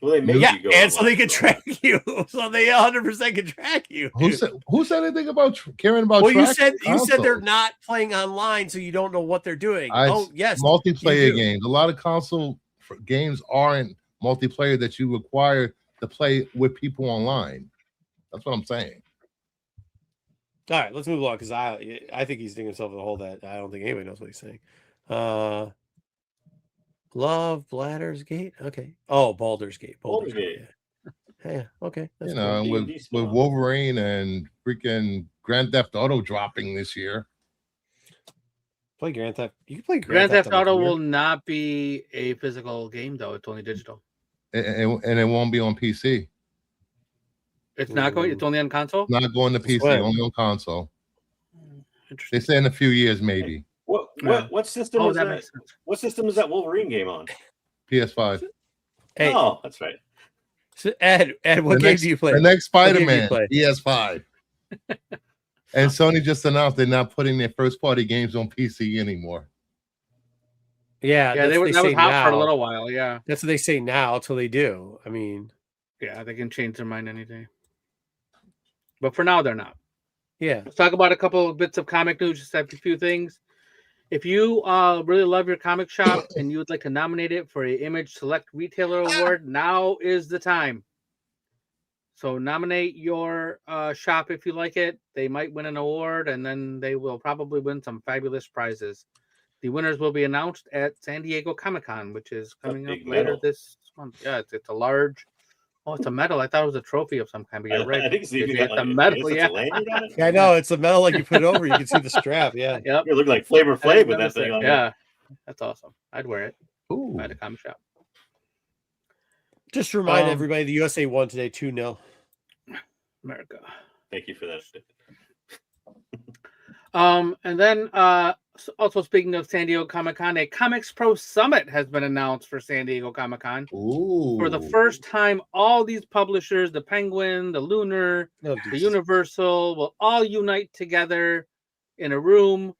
Well, they make you go and so they can track you. So they 100% can track you. Who said anything about caring about? Well, you said they're not playing online, so you don't know what they're doing. Yes, multiplayer games. A lot of console games aren't multiplayer that you require to play with people online. That's what I'm saying. All right, let's move along because I think he's thinking himself in the hole that I don't think anybody knows what he's saying. Love Bladder's Gate. Okay. Oh, Baldur's Gate. Baldur's Gate. Yeah. Okay. That's and with Wolverine and freaking Grand Theft Auto dropping this year. Play Grand Theft. You can play Grand Theft Auto will not be a physical game though. It's only digital. And it won't be on PC. It's not going. It's only on console. Not going to PC. Only on console. They say in a few years maybe. What system is that? What system is that Wolverine game on? PS5. Hey, that's right. So Ed, what game do you play? The next Spider-Man, PS5. And Sony just announced they're not putting their first-party games on PC anymore. Yeah, that was hot for a little while. Yeah, that's what they say now until they do. I mean, yeah, they can change their mind any day. But for now, they're not. Yeah. Let's talk about a couple of bits of comic news. Just a few things. If you really love your comic shop and you would like to nominate it for an Image Select Retailer Award, now is the time. So nominate your shop if you like it. They might win an award, and then they will probably win some fabulous prizes. The winners will be announced at San Diego Comic-Con, which is coming up later this month. Yeah, it's a large. Oh, it's a medal. I thought it was a trophy of some kind. But you're right. I think it's a medal. Yeah, I know it's a medal. Like you put it over, you can see the strap. Yeah, yep. You look like Flavor Flav with that thing on. Yeah, that's awesome. I'd wear it. Ooh. At a comic shop. Just to remind everybody, the USA won today 2-0. America. Thank you for that. And then also speaking of San Diego Comic-Con, a Comics Pro Summit has been announced for San Diego Comic-Con. Ooh. For the first time, all these publishers, the Penguin, the Lunar, the Universal, will all unite together in a room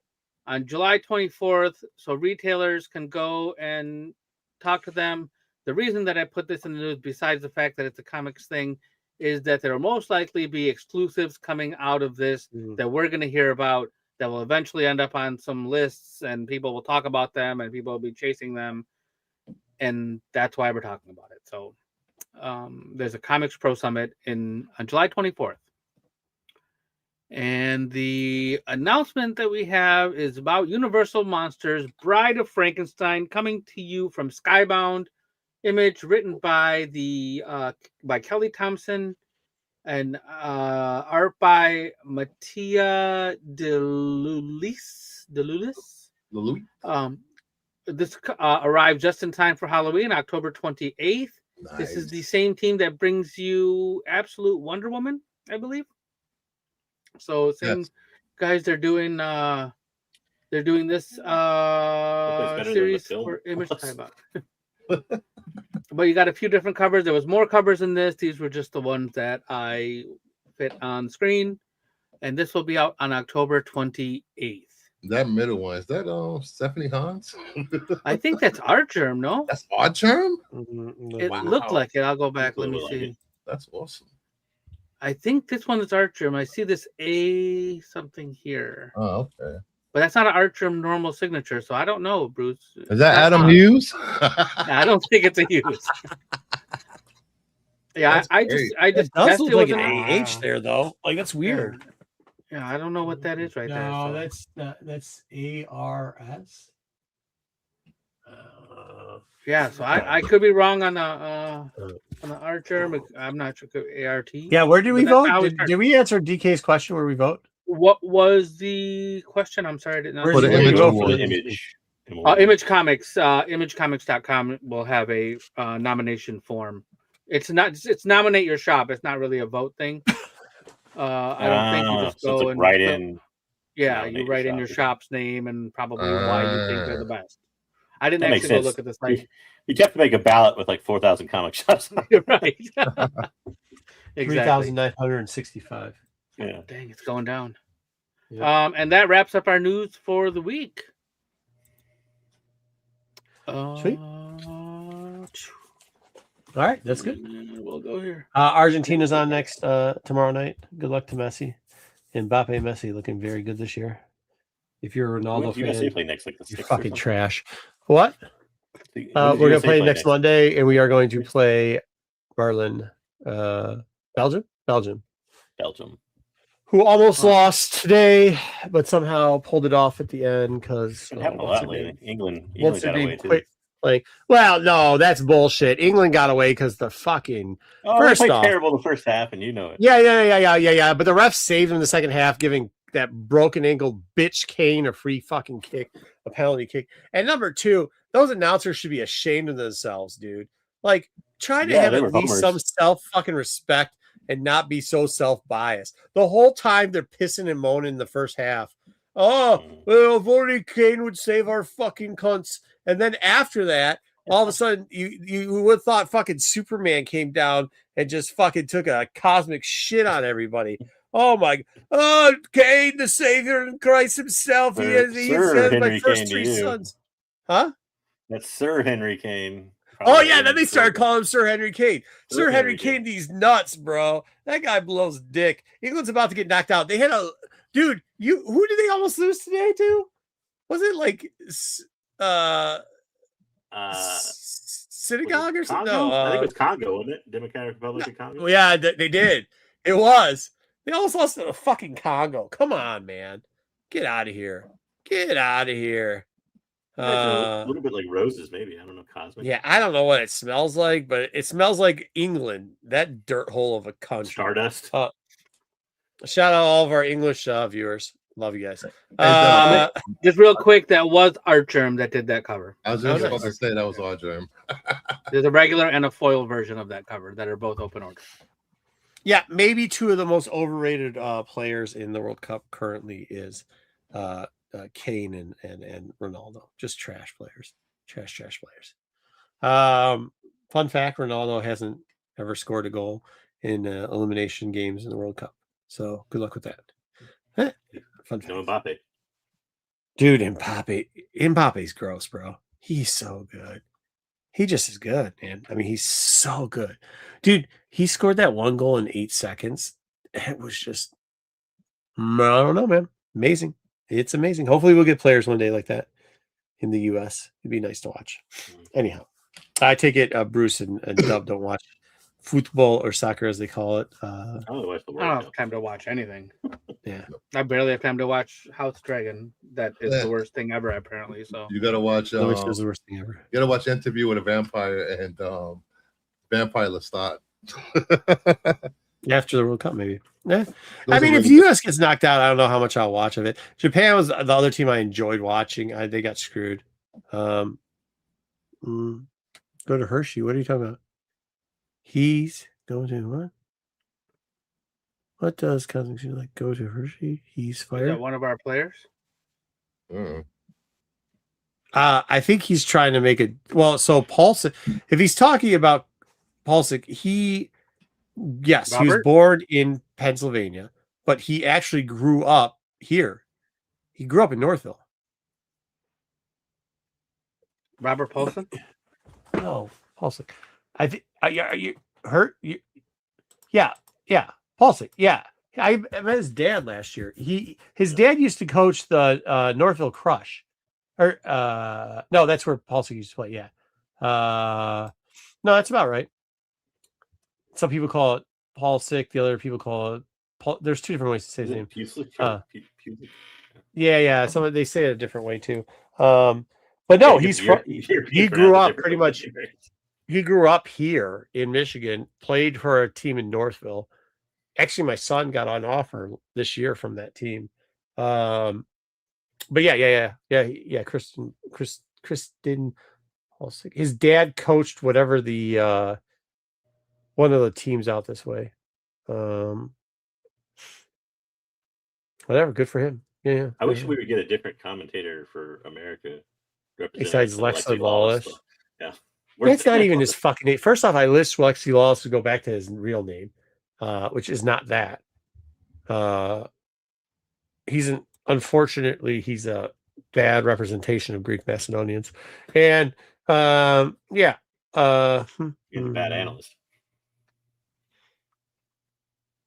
on July 24th so retailers can go and talk to them. The reason that I put this in the news, besides the fact that it's a comics thing, is that there will most likely be exclusives coming out of this that we're going to hear about that will eventually end up on some lists and people will talk about them and people will be chasing them. And that's why we're talking about it. So there's a Comics Pro Summit on July 24th. And the announcement that we have is about Universal Monsters, Bride of Frankenstein, coming to you from Skybound. Image written by by Kelly Thompson and art by Mattia DeLulis. This arrived just in time for Halloween, October 28th. Nice. This is the same team that brings you Absolute Wonder Woman, I believe. So same guys, they're doing this series for Image. But you got a few different covers. There was more covers in this. These were just the ones that I fit on screen. And this will be out on October 28th. That middle one, is that Stephanie Hans? I think that's Artgerm, no? That's Artgerm? It looked like it. I'll go back. Let me see. That's awesome. I think this one is Artgerm. I see this A something here. Oh, okay. But that's not an Artgerm normal signature, so I don't know, Bruce. Is that Adam Hughes? I don't think it's a Hughes. Yeah, I just it does look like an AH there though. Like that's weird. Yeah, I don't know what that is right there. No, that's ARS. Yeah, so I could be wrong on the Archer. I'm not sure. ART. Yeah, where did we vote? Did we answer DK's question where we vote? What was the question? I'm sorry, I did not. For the image. Image Comics. ImageComics.com will have a nomination form. It's nominate your shop. It's not really a vote thing. I don't think you just go and write in. Yeah, you write in your shop's name and probably why you think they're the best. I didn't actually go look at the site. You have to make a ballot with like 4,000 comic shops. You're right. Exactly. 3,965. Yeah. Dang, it's going down. Yeah. And that wraps up our news for the week. Sweet. All right, that's good. We'll go here. Argentina's on next tomorrow night. Good luck to Messi. Mbappe Messi looking very good this year. If you're a Ronaldo fan, play next, like you're fucking trash. What? We're going to play next Monday, and we are going to play Berlin, Belgium, who almost lost today, but somehow pulled it off at the end because England got away too. Like, well, no, that's bullshit. England got away because the fucking first off, terrible the first half, and you know it. Yeah. But the refs saved him in the second half, giving that broken ankle bitch Kane a free fucking kick, a penalty kick. And number two, those announcers should be ashamed of themselves, dude. Like, try to have at least some self fucking respect and not be so self biased. The whole time they're pissing and moaning in the first half. Oh, well, if only Kane would save our fucking cunts. And then after that, all of a sudden, you would have thought fucking Superman came down and just fucking took a cosmic shit on everybody. Oh my! Oh, Kane, the Savior in Christ Himself. He has my first three sons. Huh? That's Sir Henry Kane. Oh yeah, then they started calling him Sir Henry Kane. Sir Henry Kane, these nuts, bro. That guy blows dick. England's about to get knocked out. They had a dude. Who did they almost lose today to? Was it like synagogue or something? No, I think it was Congo, wasn't it? Democratic Republic of Congo. Yeah, they did. It was. They almost lost to the fucking Congo. Come on, man. Get out of here. Get out of here. A little bit like roses, maybe. I don't know. Cosmic. Yeah, I don't know what it smells like, but it smells like England. That dirt hole of a country. Stardust. Shout out all of our English viewers. Love you guys. Just real quick, that was Artgerm that did that cover. I was just about to say that was Artgerm. There's a regular and a foil version of that cover that are both open order. Yeah, maybe two of the most overrated players in the World Cup currently is Kane and Ronaldo. Just trash players. Trash players. Fun fact, Ronaldo hasn't ever scored a goal in elimination games in the World Cup. So good luck with that. Fun fact. No Mbappe. Dude, Mbappe's gross, bro. He's so good. He just is good, man. I mean, he's so good. Dude, he scored that one goal in 8 seconds. It was just, I don't know, man. Amazing. It's amazing. Hopefully we'll get players one day like that in the U.S. It'd be nice to watch. Anyhow, I take it Bruce and Dub don't watch football or soccer, as they call it. I don't have time to watch anything. Yeah. I barely have time to watch House Dragon. That is the worst thing ever, apparently. So you gotta watch. Which is the worst thing ever. You gotta watch Interview with a Vampire and Vampire Lestat. After the World Cup, maybe. Yeah. I mean, if the U.S. gets knocked out, I don't know how much I'll watch of it. Japan was the other team I enjoyed watching. They got screwed. Go to Hershey. What are you talking about? He's going to what? What does Cousins like? Go to Hershey. He's fired. Is that one of our players? I think he's trying to make it. Well, so Paulson, if he's talking about Paulson, he was born in Pennsylvania, but he actually grew up here. He grew up in Northville. Robert Paulson? No, Paulson. I think. Are you hurt? Yeah. Paulson. Yeah. I met his dad last year. His dad used to coach the Northville Crush. Or no, that's where Paulson used to play. Yeah. No, that's about right. Some people call it Paul Sick. The other people call it Paul. There's two different ways to say his name. Yeah. Some they say it a different way too. But no, he grew up pretty much. He grew up here in Michigan. Played for a team in Northville. Actually, my son got on offer this year from that team. But yeah. Kristen. His dad coached whatever the one of the teams out this way. Whatever, good for him. Yeah. I wish we would get a different commentator for America. Besides Lexi Lawless. Yeah. That's not even his fucking name. First off, I list Lexi Lawless to go back to his real name, which is not that. Unfortunately, he's a bad representation of Greek Macedonians. And he's a bad analyst.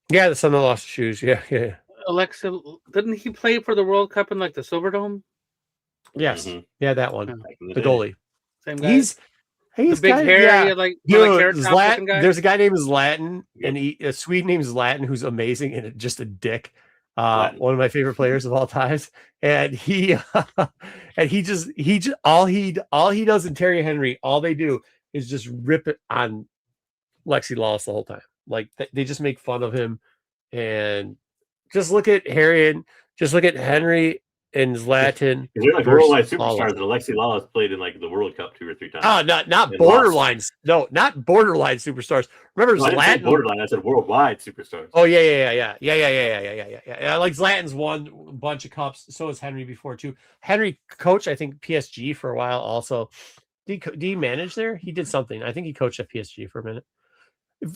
Yeah, the son that lost the shoes. Yeah. Alexa, didn't he play for the World Cup in like the Silverdome? Yes. Mm-hmm. Yeah, that one. The goalie. Same guy. He's the big hairy, there's a guy named Zlatan, and a Swede named Zlatan who's amazing and just a dick. One of my favorite players of all times. And he just all he does in Terry Henry, all they do is just rip it on Lexi Lawless the whole time. Like they just make fun of him. And just look at Harry and just look at Henry and Zlatan. They're like worldwide superstars. And Alexi Lawless played in like the World Cup 2 or 3 times. Oh, not borderline. No, not borderline superstars. Remember Zlatan? I didn't say borderline. I said worldwide superstars. Oh yeah. Like Zlatan's won a bunch of cups. So has Henry before too. Henry coached, I think, PSG for a while. Also, did he manage there? He did something. I think he coached at PSG for a minute.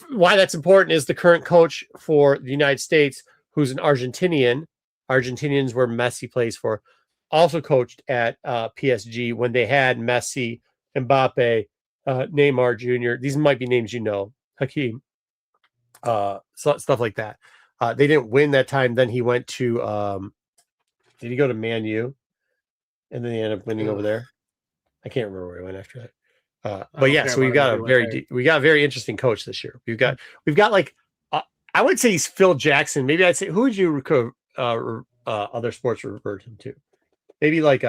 Why that's important is the current coach for the United States, who's an Argentinian. Argentinians where Messi plays for, also coached at PSG when they had Messi, Mbappe, Neymar Jr. These might be names you know, Hakeem, stuff like that. They didn't win that time. Then he went to, did he go to Man U? And then he ended up winning over there. I can't remember where he went after that. But yeah, so we've got a very interesting coach this year. We've got like, I would say he's Phil Jackson. Maybe I'd say, who would you other sports refer him to? Maybe like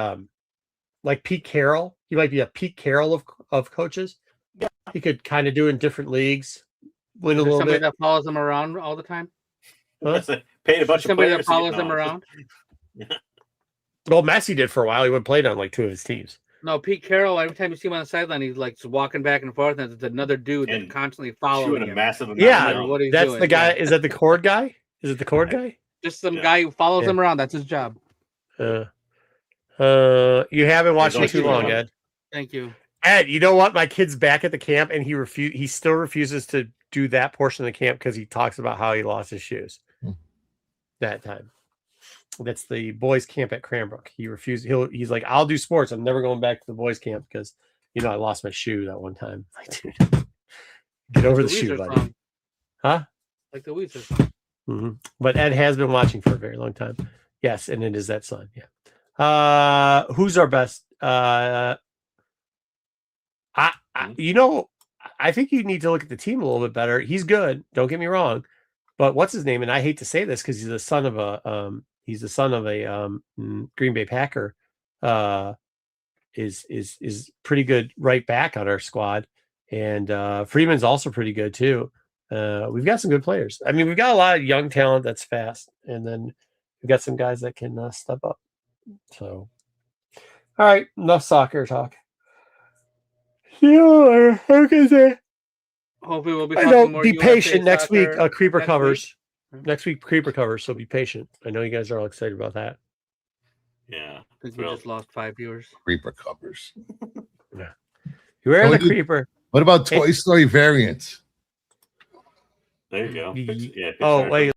Pete Carroll. He might be a Pete Carroll of coaches. Yeah, he could kind of do in different leagues. Win a little somebody bit. That follows him around all the time. Huh? Paid a bunch somebody of that follows him around. Well, Messi did for a while. He would play on like 2 of his teams. No, Pete Carroll. Every time you see him on the sideline, he's like walking back and forth, and there's another dude that constantly following him. Massive amount that's doing. The guy. Is that the cord guy? Is it the cord guy? Just some guy who follows him around. That's his job. You haven't watched him too long, Ed. Thank you, Ed. You know what? My kid's back at the camp, and he still refuses to do that portion of the camp because he talks about how he lost his shoes that time. That's the boys' camp at Cranbrook. He refused. He's like, I'll do sports. I'm never going back to the boys' camp because I lost my shoe that one time. Like, dude, get over the shoe, buddy. Song. Huh? Like the Weezer song. Mm-hmm. But Ed has been watching for a very long time. Yes, and it is that son. Yeah. Who's our best? I think you need to look at the team a little bit better. He's good. Don't get me wrong. But what's his name? And I hate to say this because he's the son of a Green Bay Packer. Is pretty good right back on our squad, and Freeman's also pretty good too. We've got some good players. I mean, we've got a lot of young talent that's fast, and then we've got some guys that can step up. So, all right, enough soccer talk. Sure, okay. Hopefully, we'll be talking more. Be patient next week. Creeper covers. Next week, Creeper covers. So be patient. I know you guys are all excited about that. Yeah, because we just lost 5 viewers. Creeper covers. Yeah, you are the Creeper. What about Toy Story variants? There you go. Wait,